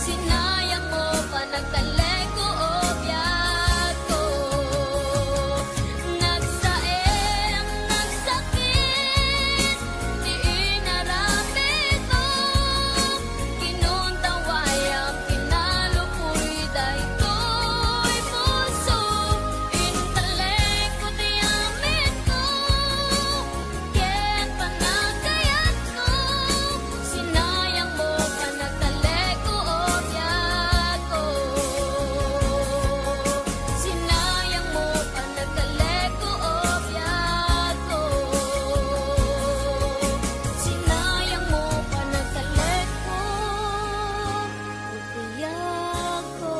Sinayang mo pa nagkaleko o biyak ko. Nagsaem, nagsakit, di inaramid mo. Ginundaway ang kinalupoy, daytoy puso. Intelekto di amin ko, ken panagayat ko. Sinayang mo pa nagkaleko o biyak ko. Sinayang mo pa nagkaleko o biyak ko. Sinayang mo pa nagkaleko o biyak ko.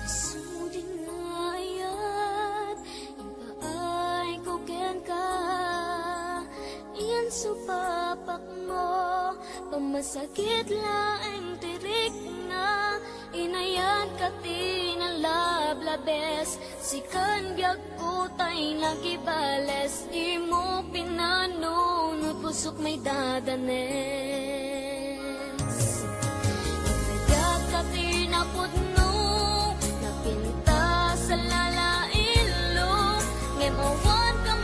Suding ayat, ipaay ko ken ka. Iyan supapak mo, pamasakit laeng tirik na. Inayan ka tinalablabes, sikan biag ko tay nagibales. Di mo pinanunod, pusok may dadanes. Kaya ka tinapudno, napinta sa lalailo. Ngemawan ka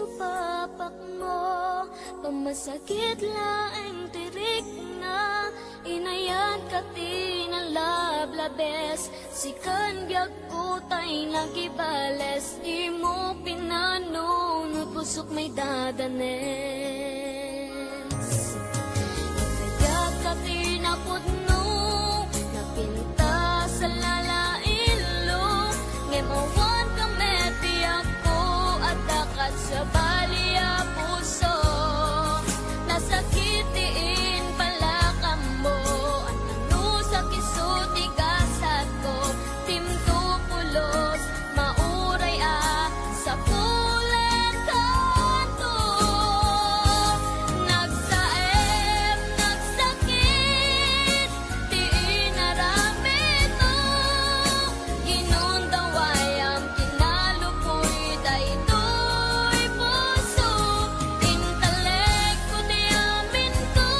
supapak mo, pamasakit laeng tirik na, inayan ka tinalablabes, sikan biag ko tay nagibales, di mo pinano, no pusok may dadanes. Kaya ka tinapudno, napinta sa lalailo, ngemawan ka meti ako, at dakat sa baliya puso, nasakitiin pala ka mo, ano sa kisuti gasat ko, timto pulos, mauray sa pulen kanto. Nagsaem, nagsakit, di inaramid mo, ginundaway ang kinalupoy, daytoy puso, intalek ko di amin ko,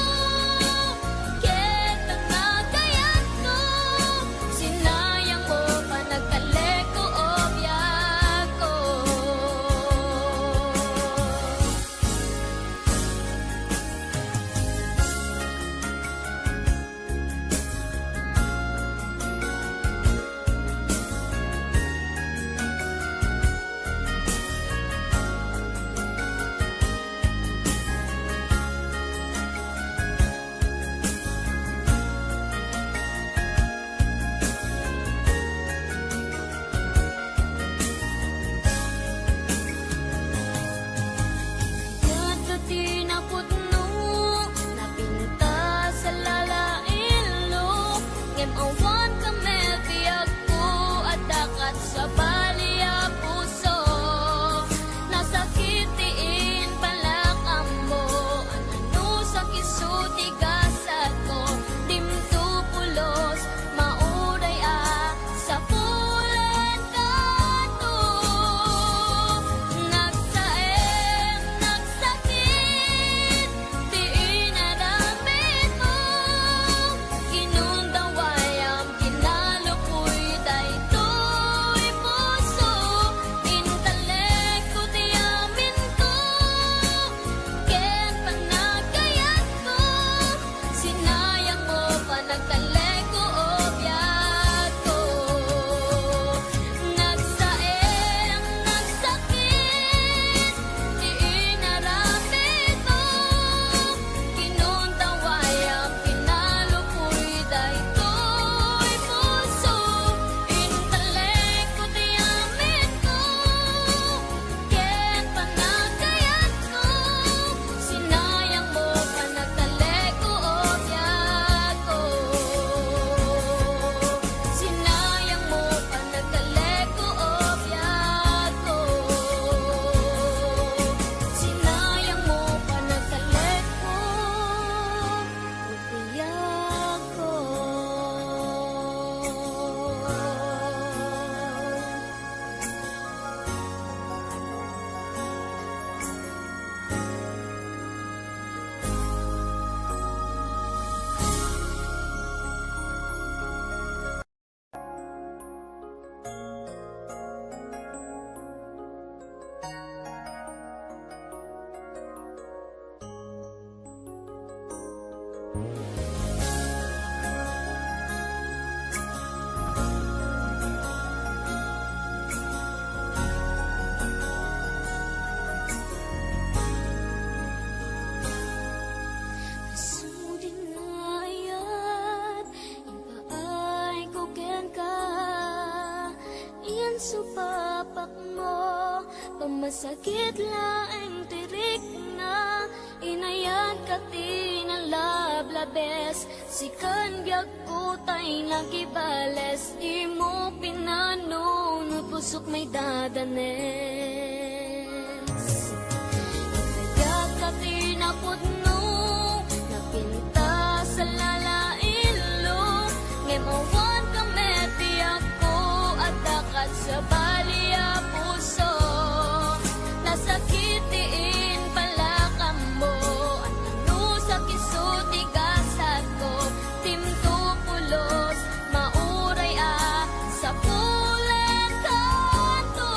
ket ang nagayat ko, sinayang mo pa nagkalek ko obyak ko. Kaya't ka tinapudno, napinta sa lalailo, ngemawan ka mebiyag ko, at dakat sa baliya puso, nasakitiin pala ka mo, ano sa kisuti gasat ko, dimto pulos, mauray sa pulen kanto. Nagsaem, nagsakit, di inaramid mo, ginundaway ang kinalupoy, daytoy puso, intalek ko di amin ko, ket panagayat ko, sinayang mo pa nagtalek ko obyak ko. Nagsaem, nagsakit, di inaramid mo, ginundaway ang kinalupoy, daytoy puso, intalek ko di amin ko, ket panagayat ko, sinayang mo pa nagtalek ko obyak ko. Sinayang mo pa nagtalek ko obyak ko. Sinayang mo pa nagtalek ko obyak ko. Suding ayat, ipaay ko ken ka, iyan supapak mo, pamasakit laeng tirik na, inayan ka tinalablabes, sikan biag ko tay nagibales, di mo pinano, no pusok may dadanes. Kaya ka tinapudno, napinta sa lalailo, ngemawan ka meti ako, at dakat sa baliya puso, nasakitiin pala ka mo, ano sa kisuti gasat ko, timto pulos, mauray sa pulen kanto.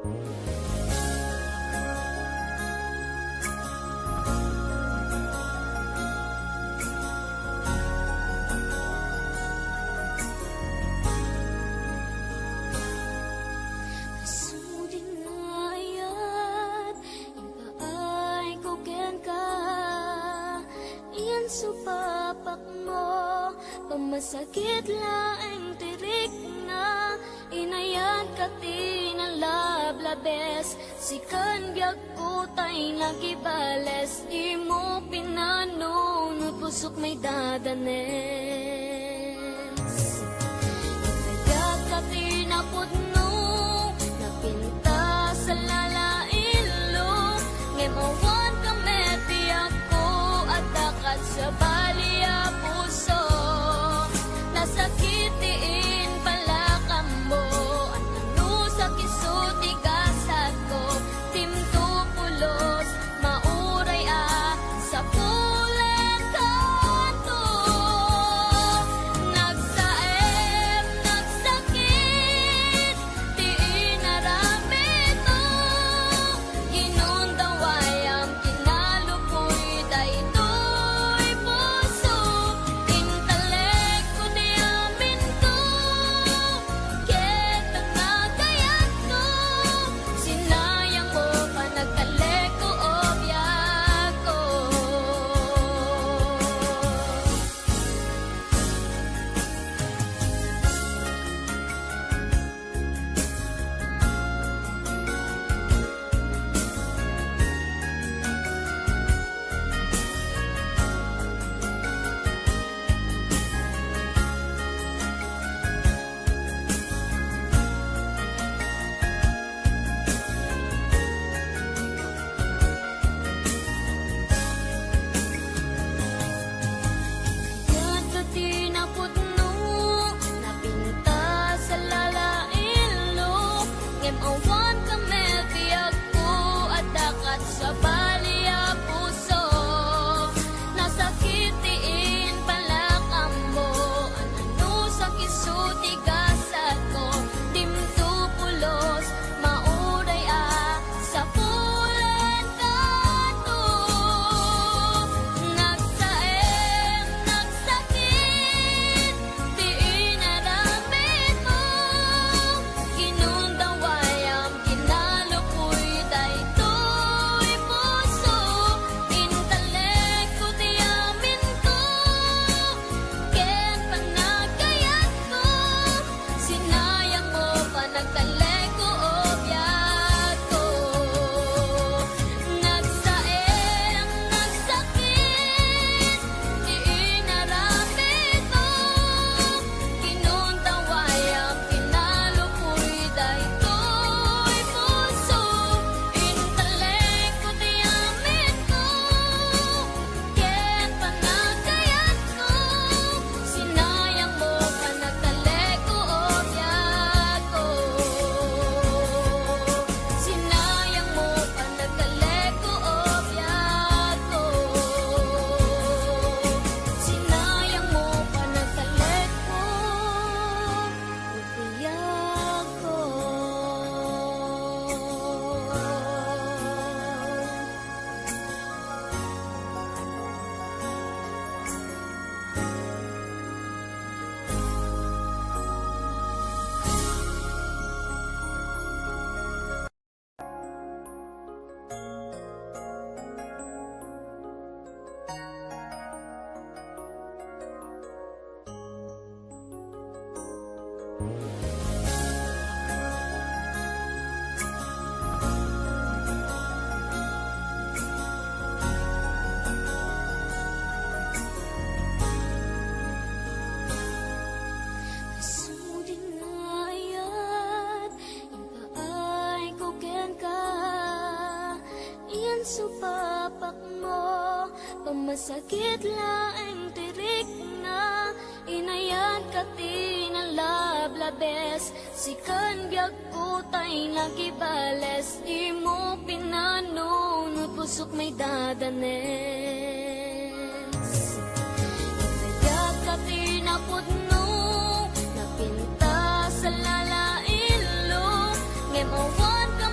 Suding ayat ipaay ko ken ka iyan supapak mo pamasakit laeng tirik na inayan ka tinalablabes sikan biag ko tay nagibales di mo pinanunod pusok may dadanes kaya ka tinapudno napinta sa lalailo ngemawan ka meti ako at dakat sa baliya puso nasakitiin pala ka mo at nanusak isuti kasat ko timto pulos mauray sa pulen kanto nagsaem nagsakit di inaramid mo ginundaway ang kinalupoy daytoy puso intalek ko di amin ko ket ang nagayat ko sinayang mo pa nagkalek ko obyak ko Yan ka tinapudno napinta sa lalailo ngemawan ka meti ako at dakat sa baliya puso nasakitiin pala ka mo ananusak isuti kasat ko dimto pulos mauray sa pulen kanto nagsaem nagsakit di inaramid mo ginundaway ang kinalupoy daytoy puso intalek ko di amin ko ken panagayat ko sinayang mo pa nagkalek ko obyak ko nagsaem nagsakit di inaramid mo ginundaway ang kinalupoy daytoy puso intalek ko di amin ko ken panagayat ko sinayang mo pa nagkalek ko obyak ko sinayang mo pa nagkalek ko obyak ko sinayang mo pa nagkalek ko obyak ko Suding ayat ipaay ko ken ka iyan supapak mo pamasakit laeng tirik na inayan ka tinalablabes sikan biag ko tay nagibales di mo pinanunod pusok may dadanes kaya ka tinapudno napinta sa lalailo ngemawan ka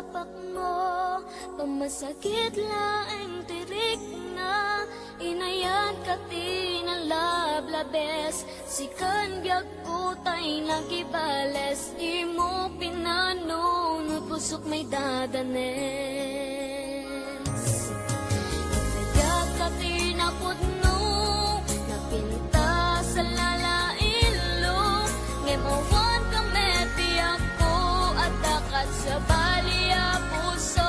supapak mo, pamasakit laeng tirik na, inayan ka tinalablabes, sikan biag kutay nagibales, imo pinano, pusok may dadanes. Inayan ka tinapudno, napinta sa lalailo, ngemawan ka meti ako, at dakat sa baliya puso,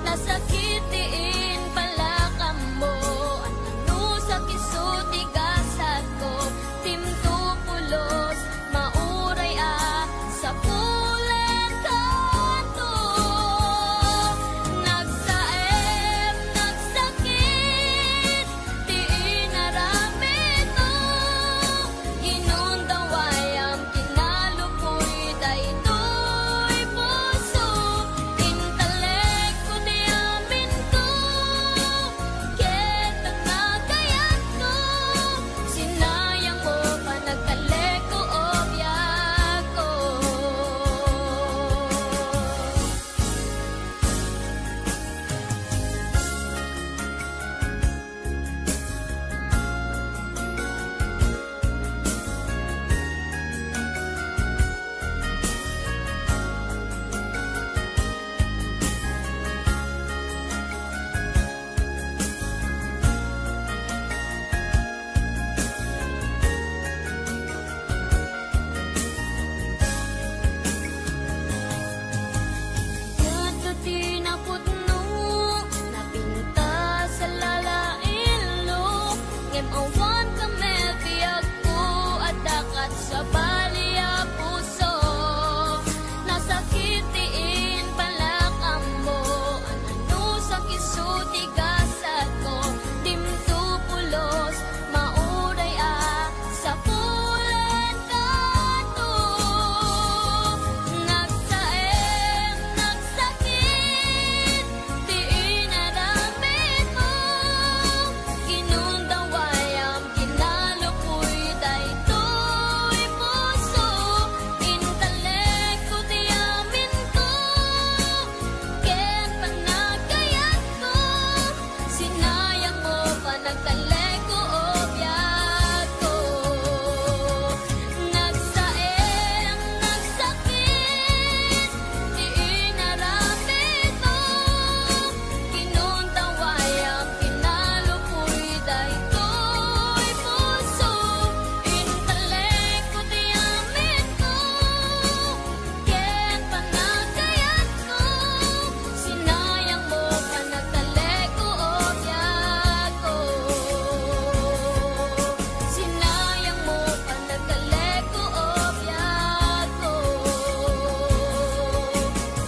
nasakitiin pala ka mo, ano sa kisuti gasat ko, timto pulos, mauray sa pulen kanto, nagsaem, nagsakit, di inaramid mo, ginundawayam, kinalupoy, daytoy puso, intelekto di amin ko, ket ang nagayat ko, sinayang mo pa nagkaleko o biyak ko. Yan ka tinapudno, napinta sa lalailo, ngemawan ka mebiyag ko, at dakat sa baliya puso, nasakitiin pala ka mo, ano sa kisuti gasat ko, timto pulos, mauray sa pulen kanto, nagsaem, nagsakit, di inaramid mo, ginundawayam, kinalupoy, daytoy puso, intelekto di amin ko, ket panagayat ko, sinayang mo pa nagkaleko o biyak ko. Nagsaem, nagsakit, di inaramid mo, ginundawayam, kinalupoy, daytoy puso, intelekto di amin ko, ket panagayat ko, sinayang mo pa nagkaleko o biyak ko. Sinayang mo pa nagkaleko o biyak ko.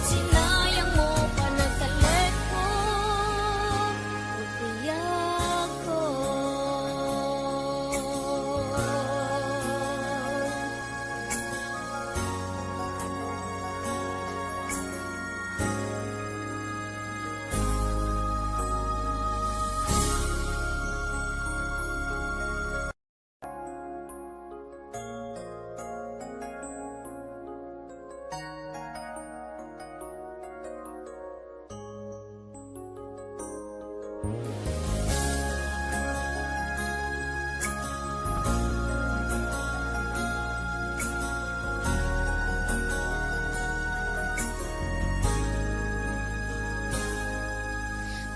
Sinayang mo pa nagkaleko o biyak ko.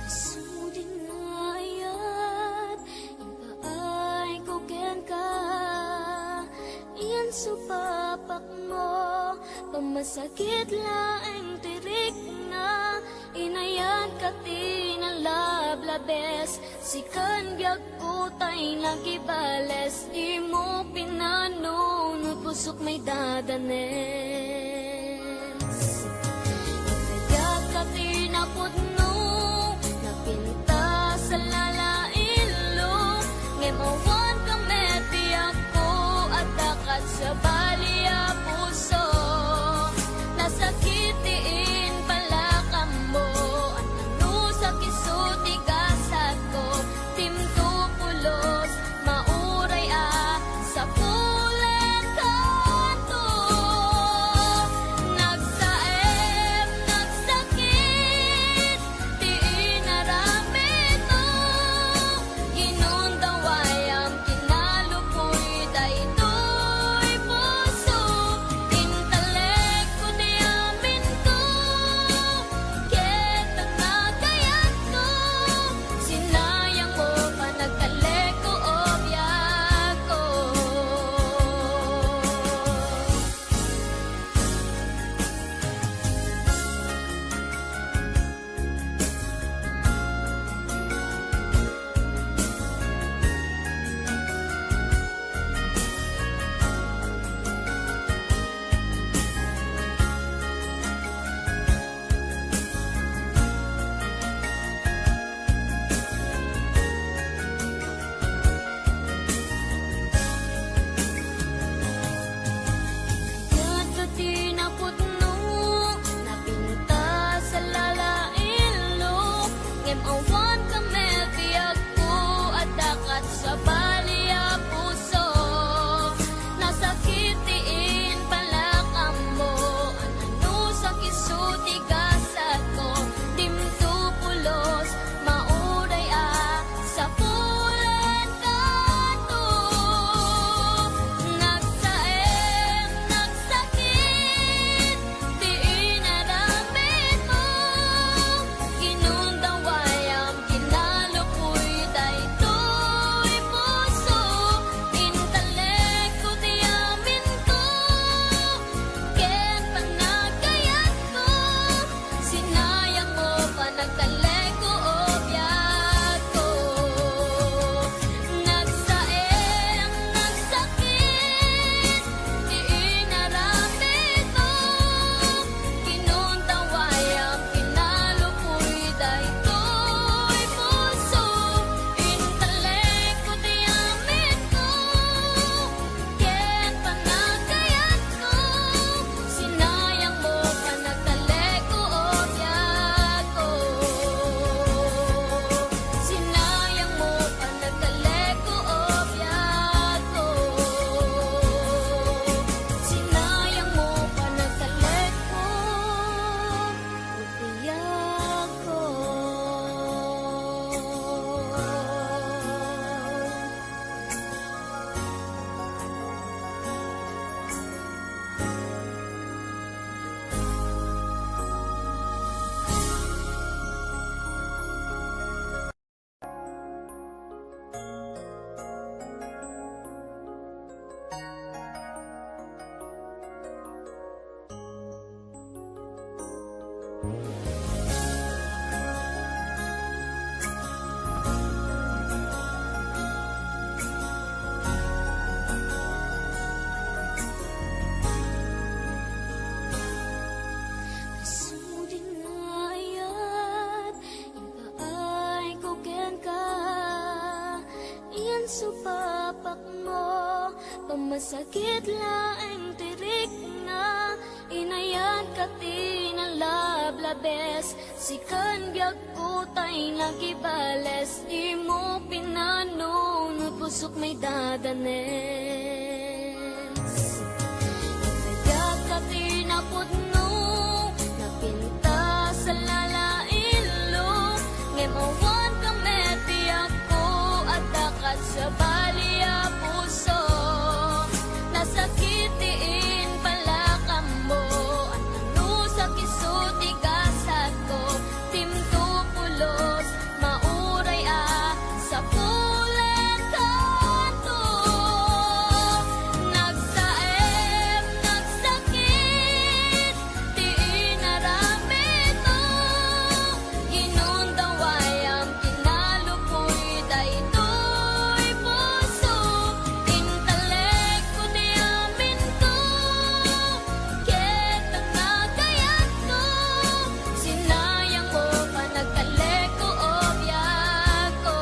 Suding ayat, ipaay ko ken ka, iyan supapak mo, pamasakit laeng tirik na, inayan ka tinalablabes, sikan biag kutay nagibales, imo pinano, pusok may dadanes. Inayan ka tinapudno, napinta sa lalailo, ngemawan ka meti ako, at dakat sa baliya puso, nasakitiin pala ka mo, ano sa kisuti gasat ko, timto pulos, mauray sa pulen kanto, Suding ayat, ipaay ko ken ka. Iyan supapak mo, pamasakit laeng tirik na. Inayan ka tinalablabes, sikan biag ko tay nagibales. Di mo pinano, pusok may dadanes. Inayat ka tinapudno, napinta sa lalailo. Ngemawan ka meti ako, at dakat sa baliya puso. Nasakitiin pala ka mo, at ano sa kisuti gasat ko. Timto pulos, mauray sa pulet kanto. Nagsaem, nagsakit, di inaramid mo. Ginundaway ang kinalupoy, daytoy puso. Intelekto di amin ko, ketang nagayat ko. Sinayang mo pa nagkaleko o biyak ko.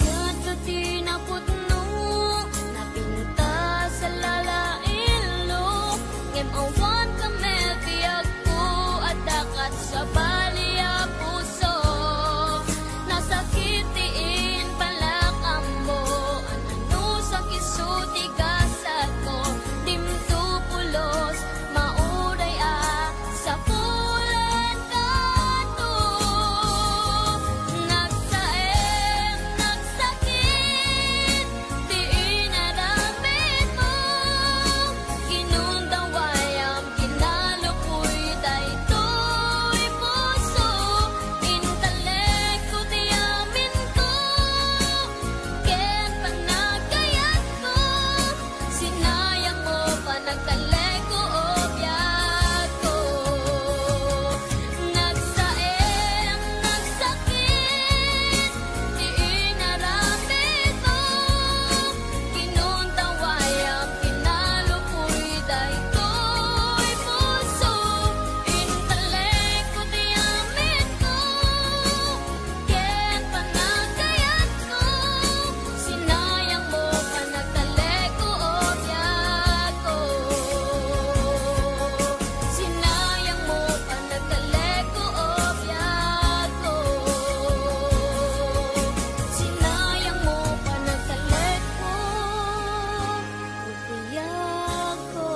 Yan ka tinapudno, napinta sa lalailo. Ngemawan ka mebiyag ko, at dakat sa baliya puso. Nasakitiin pala ka mo, ano sa kisuti gasat ko. Dimto pulos, mauray sa pulet kanto. Nagsaem, nagsakit, di inaramid mo. Ginundaway ang kinalupoy, daytoy puso. Intelekto di amin ko, ken panagayat ko. Sinayang mo pa nagkaleko o biyak ko. Nagsaem, nagsakit, di inaramid mo. Ginundaway ang kinalupoy, daytoy puso. Intelekto di amin ko, ken panagayat ko. Sinayang mo pa nagkaleko o biyak ko. Sinayang mo pa nagkaleko o biyak ko. Sinayang mo pa nagkaleko o biyak ko.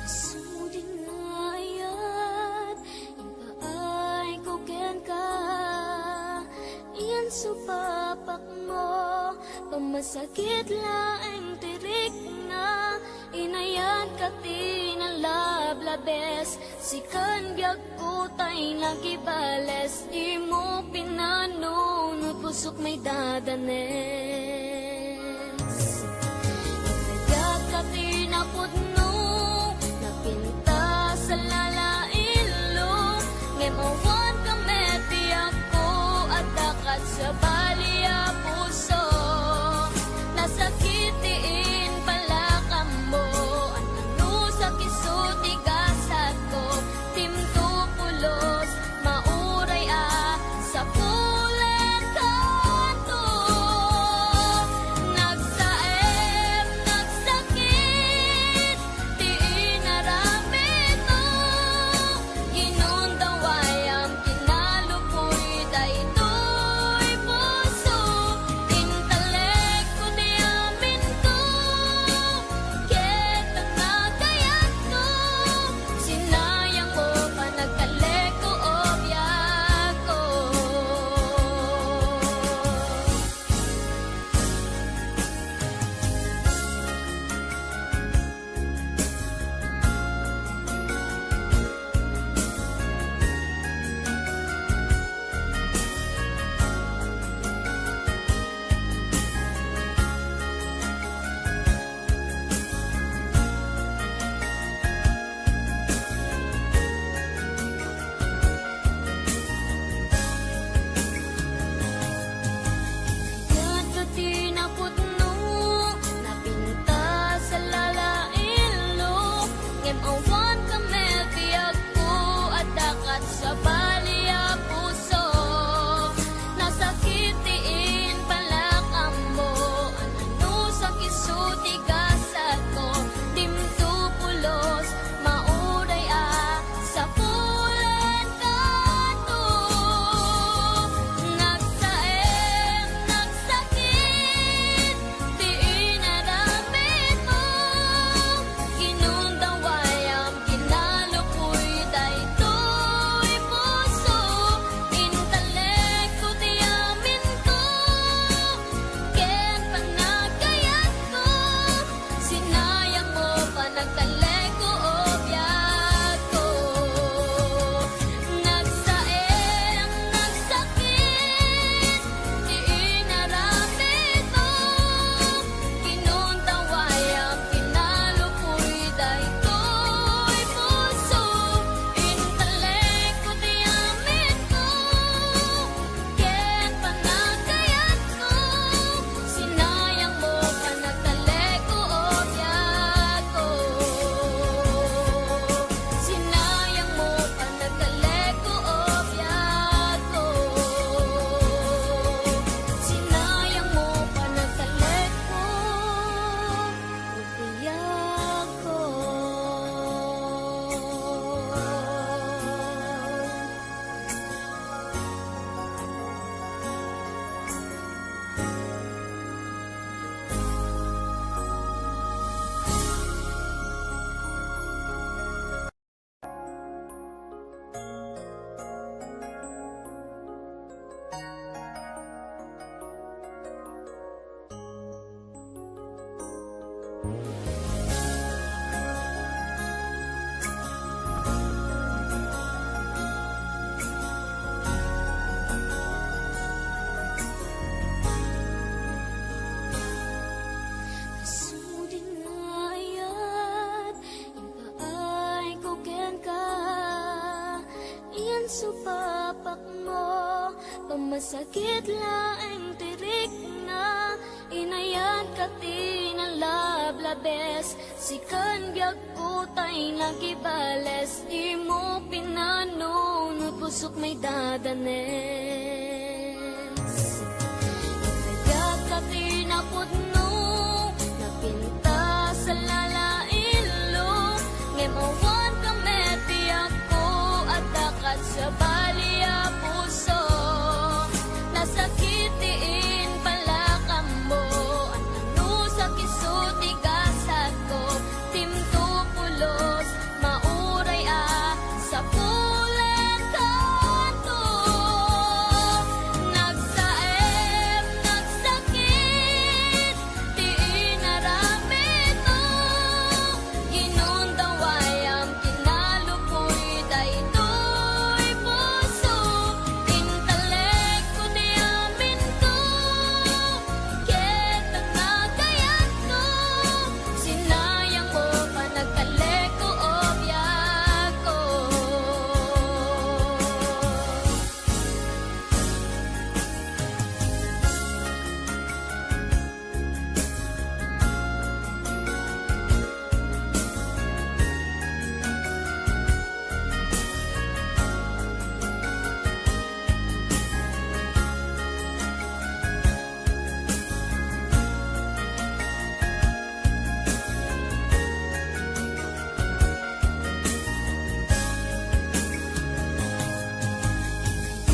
Suding ayat, ipaay ko ken ka. Iyan supapak mo, pamasakit laeng tirik na. Inayan ka tinalablabes, sikan biag ko tay nagibales. Di mo pinano, pusok may dadanes. Inayat ka tinapudno, napinta sa lalailo. Ngemawan ka supapak mo, pamasakit laeng tirik na, inayan ka tinalablabes, sikan biag kutay nagibales, di mo pinanunod, pusok may dadanes. Inayag ka tinapudno, napinta sa lalailo, ngemawan ka meti ako, at dakat sa baliya puso, nasakitiin pala ka mo, ano sa kisuti gasat ko, timto pulos, mauray sa pulen kanto. Nagsaem, nagsakit, di inaramid mo, ginundawayam, kinalupoy, daytoy puso, intelekto di amin ko, ketang nagayat ko, sinayang mo pa nagkaleko o biyak ko.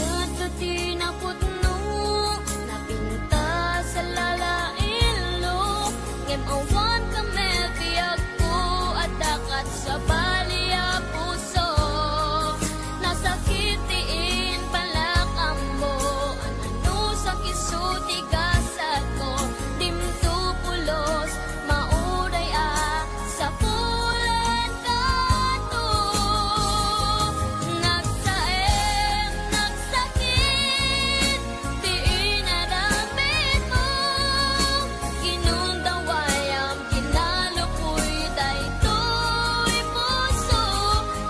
Yadto tinapudno, napinta sa lalailo, ngem awan ka mebiyag ko, at dakat sa baliya puso, nasakitiin pala ka mo, ano sa kisuti gasat ko, dimto pulos, mauray sa pulen kanto. Nagsaem, nagsakit, di inaramid mo, ginundawayam, kinalupoy, daytoy puso,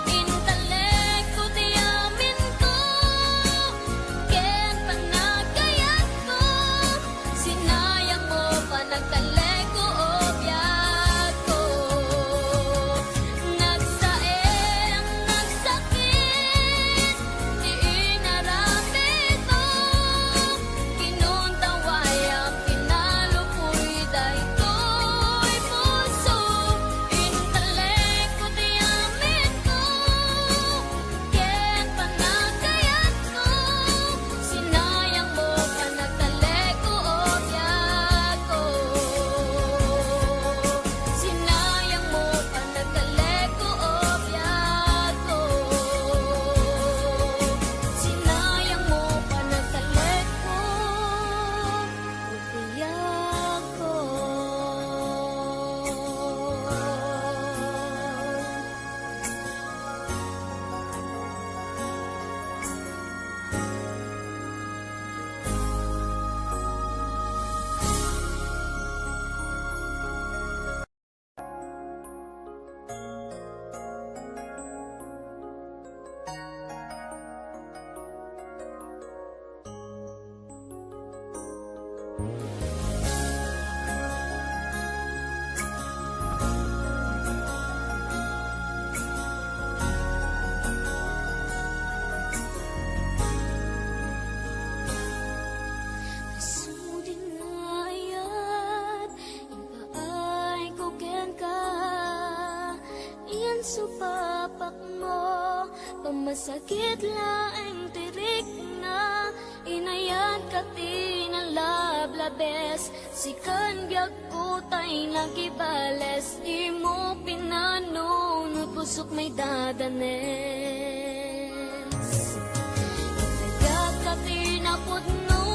intelekto di amin ko, ken panagayat ko, sinayang mo pa nagkaleko o biyak ko. Nagsaem, nagsakit, di inaramid mo, ginundawayam, kinalupoy, daytoy puso, intelekto di amin ko, ken panagayat ko, sinayang mo pa nagkaleko o biyak ko. Sinayang mo pa nagkaleko o biyak ko. Sinayang mo pa nagkaleko o biyak ko. Suding ayat, ipaay ko ken ka, iyan supapak mo, pamasakit laeng tirik na, inayan ka tinalablabes, sikan biag kutay nagibales, di mo pinanunod, pusok may dadanes. Inayag ka tinapudno,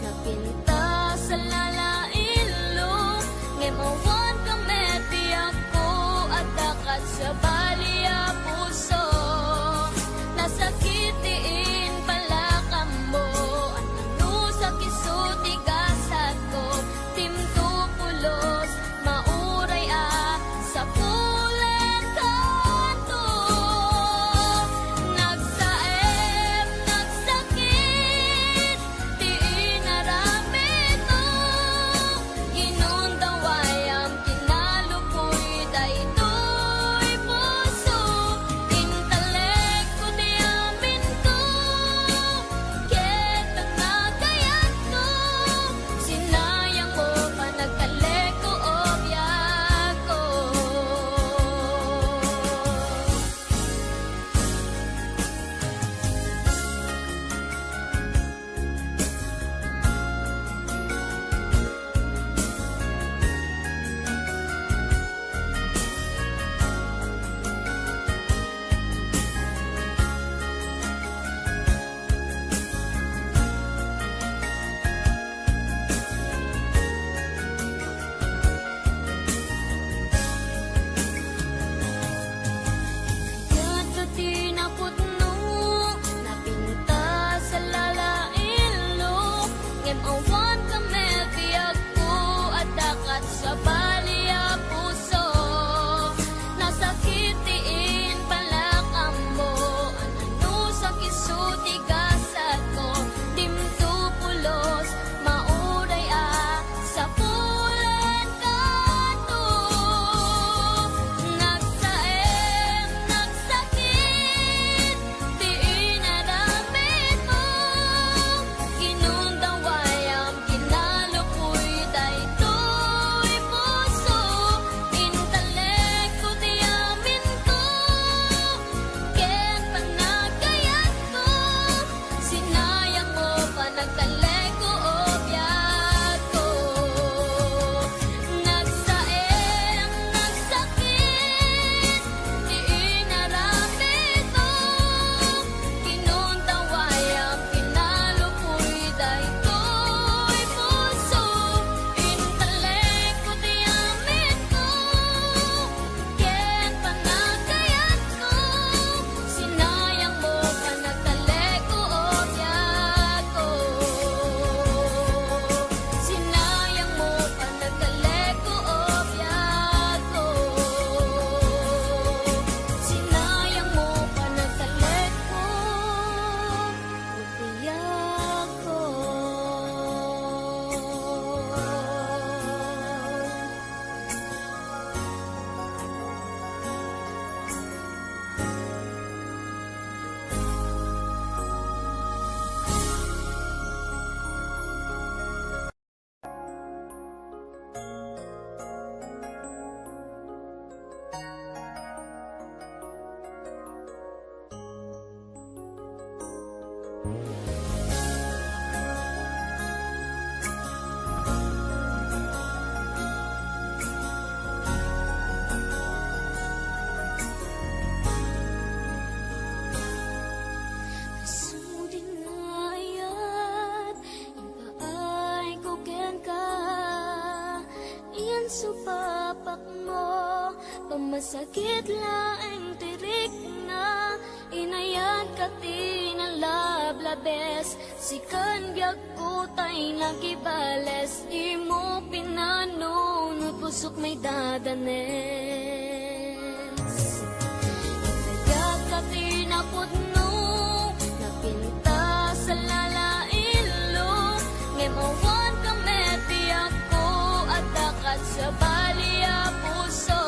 napinta sa lalailo, ngemawan ka meti ako, at dakat sa baliya puso, nasakitiin pala ka mo, ano sa kisuti gasat ko, timto pulos, mauray sa pulen kanto. Suding ayat, ipaay ko ken ka. Iyan supapak mo, pamasakit laeng tirik na. Inayan ka tinalablabes, sikan biag ko tay nagibales. Di mo pinano, pusok may dadanes. Inayag ka tinapudno, napinta sa lalailo. Ngemawan ka metiyak ko, at dakat sa baliya puso.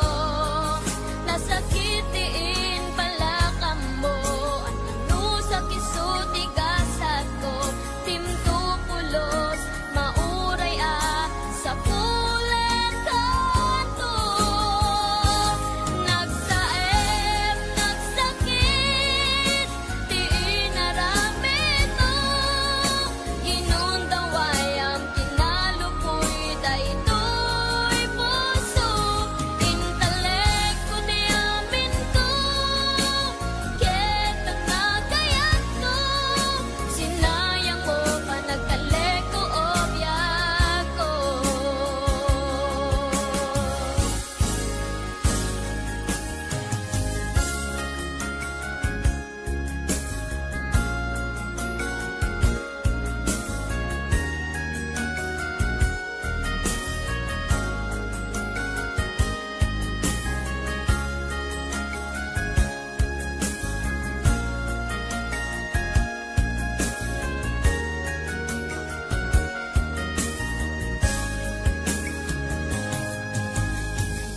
Nasakitiin pala ka mo, at ano sa kisuti gasat ko. Timto pulos, mauray sa pulen kanto. Nagsaem, nagsakit, di inaramid mo. Ginundaway ang kinalupoy, daytoy puso. Intelekto di amin ko, ket ang nagayat ko. Sinayang mo pa nagkaleko o biyak ko.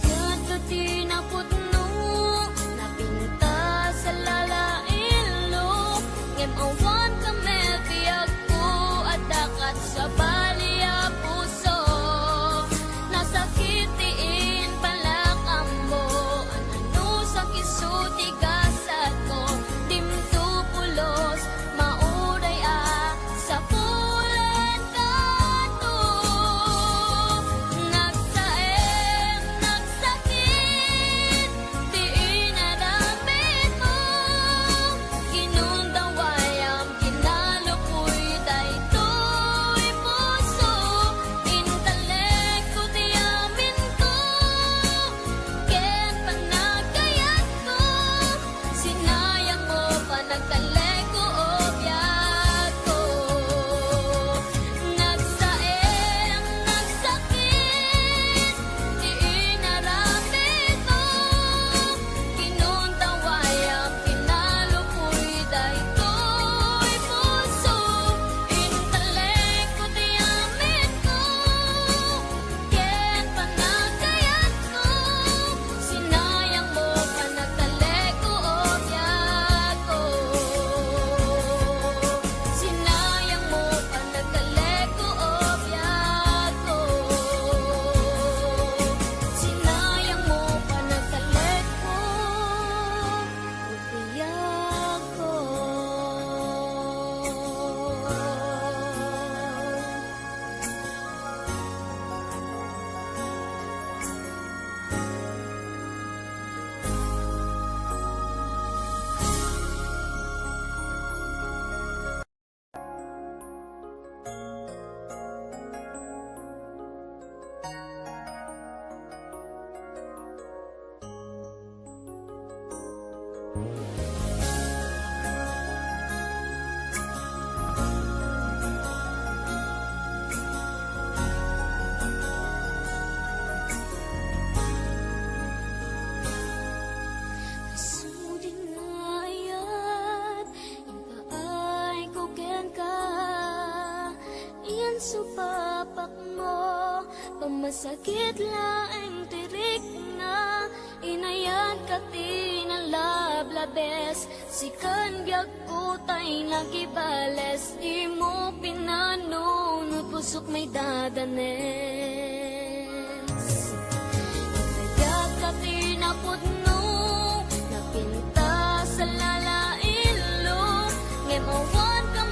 Yan ka tinapudno, napinta sa lalailo. Ngemawan ka metiyak ko, at dakat sa baliya puso. Nasakitiin pala ka mo, ano sa kisuti gasat ko. Timto pulos, mauray sa pulen kanto. Nagsaem, nagsakit, di inaramid mo. Ginundaway ang kinalupoy, daytoy puso. Intelekto di amin ko, ket panagayat ko. Sinayang mo pa nagkaleko o biyak ko. Nagsaem, nagsakit, di inaramid mo. Ginundaway ang kinalupoy, daytoy puso. Intelekto di amin ko, ket panagayat ko. Sinayang mo pa nagkaleko o biyak ko. Sinayang mo pa nagkaleko o biyak ko. Sinayang mo pa nagkaleko o biyak ko. Suding ayat, ipaay ko ken ka. Iyan supapak mo, pamasakit laeng tirik na. Inayan ka tinalablabes, sikan biag ko tay nagibales. Di mo pinano, pusok may dadanes. Inayag ka tinapudno, napinta sa lalailo. Ngemawan ka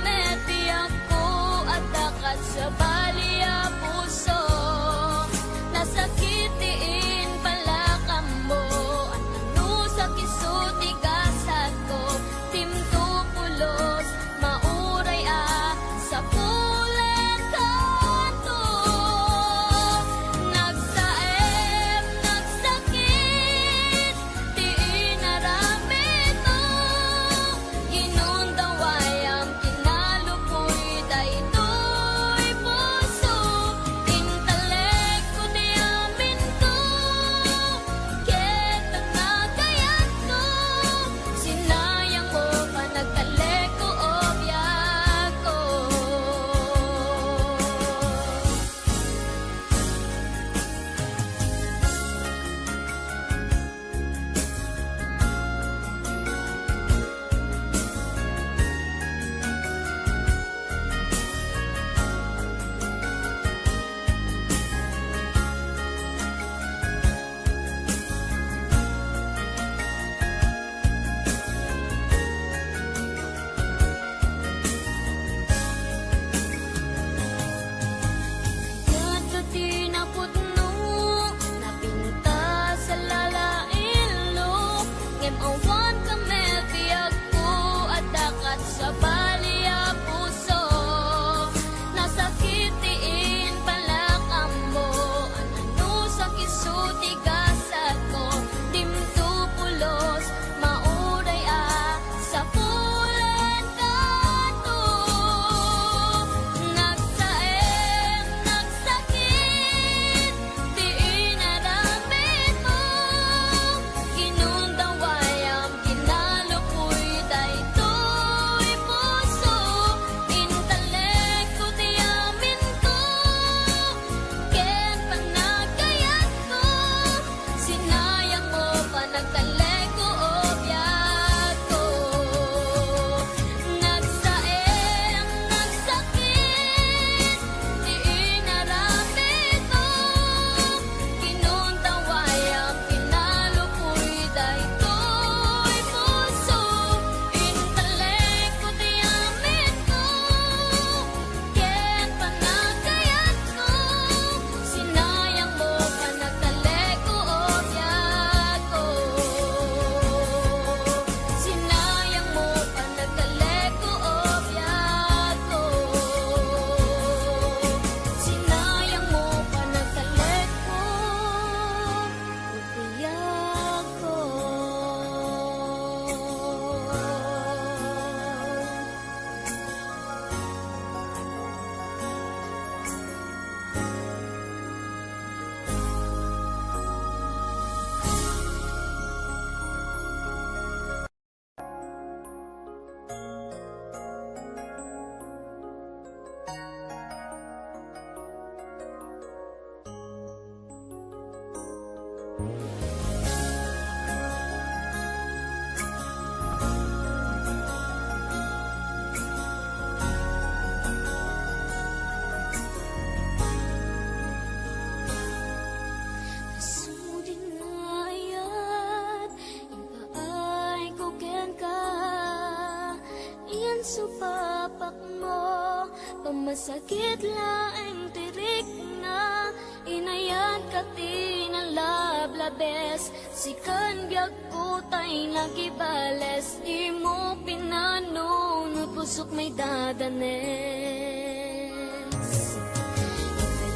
Pamasakit laeng tirik na inayan kati ng lablabes. Sikan biag ko tay nagibales. Di mo pinano no pusok may dadanes.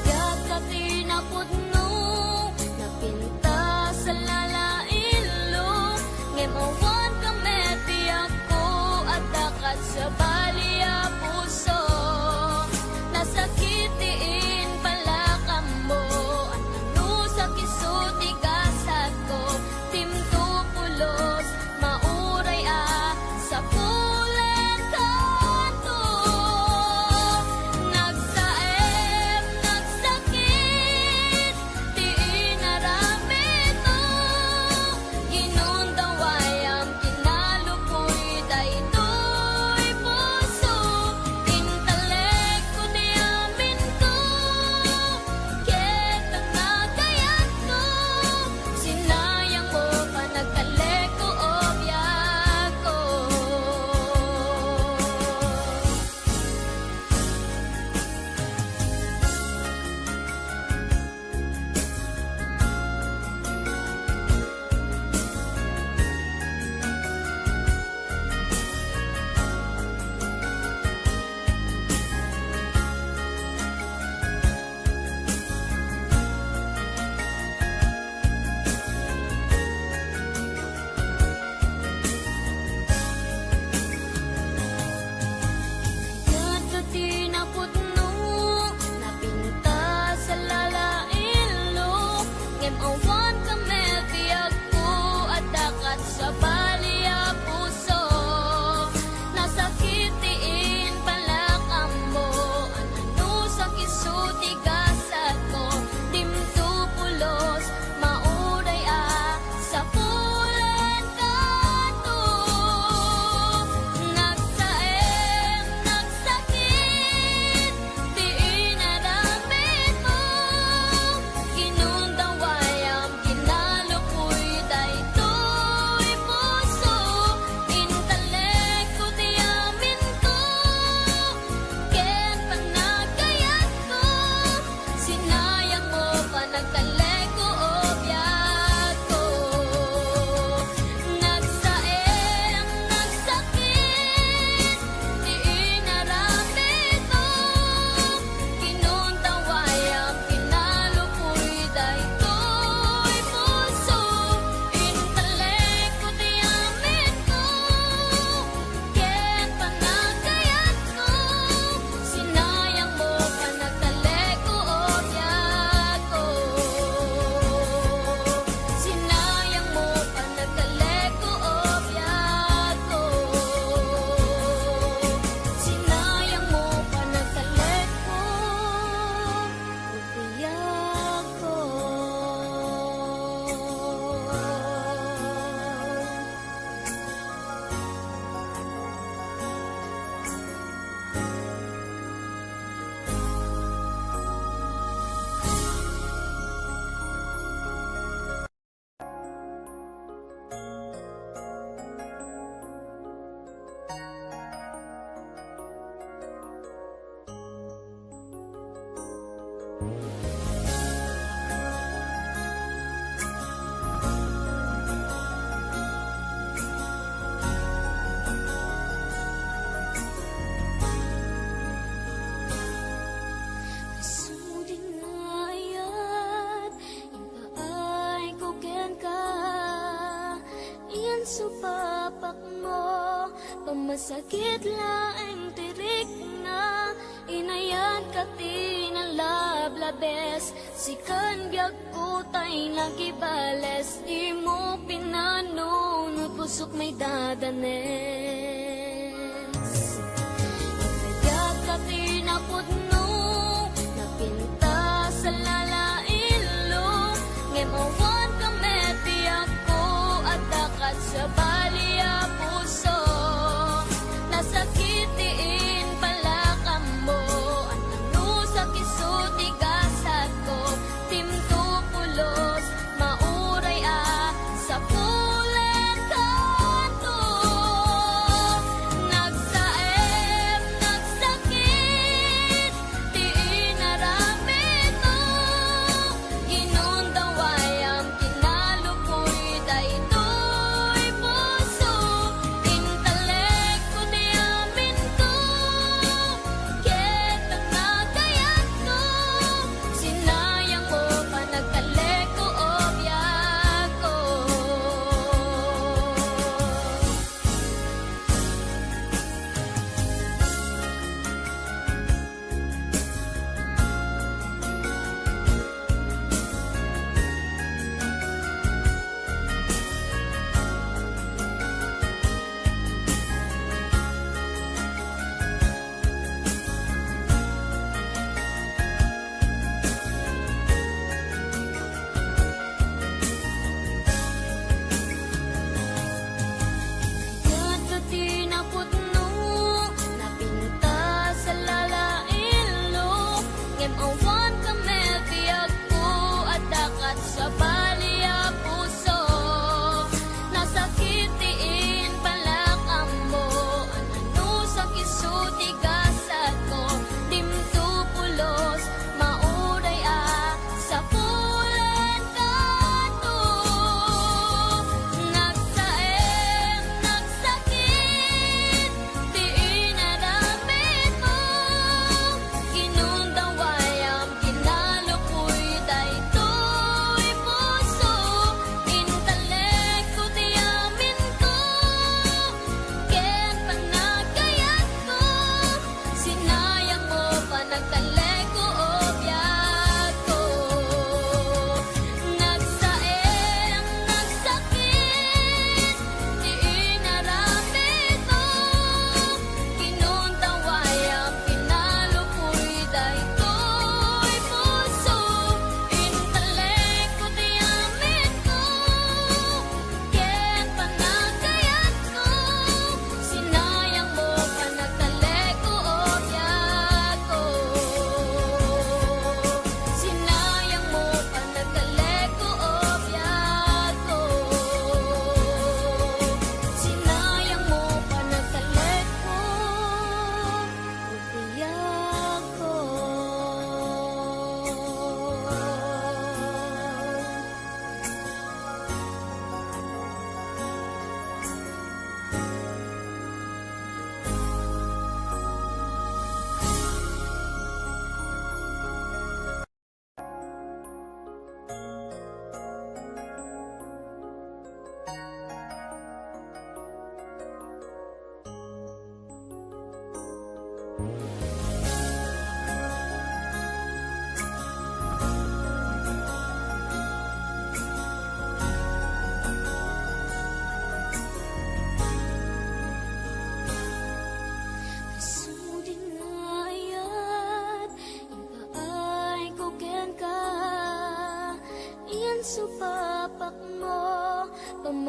Inayat kati na pudno napinta sa lalailo. Ngemawan kami tiyak ko at dakat sa baliya puso. Nasakitiin pala ka mo. Ano sa kisuti gasat ko. Timto pulos, mauray sa pulen kanto. Nagsaem, nagsakit, tiin naramit mo. Ginundaway ang kinalupoy, daytoy puso. Intalek ko di amin ko, ketang nagayat ko. Sinayang mo pa nagkalek ko o biyak ko. Yan kati na pudno, napinta sa lalailo. Ngemawan kami biag ko at dakat sa baliya puso. Nasakitiin pala ka mo. Ano sa kisuti gasat ko. Dimto pulos, mauray sa pulen kanto. Nagsaem, nagsakit, tiin naramit mo. Ginundaway ang kinalupoy, daytoy puso. Intalek ko di amin ko, ken panagayat ko. Sinayang mo pa nagkalek ko o biyak ko. Nagsaem, nagsakit, tiin naramit mo. Ginundaway ang kinalupoy, daytoy puso. Intalek ko di amin ko, ken panagayat ko. Sinayang mo pa nagkalek ko o biyak ko. Sinayang mo pa nagkalek ko o biyak ko. Sinayang mo pa nagkalek ko o biyak ko. Suding ayat, ipaay ko ken ka. Iyan supapak mo, pamasakit laeng tirik na inayan kati ng lablabes. Sikan biag ko tay nagibales. Di mo pinano no pusok may dadanes. Inayat kati na pudno, napinta sa lalailo. Ngemawan kami tiyak ko at dakat sa baliya puso. Nasakitiin pala ka mo. Ano sa kisuti gasat ko. Timto pulos, mauray sa pulen kanto.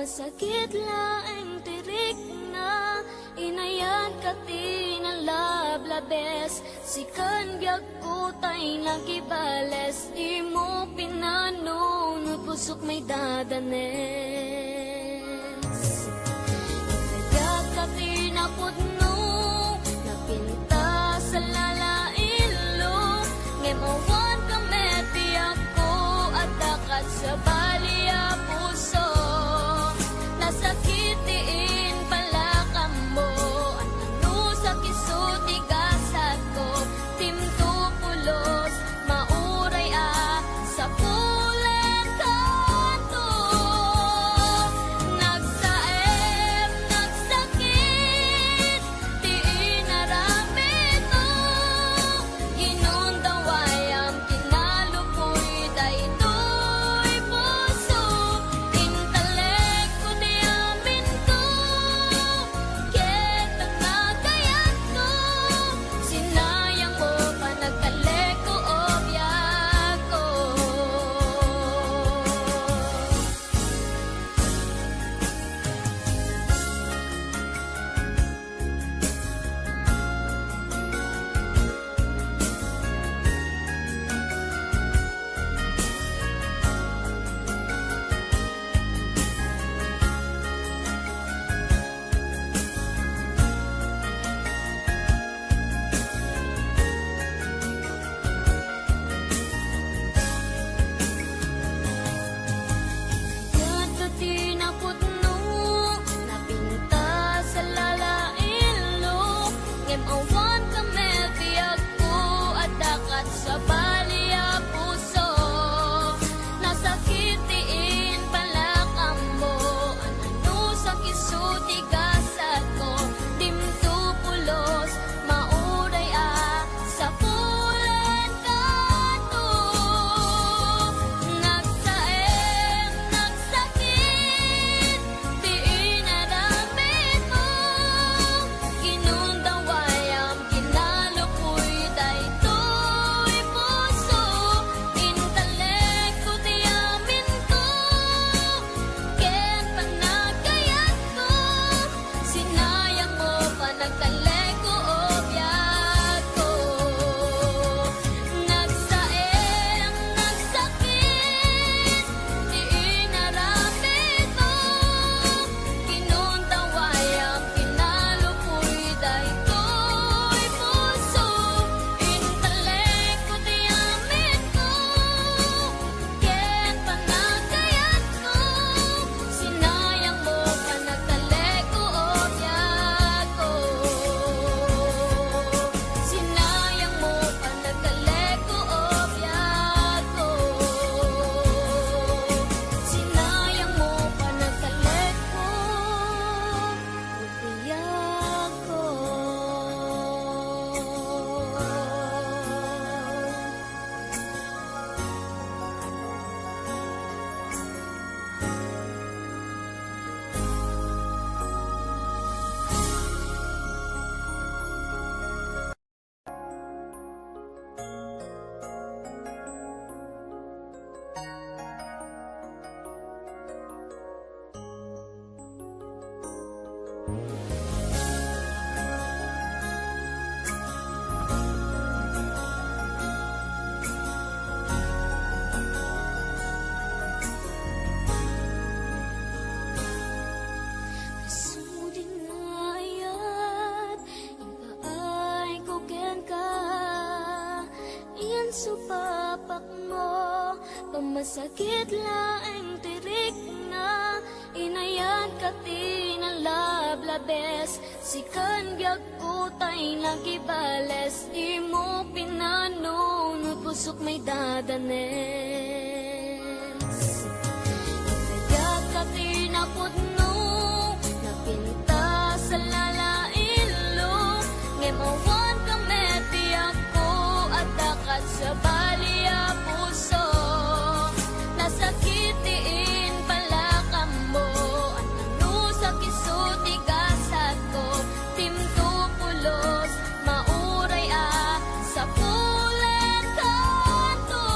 Masakit laeng tirik na inayan ka tinalablabes. Sikan biag kutay nagibales. Di mo pinanunod pusok may dadanes. Inayan ka tinapudno napinta sa lalailo. Ngemawan ka meti ako at dakat sa balia puso. Nasakitiin pala ka mo. Ano sa kisuti gasat ko. Timto pulos mauray sa pulen kanto. Nagsaem, nagsakit, di inaramid mo. Ginundaway ang kinalupoy daytoy puso. Intalek ko di amin ko, ket ang nagayat ko. Sinayang mo pa nagkalek ko o biyak ko. Yan ka tinapudno, napinta sa lalailo. Ngem awan ka mebiyag ko at dakat sa balia puso. Nasakitiin pala ka mo, ano sa kisuti gasat ko. Dimto pulos, mauray sa pulen kanto. Nagsaem, nagsakit, di inaramid mo. Ginundaway ang kinalupoy daytoy puso. Intalek ko di amin ko, ket panagayat ko. Sinayang mo pa nagkalek ko o biyak ko. Nagsaem, nagsakit, di inaramid mo. Ginundaway ang kinalupoy daytoy puso. Intalek ko di amin ko, ket panagayat ko. Sinayang mo pa nagkalek ko o biyak ko. Sinayang mo pa nagkalek ko o biyak ko. Sinayang mo pa nagkalek ko o biyak ko. Suding ayat, ipaay ko ken ka. Iyan supapak mo, pamasakit laeng tirik na inayan ka tinalablabes. Sikan biag kutay nagibales. Di mo pinanunod pusok may dadanes. Inayan ka tinapudno, napinta sa lalailo. Ngemawan ka meti ako at dakat sa balia puso. Nasakitiin pala ka mo, ano sa kisuti gasat ko. Timto pulos, mauray sa pulen kanto.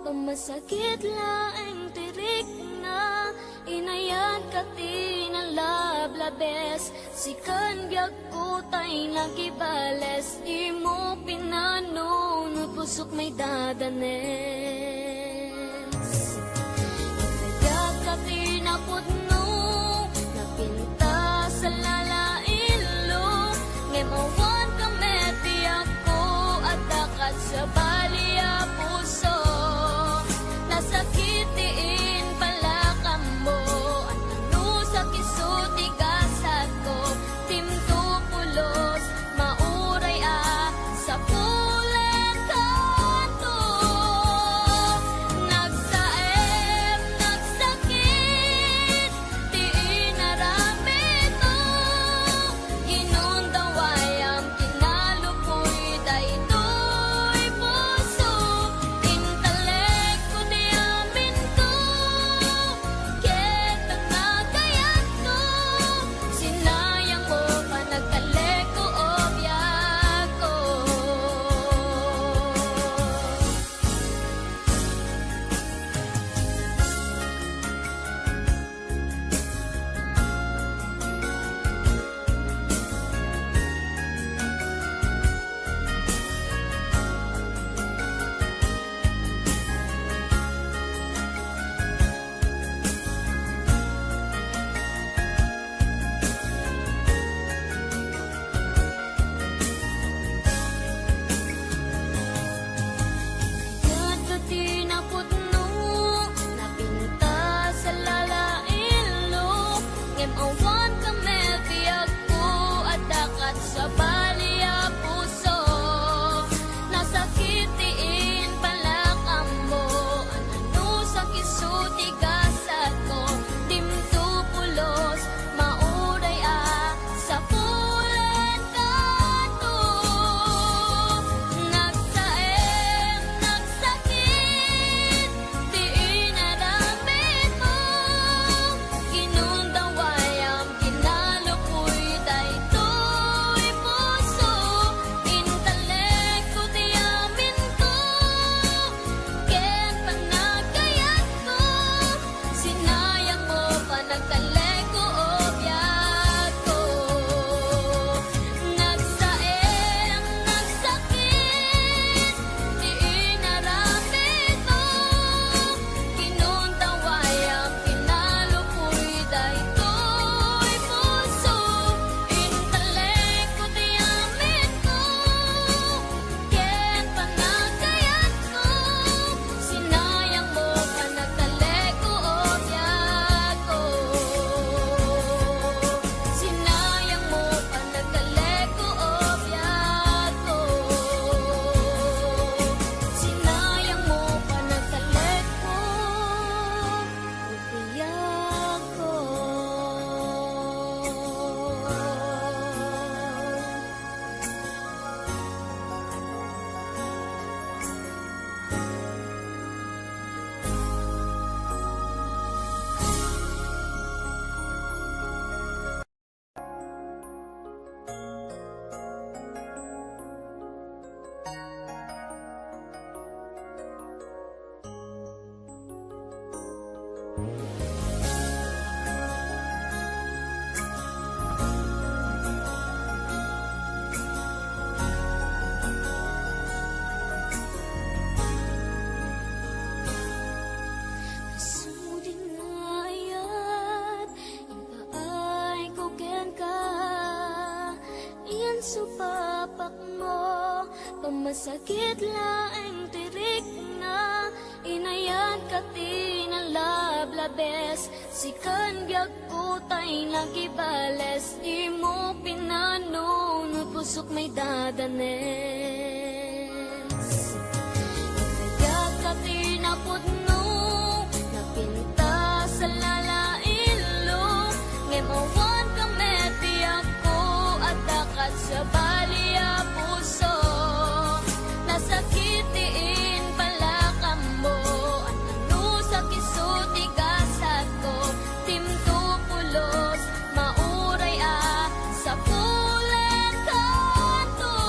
Pamasakit laeng tirik na inayan ka tinalablabes. Sikan biag ko tay nagibales. Di mo pinano no pusok may dadanes. Kaya ka tinapudno napinta sa lalailo. Ngemawan ka meti ako at dakat sa baliya puso. Nasakitiin pala ka mo at ano sa kisuti gasat ko. Timto pulos mauray sa pulen kanto. Nagsaem, nagsakit, di inaramid mo. Ginundaway ang kinalupoy daytoy puso. Intelekto di amin ko, ketang nagayat ko. Sinayang mo pa nagkaleko o biyak ko. Yan ka tinapudno, napinta sa lalailo. Ngemawan ka mebiyag ko at dakat sa baliya puso. Nasakitiin pala ka mo, ano sa kisuti gasat ko. Dimto pulos, mauray sa pulen kanto. Nagsaem, nagsakit, di inaramid mo. Ginundaway ang kinalupoy daytoy puso. Intelekto di amin ko, ken panagayat ko. Sinayang mo pa nagkaleko o biyak ko. Nagsaem, nagsakit, di inaramid mo. Ginundaway ang kinalupoy daytoy puso. Intelekto di amin ko, ken panagayat ko. Sinayang mo pa nagkaleko o biyak ko. Sinayang mo pa nagkaleko o biyak ko. Sinayang mo pa nagkaleko o biyak ko. Sudin ngayat, ipaay ko ken ka. Iyan supapak mo, pamasakit laeng tirik na inayan ka tinalablabes. Sikan biag ko tay nagibales. Di mo pinano no pusok may dadanes. Kaya ka tinapudno, napinta sa lalailo. Ngemawan ka meti ako at dakat sa baliya puso. Nasakitiin pala ka mo, at ano sa kisuti gasat ko. Timto pulos, mauray sa pulen kanto.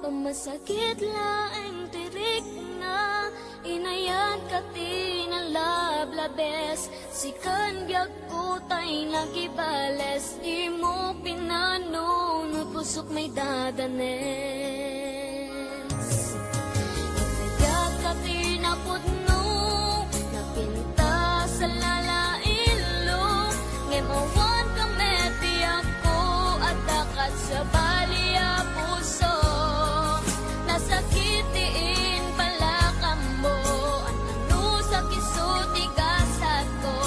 Pamasakit laeng tirik na inayan ka tinalablabes. Sikan biag kutay nagibales. Di mo pinano no pusok may dadanes. Inayan ka tinapudno napinta sa lalailo. Ngemawan ka meti ako at dakat sa baliya puso. Nasakitiin pala ka mo. Ano sa kisuti gasat ko.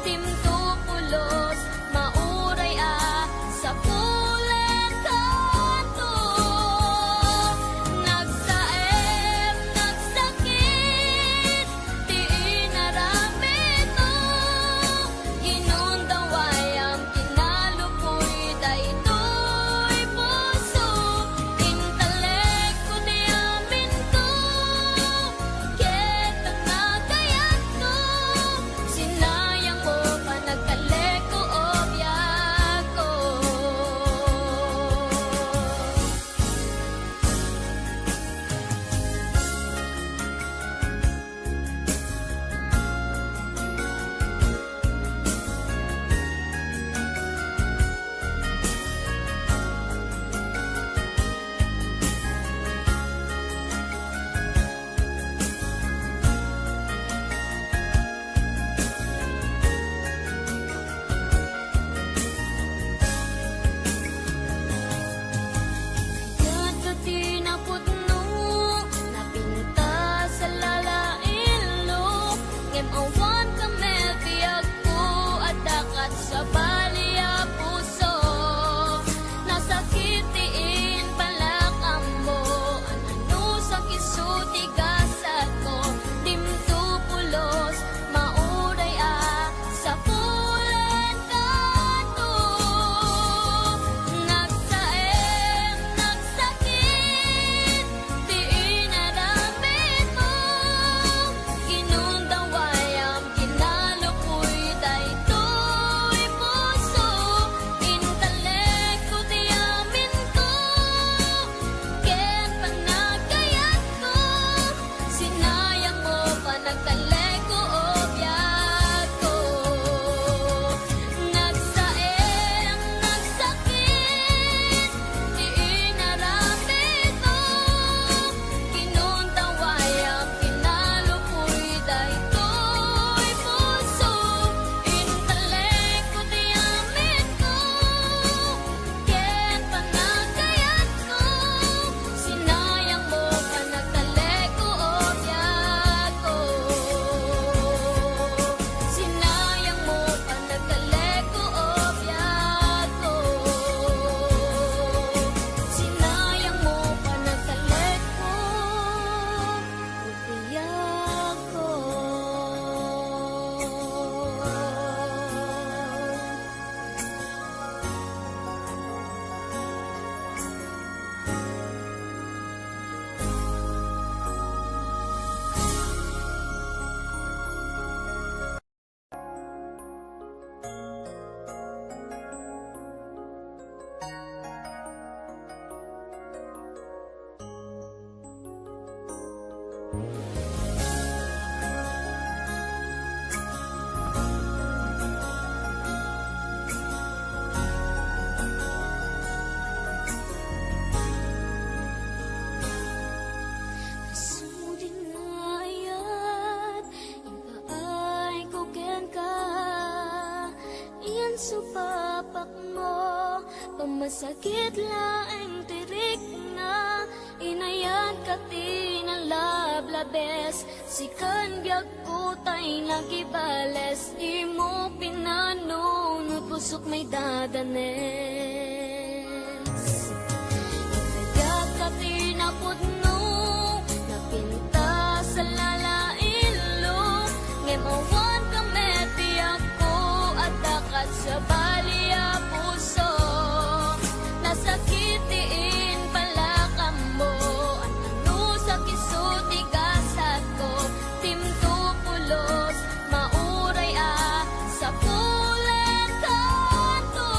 Timto pulos mauray sa pulen kanto. Nagsaem, nagsakit, di inaramid mo. Ginundaway ang kinalupoy daytoy puso. Intelekto di amin ko, ket ang nagayat ko. Sinayang mo pa nagkaleko o biyak ko. Yan ka tinapudno, napinta sa lalailo. Ngemawan ka mebiyag ko at dakat sa baliya puso. Nasakitiin pala ka mo. Ano sa kisuti gasat ko. Dimto pulos mauray sa pulen kanto. Nagsaem, nagsakit, di inaramid mo. Ginundaway ang kinalupoy daytoy puso. Intelekto di amin ko, ket panagayat ko. Sinayang mo pa nagkaleko o biyak ko. Nagsaem, nagsakit, di inaramid mo. Ginundaway ang kinalupoy daytoy puso. Intelekto di amin ko, ket panagayat ko. Sinayang mo pa nagkaleko o biyak ko. Sinayang mo pa nagkaleko o biyak ko. Sinayang mo pa nagkaleko o biyak ko. Sudin ayat, ipaay ko ken ka. Iyan supapak mo, pamasakit laeng tirik na inayan ka tinalablabes. Sikan biag kutay nagibales. Di mo pinano no pusok may dadanes. Inayan ka tinapudno napinta sa lalailo. Ngemawan ka meti ako at dakat sa baliya puso. Nasakitiin pala ka mo. Ano sa kisuti gasat ko. Timto pulos mauray sa pulen kanto.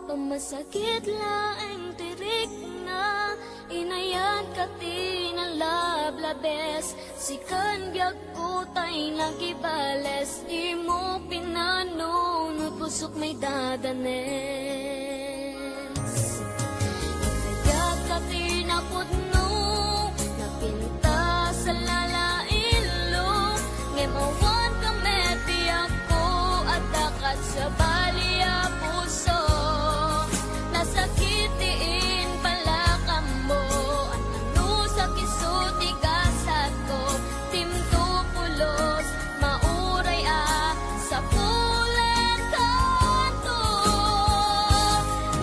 Pamasakit laeng tirik na inayan ka tinalablabes. Sikan biag ko tay nagibales. Di mo pinanunod pusok may dadanes. Inayag ka tinapudno napinta sa lalailo. Ngemawan ka meti ako at dakat sa baliya puso. Nasakitiin pala ka mo. Ano sa kisuti gasat ko. Timto pulos mauray sa pulen kanto.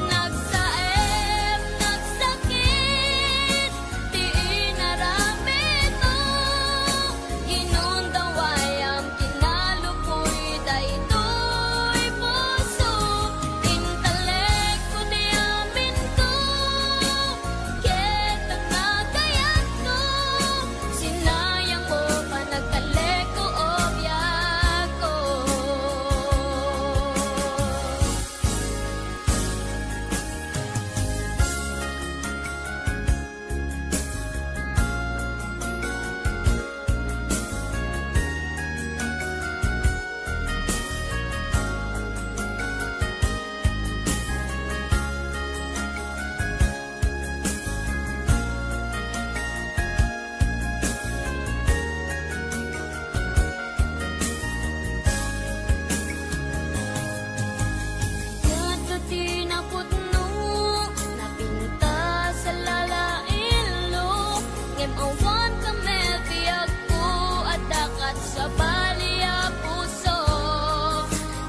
Nagsaem, nagsakit, di inaramid mo. Ginundawayam, kinalupoy, daytoy puso. Intalek ko di amin ko, ketang nagayat ko. Sinayang mo pa nagtalek ko o biyak ko. Yan ka tinapudno, napinta sa lalailo. Ngemawan ka mebiyag ko at dakat sa baliya puso.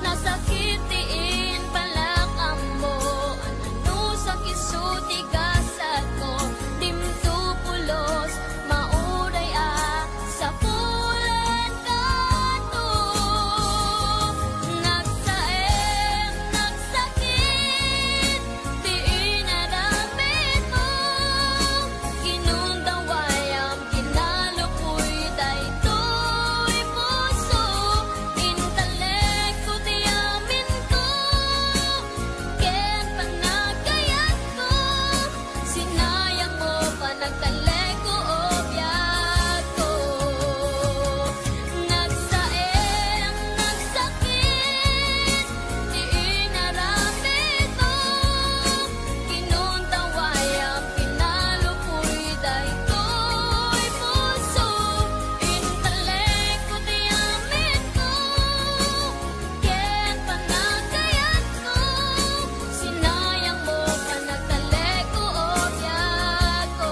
Nasakitiin pala ka mo, ano sa kisuti gasat ko. Timto pulos, mauray sa pulen kanto. Nagsaem, nagsakit, di inaramid mo. Ginundawayam, kinalupoy, daytoy puso. Intalek ko di amin ko, ken panagayat ko. Sinayang mo pa nagtalek ko o biyak ko. Nagsaem, nagsakit, di inaramid mo. Ginundawayam, kinalupoy, daytoy puso. Intalek ko di amin ko, ken panagayat ko. Sinayang mo pa nagtalek ko o biyak ko.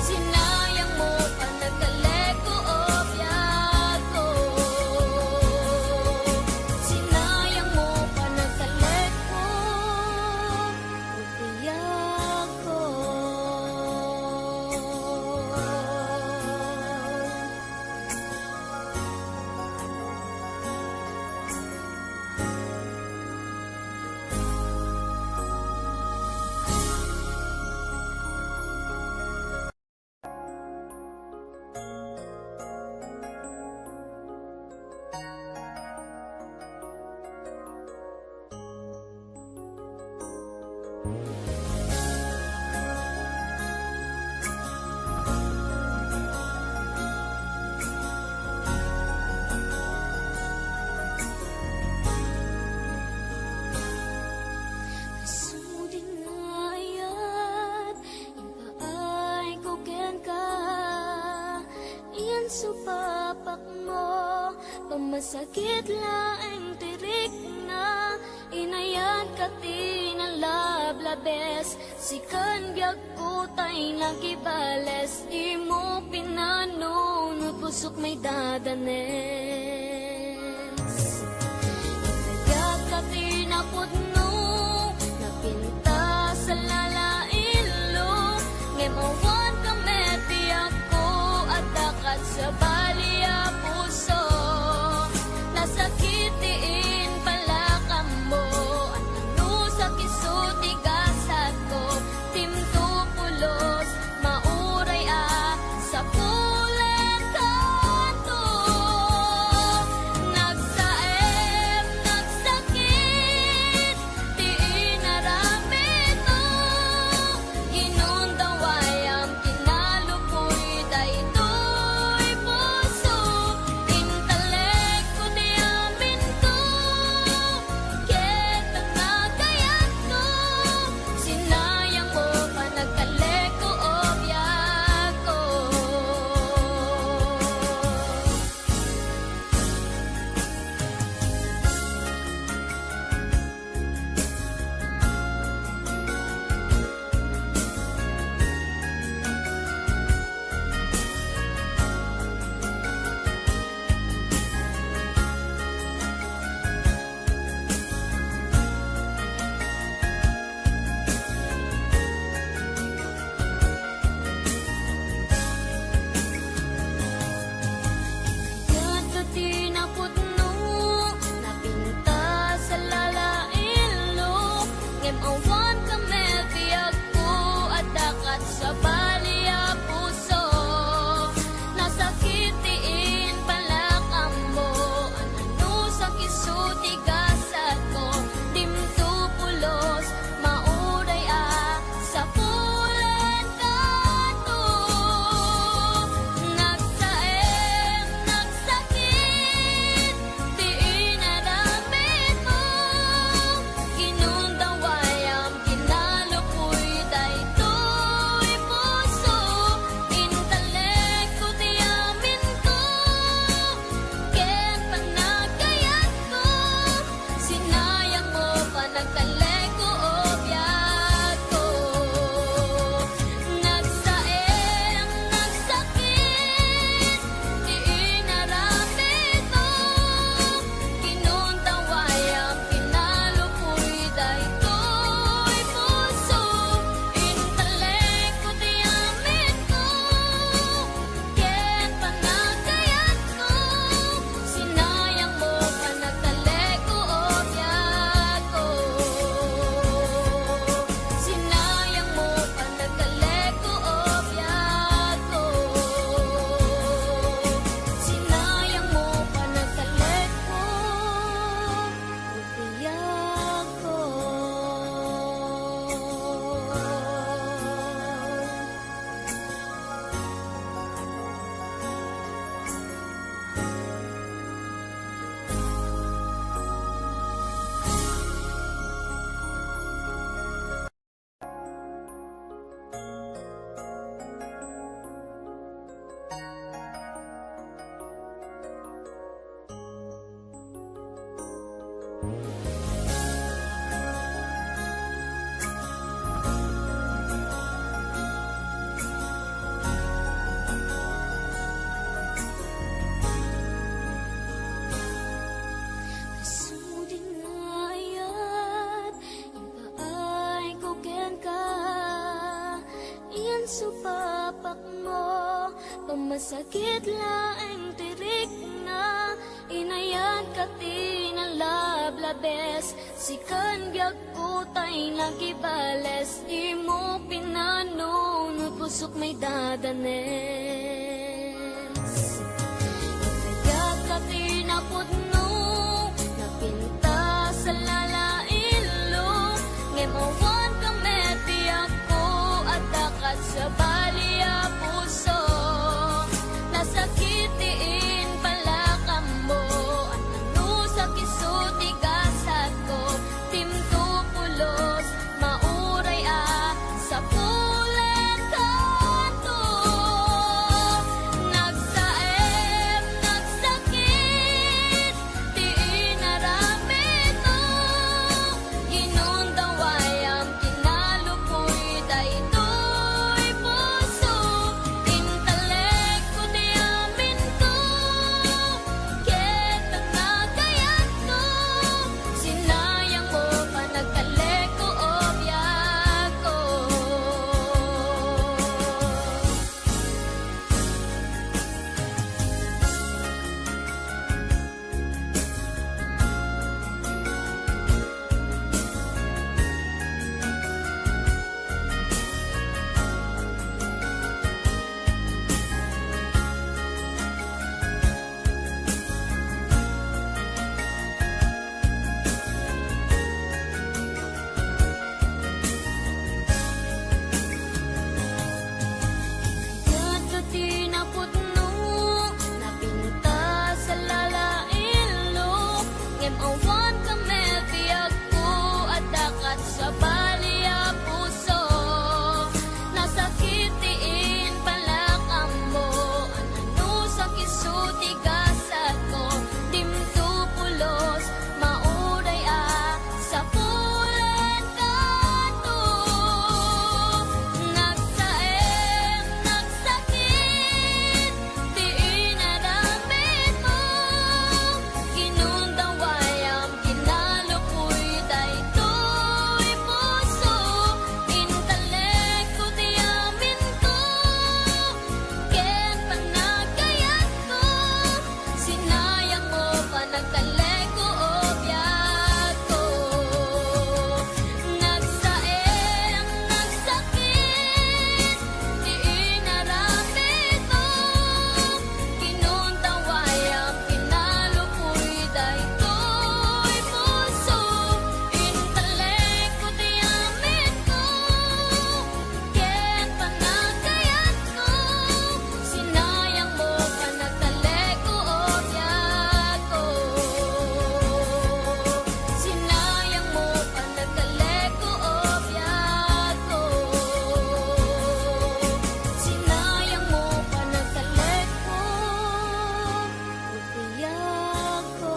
Sinayang mo pa nagtalek ko o biyak ko. Sinayang mo pa nagtalek ko o biyak ko. Suding ayat, ipaay ko ken ka. Iyan supapak mo, pamasakit laeng tirik na inayan ka tinalablabes. Sikan biag ko tay nagibales. Di mo pinanunod pusok may dadanes. Inayag ka tinapudno, napinta sa lalailo. Ngemawan ka meti ako at dakat sa baliya puso. Nasakitiin pala ka mo, ano sa kisuti gasat ko. Timto pulos, mauray sa pulen kanto. Pamasakit laeng tirik na inayan ka tinalablabes. Sikan biag kutay nagibales. Di mo pinanunod pusok may dadanes. Inayag ka tinapudno napinta sa lalailo. Ngemawan ka meti ako at dakat sa baliya puso. Nasakitiin pala ka mo. Ano sa kisuti gasat ko. Timto pulos mauray sa pulen kanto. Nagsaem, nagsakit, di inaramid mo. Ginundaway ang kinalupoy daytoy puso. Intelekto di amin ko, ket ang nagayat ko. Sinayang mo pa nagkaleko o biyak ko. Yat ka tinapudno, napinta sa lalailo. Ngemawan ka mebiyag ko at dakat sa baliya puso. Nasakitiin pala ka mo. Ano sa kisuti gasat ko. Dimto pulos mauray sa pulen kanto. Nagsaem, nagsakit, di inaramid mo. Ginundaway ang kinalupoy daytoy puso. Intelekto di amin ko, ket panagayat ko. Sinayang mo pa nagkaleko o biyak ko. Nagsaem, nagsakit, di inaramid mo. Ginuntaway ang kinalupoy daytoy puso. Intelekto di amin ko, ket panagayat ko. Sinayang mo pa nagkaleko o biyak ko. Sinayang mo pa nagkaleko o biyak ko. Sinayang mo pa nagkaleko o biyak ko.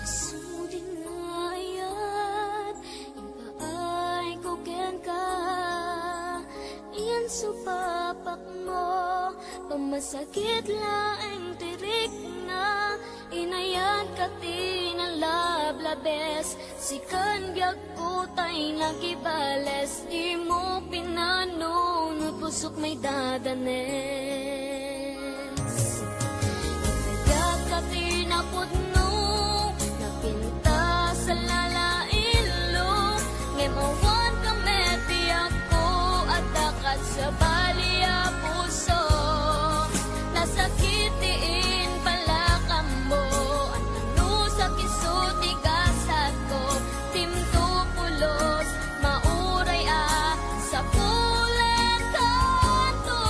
Suding ayat, ipaay ko ken ka. Iyan supapak mo, pamasakit laeng tirik na inayan ka tinalablabes. Sikan biag kutay nagibales. Di mo pinanunod pusok may dadanes. Inayag ka tinapudno napinta sa lalailo. Ngemawan ka meti ako at dakat sa baliya puso. Nasakitiin pala ka mo. Ano sa kisuti gasat ko. Timto pulos mauray sa pulen kanto.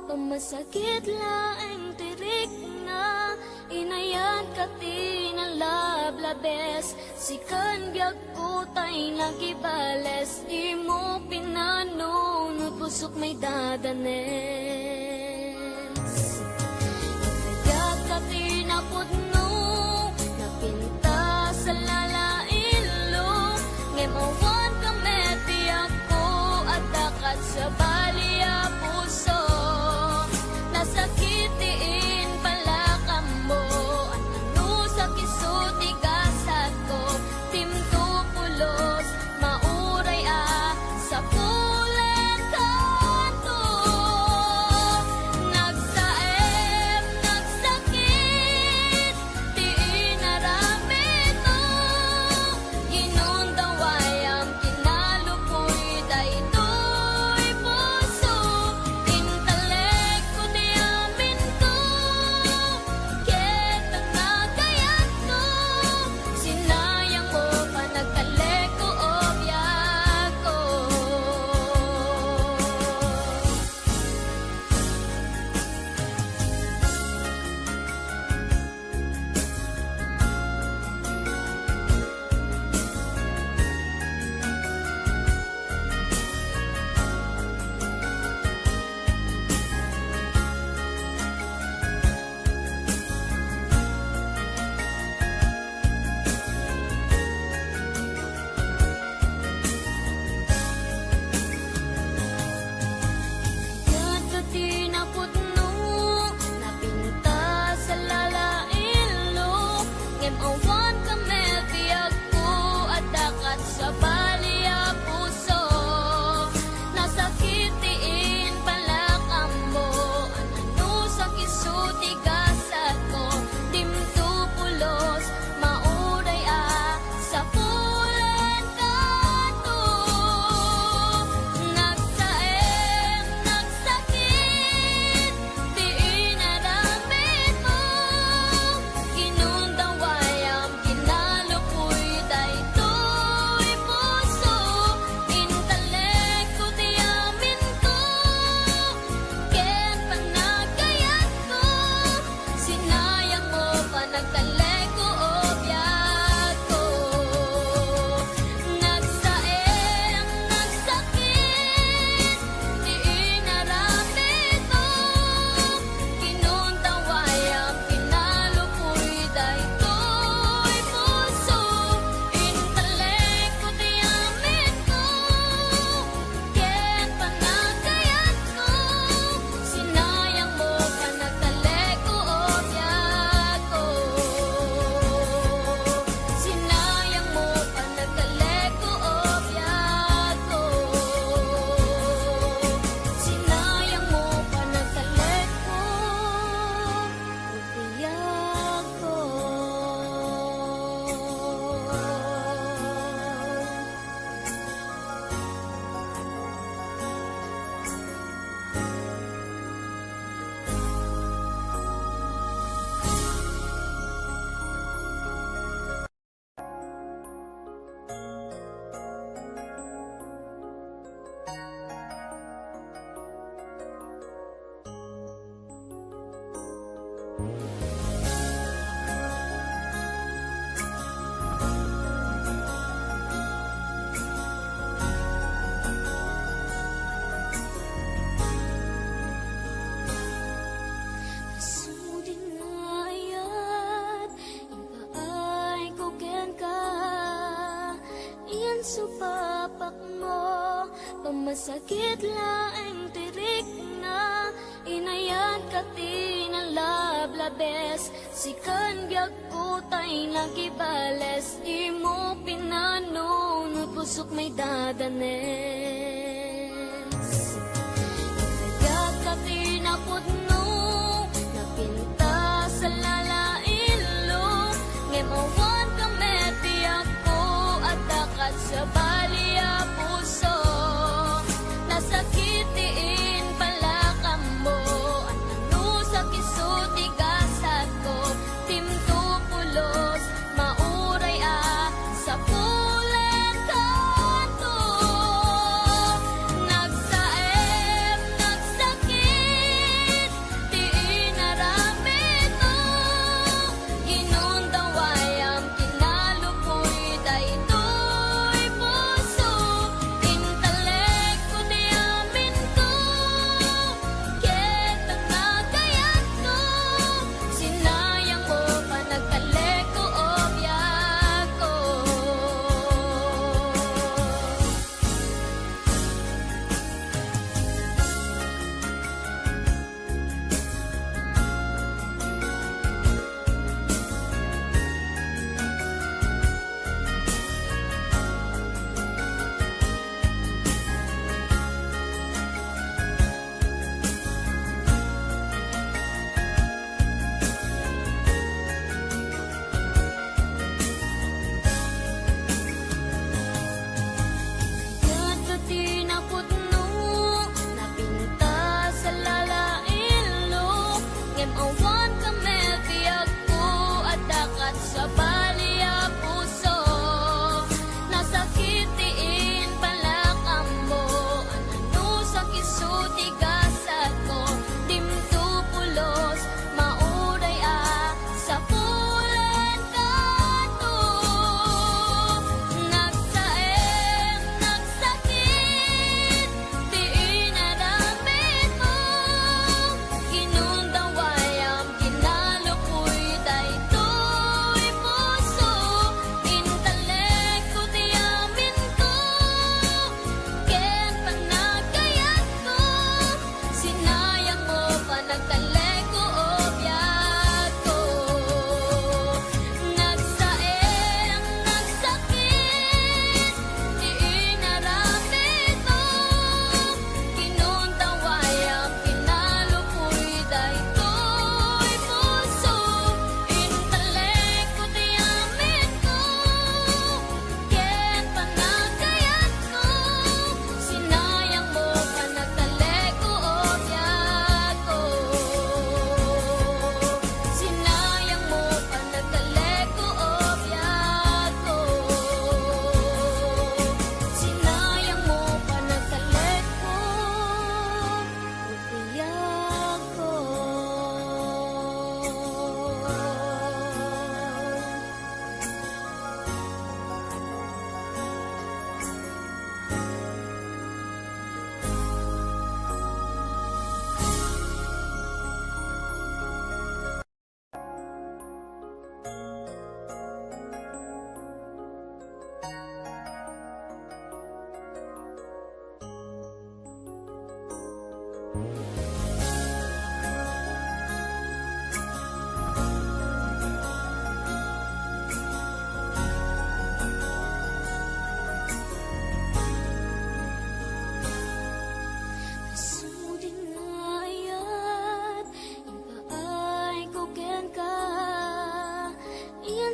pamasakit laeng tirik na inayan ka tinalablabes sikan biag kutay nagibales di mo pinanunod pusok may dadanes kaya ka tinapudno napinta sa lalailo ngemawan ka meti ako at dakat sa baliya puso nasakitiin pala ka mo ano sa kisuti gasat ko timto pulos mauray sa pulen kanto nagsaem nagsakit di inaramid mo ginundaway ang kinalupoy daytoy puso intelekto di amin ko ket ang nagayat ko sinayang mo pa nagkaleko o biyak ko Yan ka tinapudno napinta sa lalailo ngemawan ka mebiyag ko at dakat sa baliya puso nasakitiin pala ka mo ano sa kisuti gasat ko timto pulos mauray sa pulen kanto nagsaem nagsakit di inaramid mo ginundaway ang kinalupoy daytoy puso intelekto di amin ko ket panagayat ko sinayang mo pa nagtaleko o biyak ko nagsaem nagsakit di inaramid mo ginundaway ang kinalupoy daytoy puso intelekto di amin ko ket panagayat ko sinayang mo pa nagtaleko o biyak ko sinayang mo pa nagtaleko o biyak ko sinayang mo pa nagtaleko o biyak ko Suding ayat ipaay ko ken ka iyan supapak mo pamasakit laeng tirik na inayan ka tinalablabes sikan biag kutay nagibales di mo pinanunod pusok may dadanes kaya ka tinapudno napinta sa lalailo ngemawan ka meti ako at dakat sa baliya puso nasakitiin pala ka mo ano sa kisuti gasat ko timto pulos mauray sa pulen kanto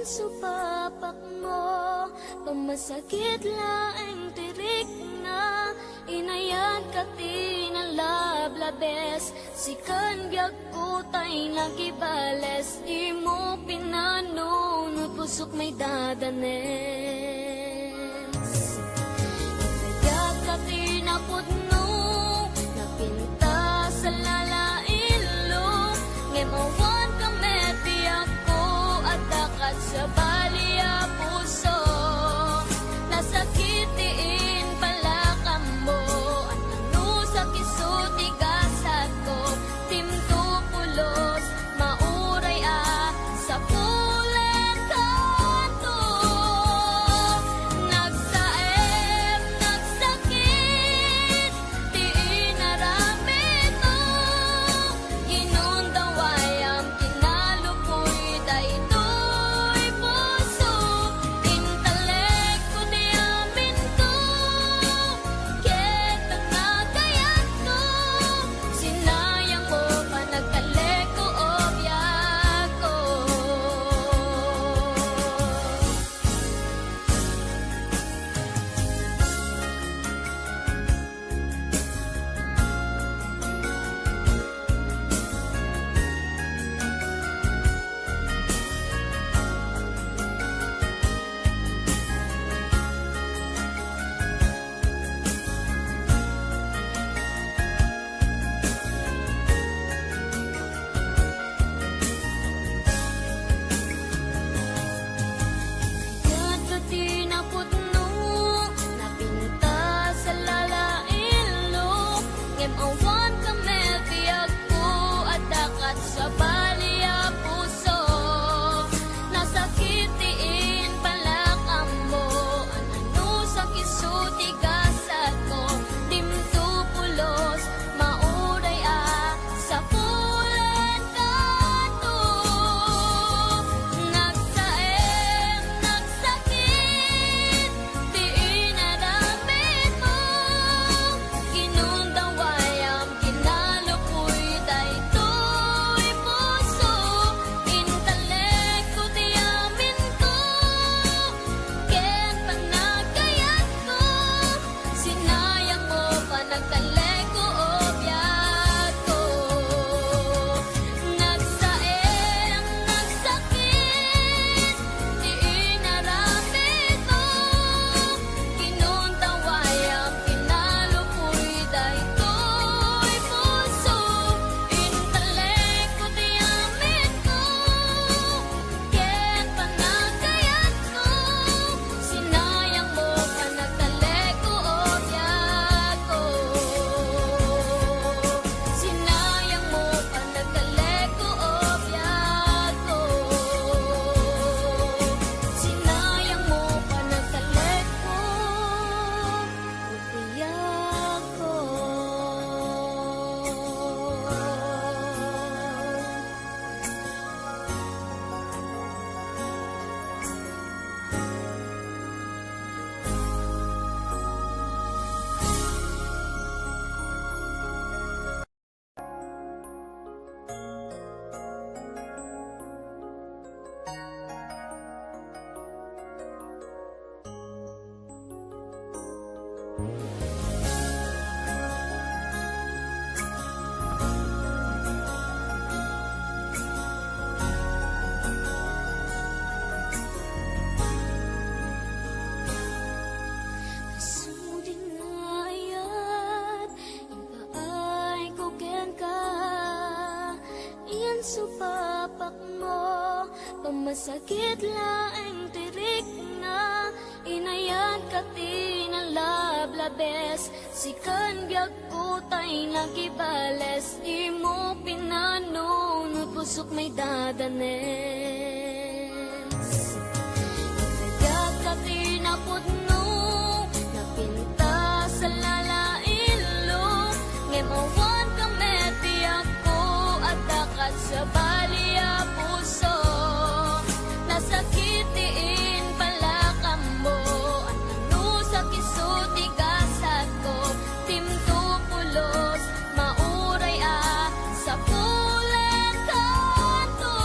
supapak mo, pamasakit laeng tirik na, inayan ka tinalablabes, sikan biag kutay nagibales, di mo pinanunod pusok may dadanes. Kaya ka tinapudno, napinta sa lalailo, ngemawan ka meti ako, at dakat sa baliya puso, nasakitiin pala ka mo, at ano sa kisuti gasat ko, timtupulos, mauray sa pulen kanto. Nagsaem, nagsakit, di inaramid mo, inundaway ang kinalupoy, daytoy puso, intelekto di amin ko, ketang nagayat ko, sinayang mo pa nagkaleko o biyak ko. Kaya't ka tinapudno, napinta sa lalailo, ngemawan ka mebiyag ko, at dakat sa baliya puso, nasakitiin pala ka mo, ano sa kisuti gasat ko, timtupulos, mauray sa pulen kanto. Nagsaem, nagsakit, di inaramid mo, kinundaway ang kinalupoy, daytoy puso, intelekto di amin ko, ket panagayat ko, sinayang mo pa nagkaleko o biyak ko. Nagsaem, nagsakit, di inaramid mo, kinundaway ang kinalupoy, daytoy puso, intelekto di amin ko, ket panagayat ko, sinayang mo pa nagkaleko o biyak ko. Sinayang mo pa nagkaleko o biyak ko. Sinayang mo pa nagkaleko o biyak ko. Suding ayat, ipaay ko ken ka, iyan supapak mo, pamasakit laeng tirik na, inayan ka tinalablabes, sikan biag kutay nagibales, di mo pinanunod pusok may dadanes. Kaya ka tinapudno, napinta sa lalailo, ngemawan ka meti ako, at dakat sa baliya puso, nasakitiin pala ka mo, at ano sa kisuti gasat ko, timtupulos, mauray sa pulen kanto.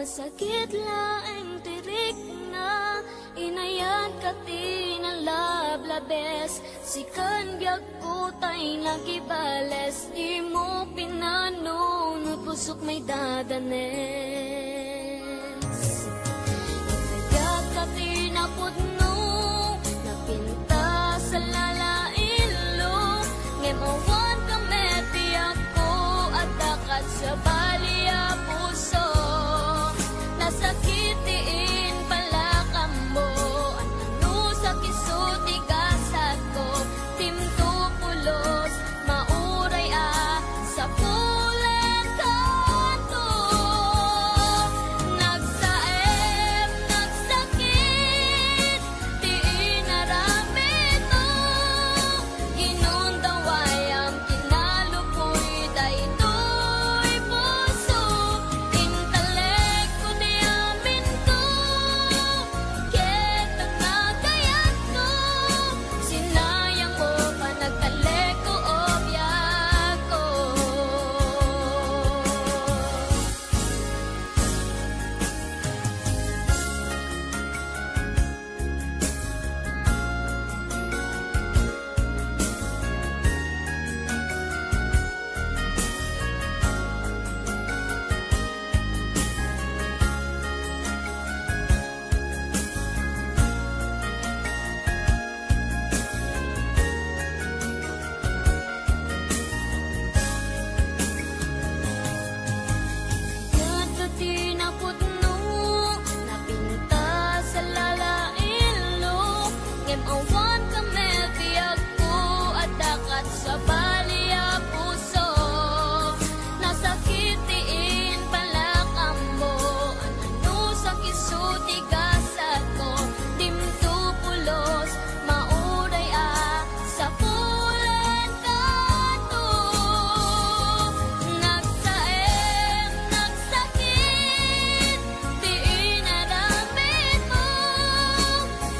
Pamasakit laeng tirik na inayan ka tinalablabes. Sikan biag kutay nagibales. Di mo pinanunod pusok may dadanes. Kaya ka tinapudno napinta sa lalailo. Ngemawan ka meti ako at dakat sa baliya puso. Nasakitiin pala ka mo. Ano sa kisuti gasat ko. Timto pulos mauray sa pulen kanto. Nagsaem, nagsakit, di inaramid mo. Ginundaway ang kinalupoy daytoy puso. Intelekto di amin ko, ket ang nagayat ko. Sinayang mo pa nagkaleko o biyak ko. Yan ka tinapudno, napinta sa lalailo. Ngemawan ka mebiyag ko at dakat sa baliya puso. Nasakitiin pala ka mo, ano sa kisuti gasat ko. Dimto pulos, mauray sa pulen kanto. Nagsaem, nagsakit, di inaramid mo.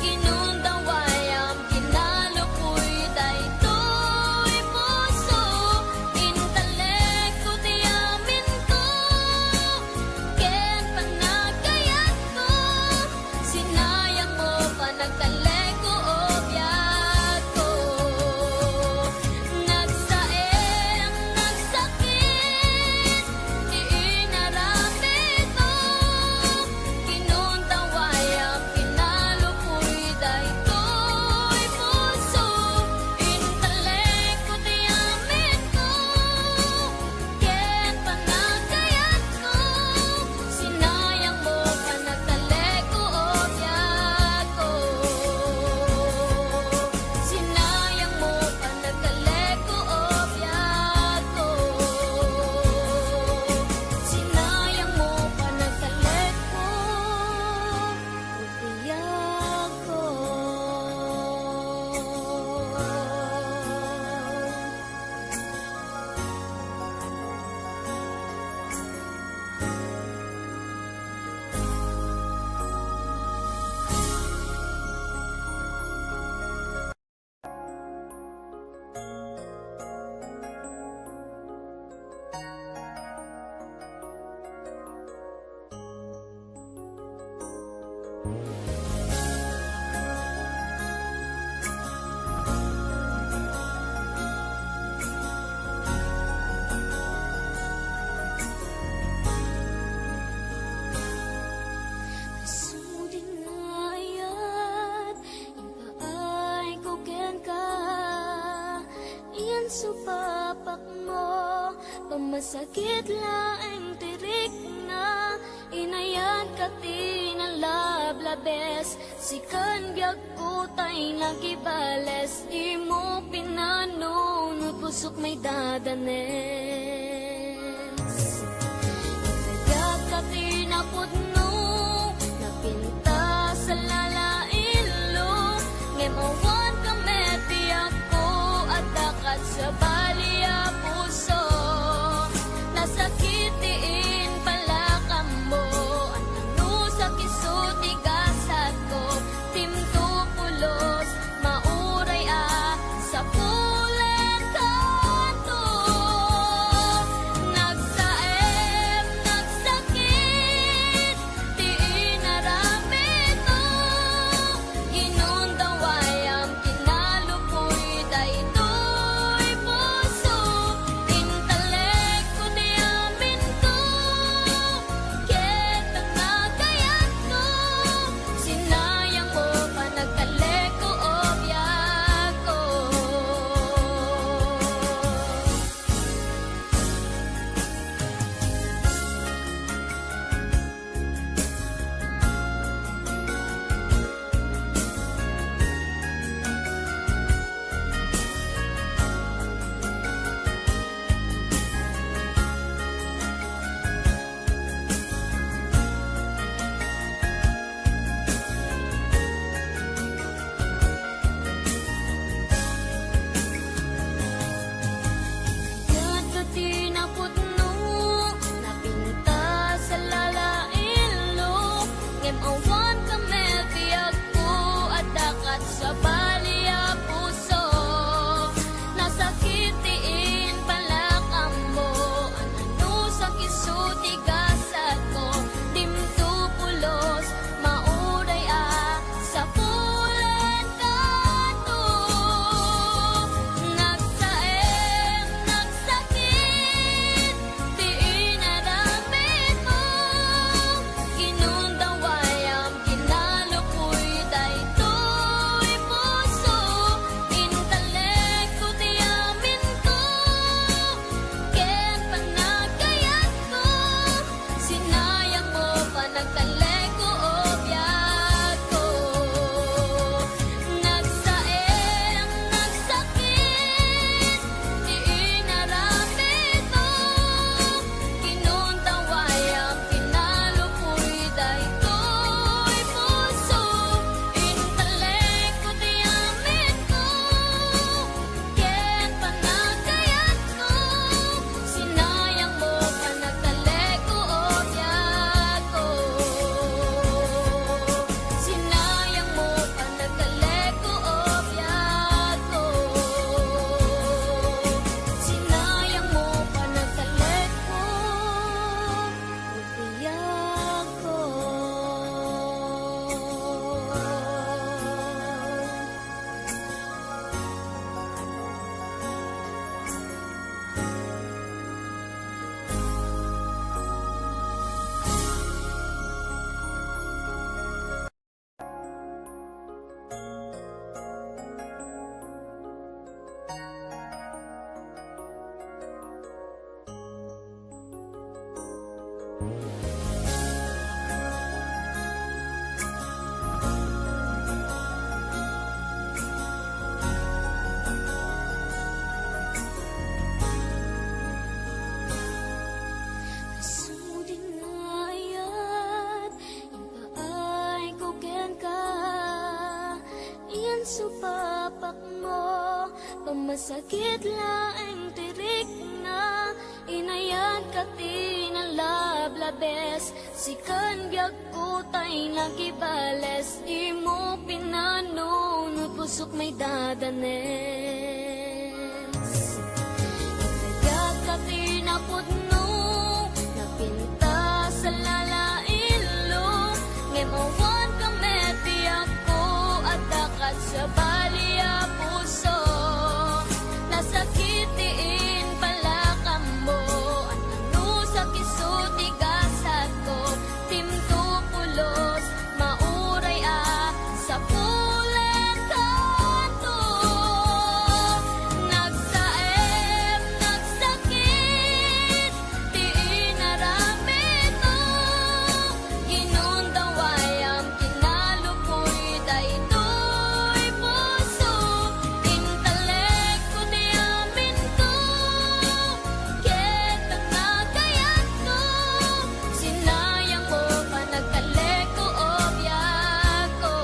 Ginundaway ang kinalupoy daytoy puso. Intelekto di amin ko, ket pang nagayat ko. Sinayang mo pa nagkaleko o biyak ko. Nagsaem, nagsakit, di inaramid mo. Ginundaway ang kinalupoy daytoy puso. Intelekto di amin ko, ket pang nagayat ko. Sinayang mo pa nagkaleko o biyak ko. Sinayang mo pa nagkaleko o biyak ko. Sinayang mo pa nagkaleko o biyak ko. Suding ayat, ipaay ko ken ka. Iyan supapak mo, pamasakit laeng tirik na inayan ka tinalablabes. Sikan biag kutay nagibales. Di mo pinanunod pusok may dadanes. Kaya ka tinapudno, napinta sa lalailo. Ngemawan ka meti ako at dakat sa baliya puso. Nasakitiin pala ka mo, ano sa kisuti gasat ko. Timto pulos, mauray sa pulen kanto. Pamasakit laeng tirik na inayan ka tinalablabes. Sikan biag ko tay nagibales. Di mo pinanunod pusok may dadanes. Kaya ka tinapudno napinta sa lalailo. Ngemawan ka meti ako at dakat sa baliya puso. Nasakitiin pala ka mo. Ano sa kisuti gasat ko. Timto pulos mauray sa pulen kanto. Nagsaem, nagsakit, di inaramid mo. Ginundaway ang kinalupoy daytoy puso. Intalek ko di amin ko, ket ang nagayat ko. Sinayang mo pa nagtalek ko obyak ko.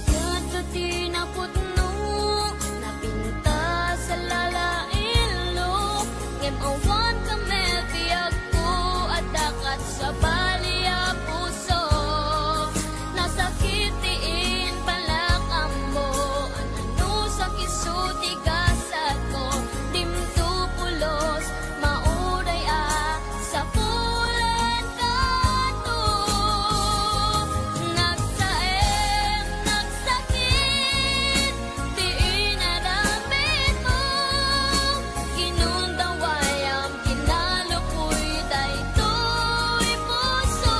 Kaya't ka tinapudno, napinta sa lalailo. Ngemawan ka mebiyag ko at dakat sa baliya puso. Nasakitiin pala ka mo, ano sa kisuti gasat ko. Dimto pulos, mauray sa pulen kanto. Nagsaem, nagsakit, di inaramid mo. Ginundaway ang kinalupoy daytoy puso.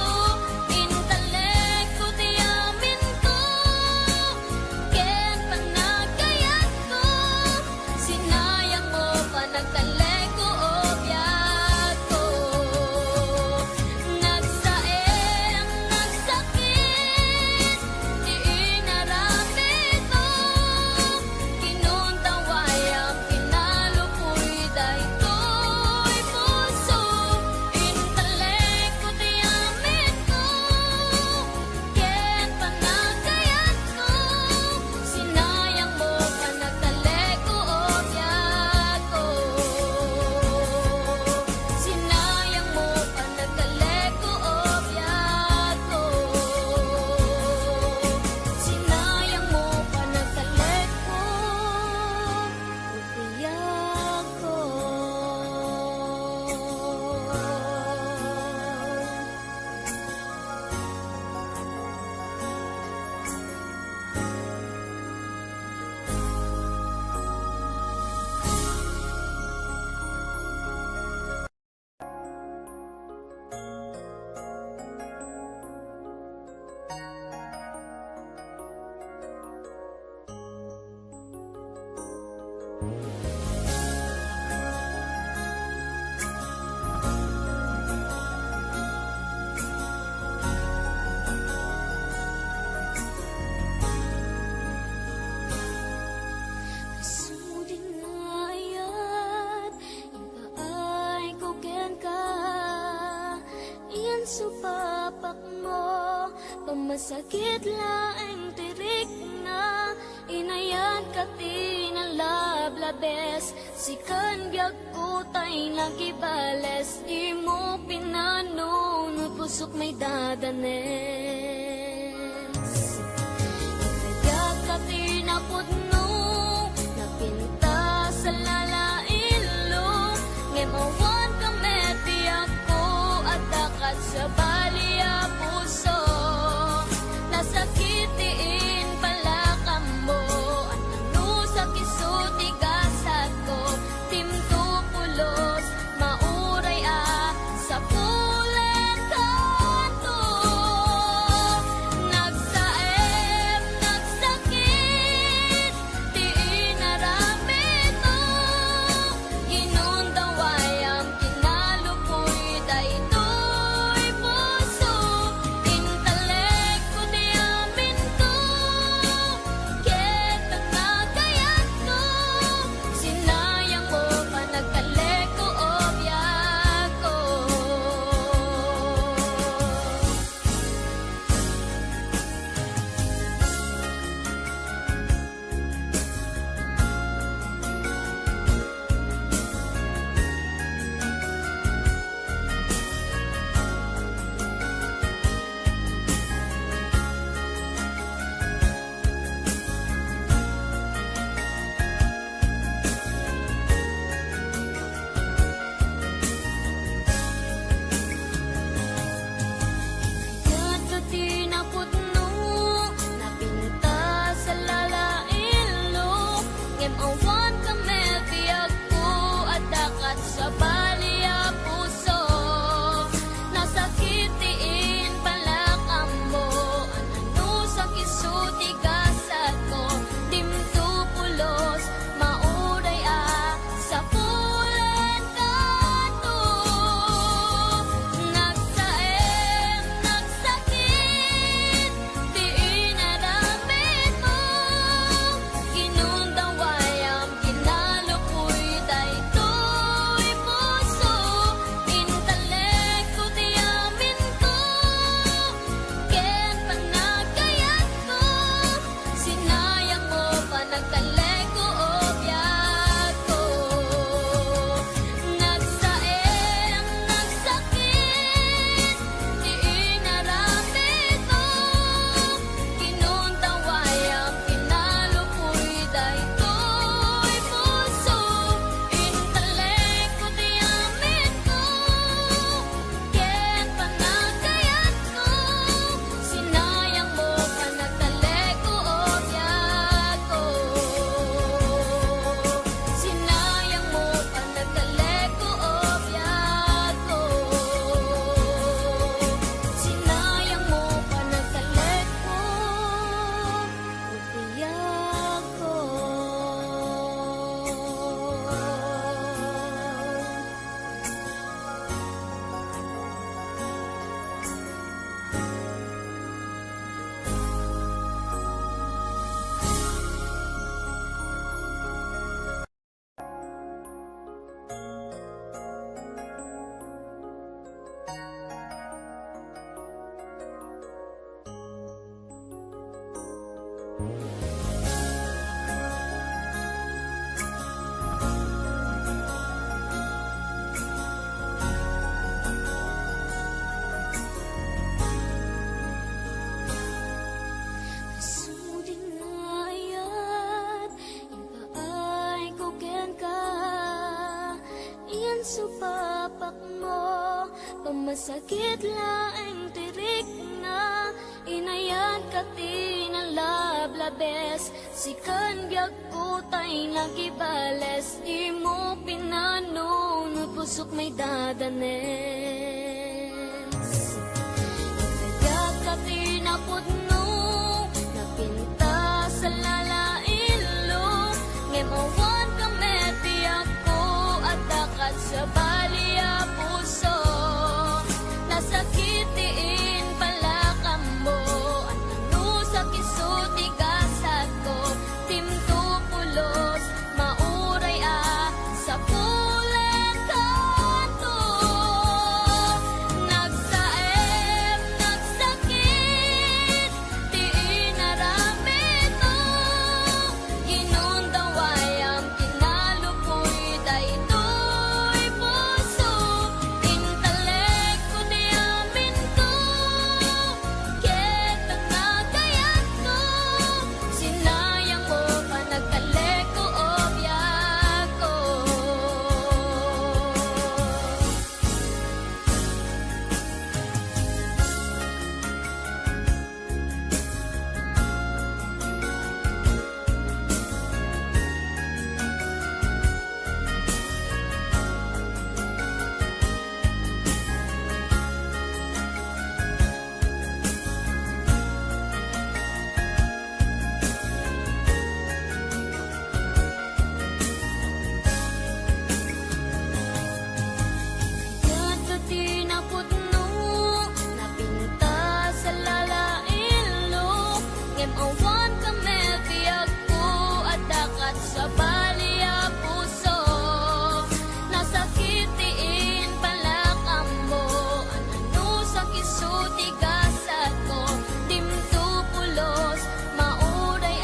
Intalek ko di amin ko, ket panagayat ko. Sinayang mo pa nagtalek ko obyak ko. Nagsaem, nagsakit, di inaramid mo. Ginundaway ang kinalupoy daytoy puso. Intalek ko di amin ko, ket panagayat ko. Sinayang mo pa nagtalek ko obyak ko. Sinayang mo pa nagtalek ko obyak ko. Sinayang mo pa nagtalek ko obyak ko. Suding ayat, ipaay ko ken ka. Iyan supapak mo, pamasakit laeng tirik na inayan ka tinalablabes. Sikan biag ko tay nagibales. Di mo pinanunod pusok may dadanes. Kaya ka tinapudno, napinta sa lalailo. Ngemawan ka meti ako at dakat sa baliya puso. Nasakitiin pala ka mo, ano sa kisuti gasat ko. Timto pulos, mauray sa pulen kanto. Masakit laeng tirik na inayan kati ng lablabes. Sikan biag ko tay nagibales. Di mo pinano no pusok may dadanes. Kaya kati na pudno napinta sa lalailo. Ngemawan kami tiyak ko at dakat sa baliya puso. Nasakitiin pala ka mo. Ano sa kisuti gasat ko. Timto pulos, mauray sa pulen kanto. Nagsaem, nagsakit, tiin naramit mo. Inundaway ang kinalupoy, daytoy puso. Intelekto di amin ko, ketang nagayat ko. Sinayang mo pa nagkaleko o biyak ko. Yan kati na pudno, napinta sa lalailo. Ngemawan kami biag ko at dakat sa baliya puso. Nasakitiin pala ka mo. Ano sa kisuti gasat ko. Dimto pulos, mauray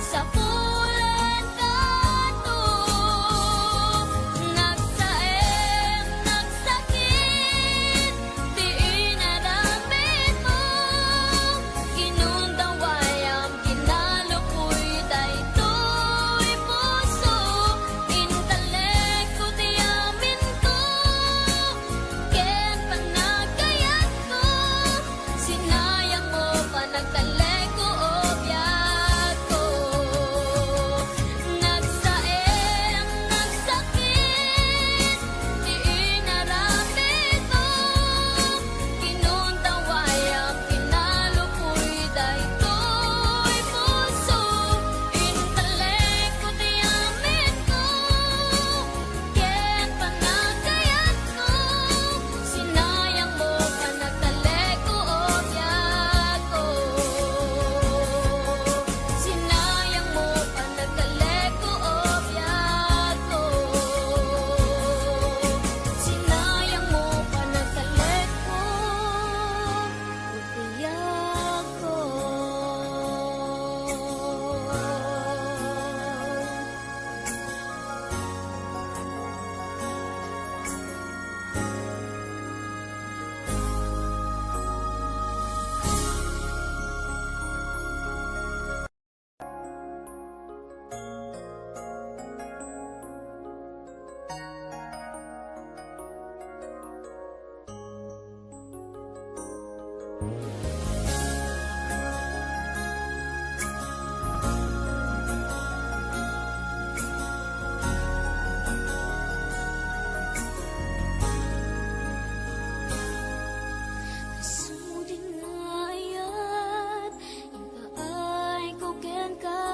sa pulen kanto. Nagsaem, nagsakit, tiin naramit mo. Inundaway ang kinalupoy, daytoy puso. Intelekto di amin ko, ken panagayat ko. Sinayang mo pa nagkaleko o biyak ko. Nagsaem, nagsakit, tiin naramit mo. Inundaway ang kinalupoy, daytoy puso. Intelekto di amin ko, ken panagayat ko. Sinayang mo pa nagkaleko o biyak ko. Sinayang mo pa nagkaleko o biyak ko. Sinayang mo pa nagkaleko o biyak ko. Sudin ngayat, ipaay ko ken ka.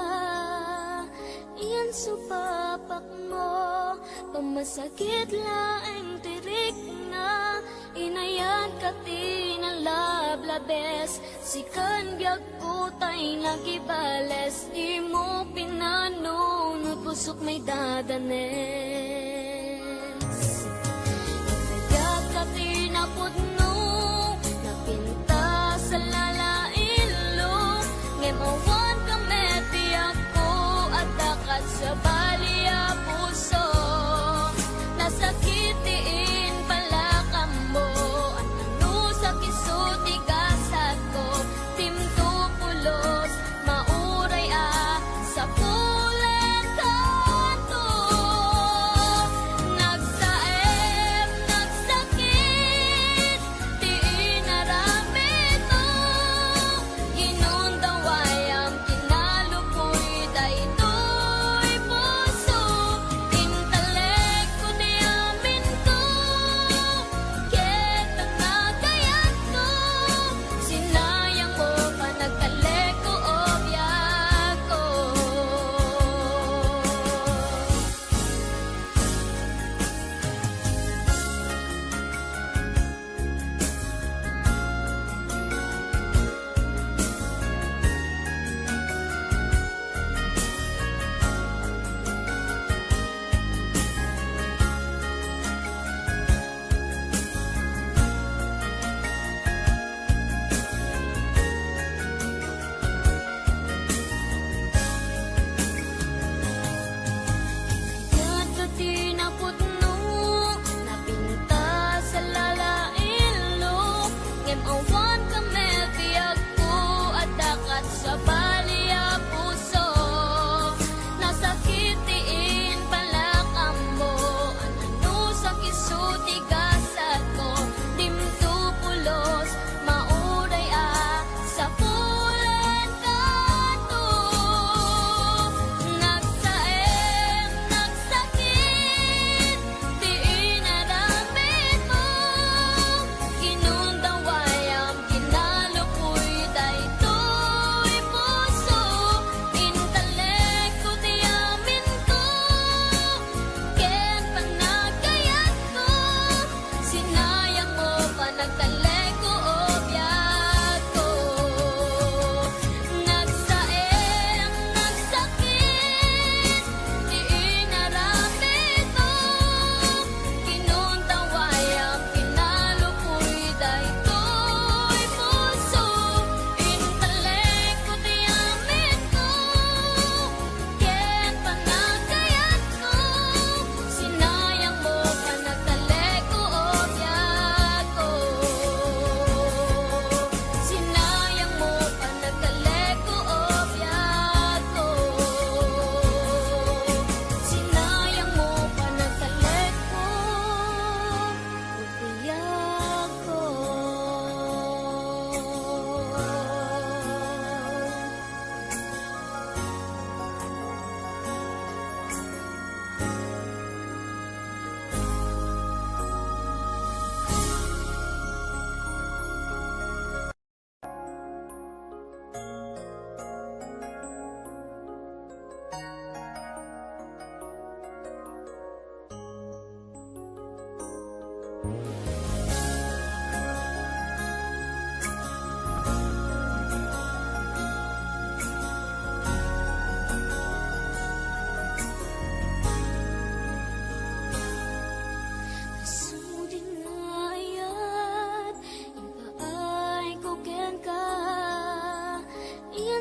Iyan supapak mo, pamasakit laeng tirik na inayan kati ng lablabes. Sikan biag ko tay nagibales. Di mo pinano no pusok may dadanes. Kaya kati na pudno, napinta sa lalailo. Ngemawan kami tiyak ko at dakat sa baliya puso. Nasakitiin pala ka mo. Ano sa kisuti gasat ko. Timto pulos, mauray sa pulen kanto.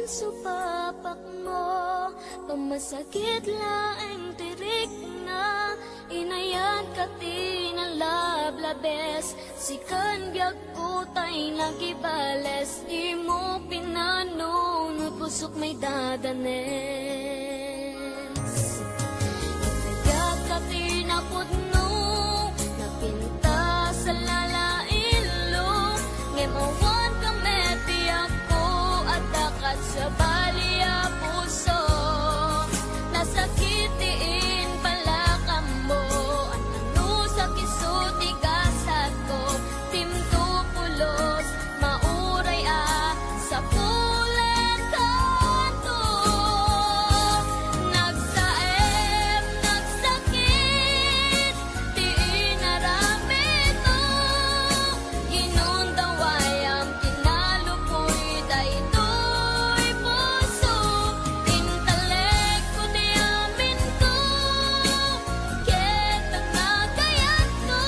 supapak mo, pamasakit laeng tirik na, inayan ka tinalablabes, sikan biag kutay nagibales, di mo pinanunod pusok may dadanes. Inayat ka tinapudno, napinta sa lalailo, ngemawan ka meti ako, at dakat sa baliya puso, nasakitiin pala ka mo, ano sa kisuti gasat ko, timto pulos, mauray sa pulen kanto. Nagsaem, nagsakit, di inaramid mo, ginundaway ang kinalupoy, daytoy puso, intalek ko di amin ko, ketang nagayat ko,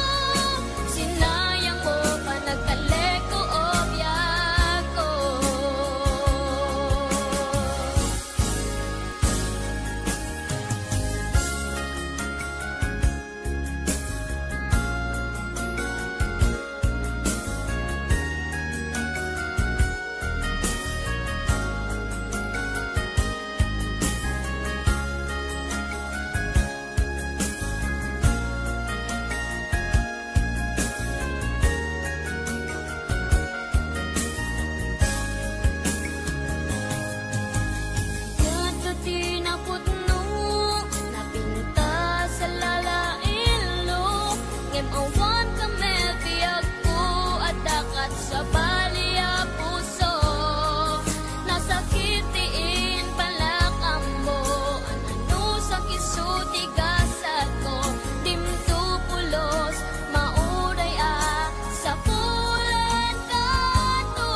sinayang mo pa nagkalek ko obyak ko. Yan ka tinapudno, napinta sa lalailo, ngem awan ka melbiag ko, at dakat sa baliya puso, nasakitiin pala ka mo, ano sa kisuti gasat ko, dimto pulos, mauray sa pulen kanto.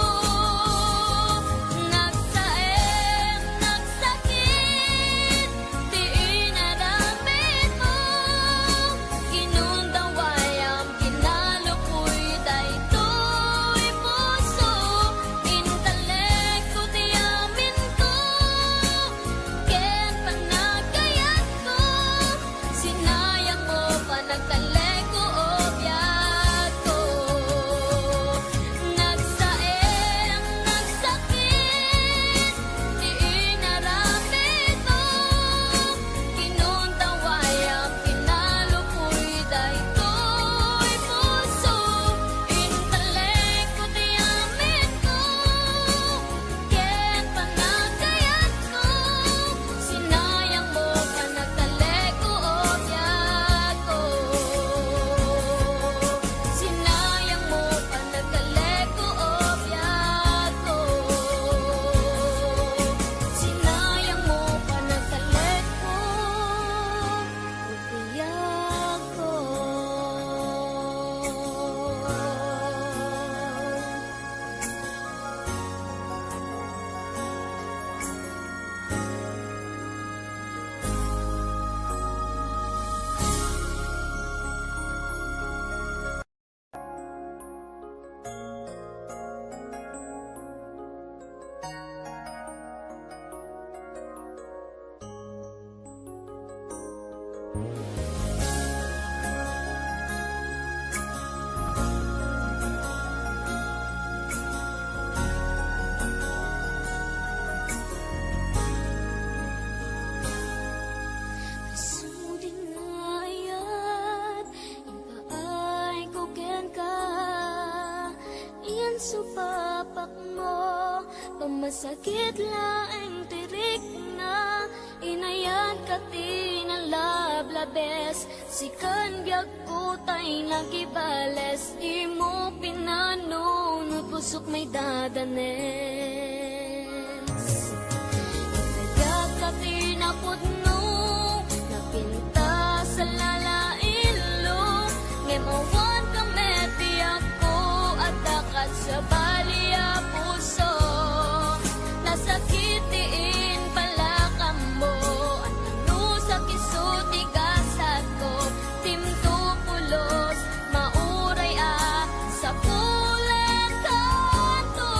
Nagsaem, nagsakit, di inaramid mo, ginundaway ang kinalupoy, daytoy puso, intalek ko di amin ko, ken panagayat ko, sinayang mo pa nagtalek ko obyak ko. Nagsaem, nagsakit, di inaramid mo, ginundaway ang kinalupoy, daytoy puso, intalek ko di amin ko, ken panagayat ko, sinayang mo pa nagtalek ko obyak ko. Sinayang mo pa nagtalek ko obyak ko. Sinayang mo pa nagtalek ko obyak ko. Suding ayat, ipaay ko ken ka, iyan supapak mo, pamasakit laeng tirik na, inayan ka tinalablabes, sikan biag kutay nagibales, di mo pinanunod pusok may dadanes. Inayat ka tinapudno, napinta sa lalailo, ngemawan ka meti ako, at dakat sa baliya puso, nasakitiin pala ka mo, ano sa kisuti gasat ko, timto pulos, mauray sa pulen kanto.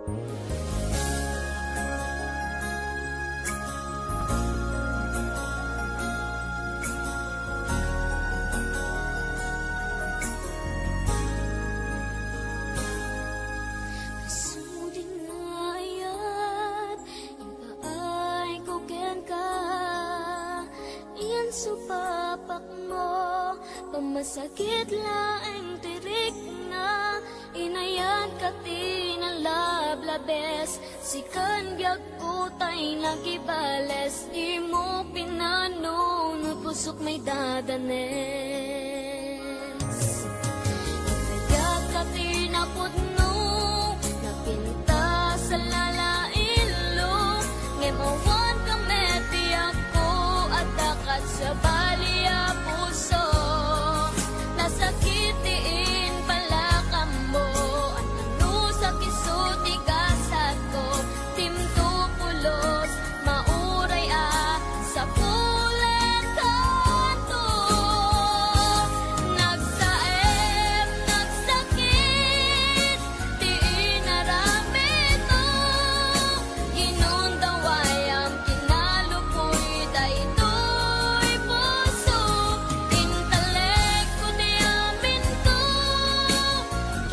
Kasuding ayat, ipaay ko ken ka. Iyan supapak mo, pamasakit laeng tirik na. Inayan ka tinalablabes, sikan biag ko tay nagibales. Di mo pinano, no pusok may dadanes. Kaya ka tinapudno, napinta sa lalailo. Ngemawan ka meti ako, at dakat sa baliya puso. Nasakitiin pala ka mo, at ano sa kisuti gasat ko. Timto pulos, mauray sa pulen kanto. Nagsaem, nagsakit, di inaramid mo. Ginundaway ang kinalupoy, daytoy puso. Intalek ko di amin ko,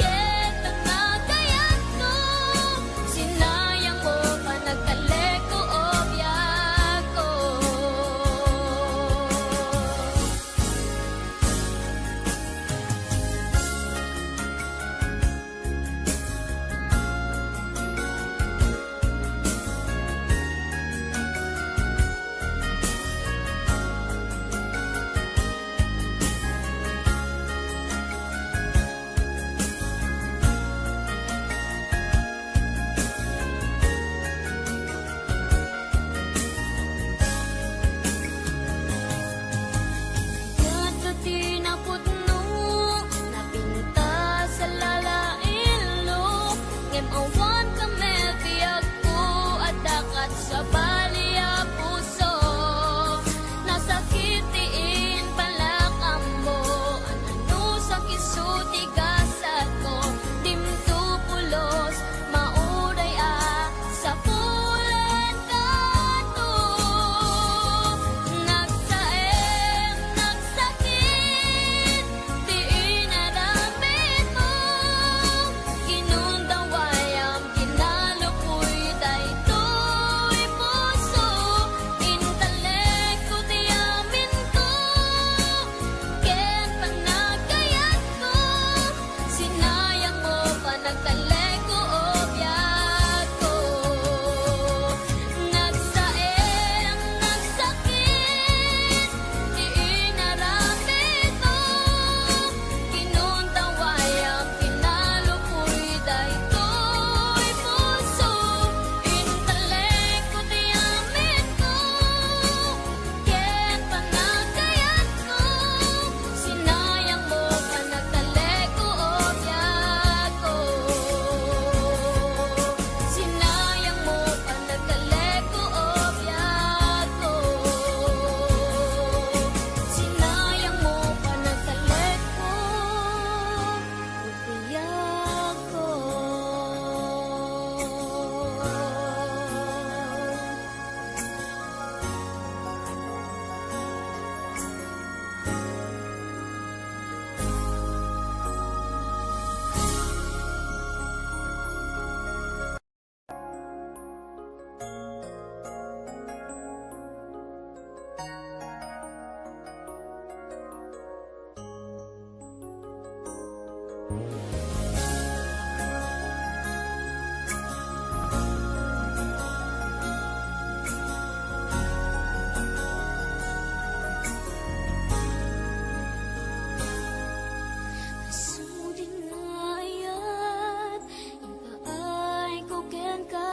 ket ang nagayat ko. Sinayang mo pa nagkalek ko o biyak ko. Kaya't ka tinapudno, napinta sa lalailo. Ngemawan ka mebiyag ko, at dakat sa baliya puso. Nasakitiin pala ka mo, ano sa kisuti gasat ko. Dimto pulos, mauray sa pulen kanto. Nagsaem, nagsakit, di inaramid mo. Ginundaway ang kinalupoy, daytoy puso. Intalek ko di amin ko, ken panagayat ko. Sinayang mo pa nagtalek ko o biyak ko. Nagsaem, nagsakit, di inaramid mo. Ginundaway ang kinalupoy, daytoy puso. Intalek ko di amin ko, ken panagayat ko. Sinayang mo pa nagtalek ko o biyak ko. Sinayang mo pa nagtalek ko o biyak ko. Sinayang mo pa nagtalek ko o biyak ko. Kasuding ayat, ipaay ko ken ka.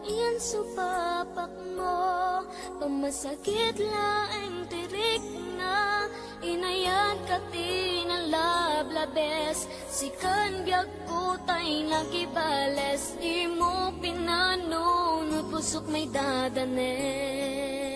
Iyan supapak mo, pamasakit laeng tirik na. Inayan ka tinalablabes, sikan biag ko tay nagibales. Di mo pinano, no pusok may dadanes.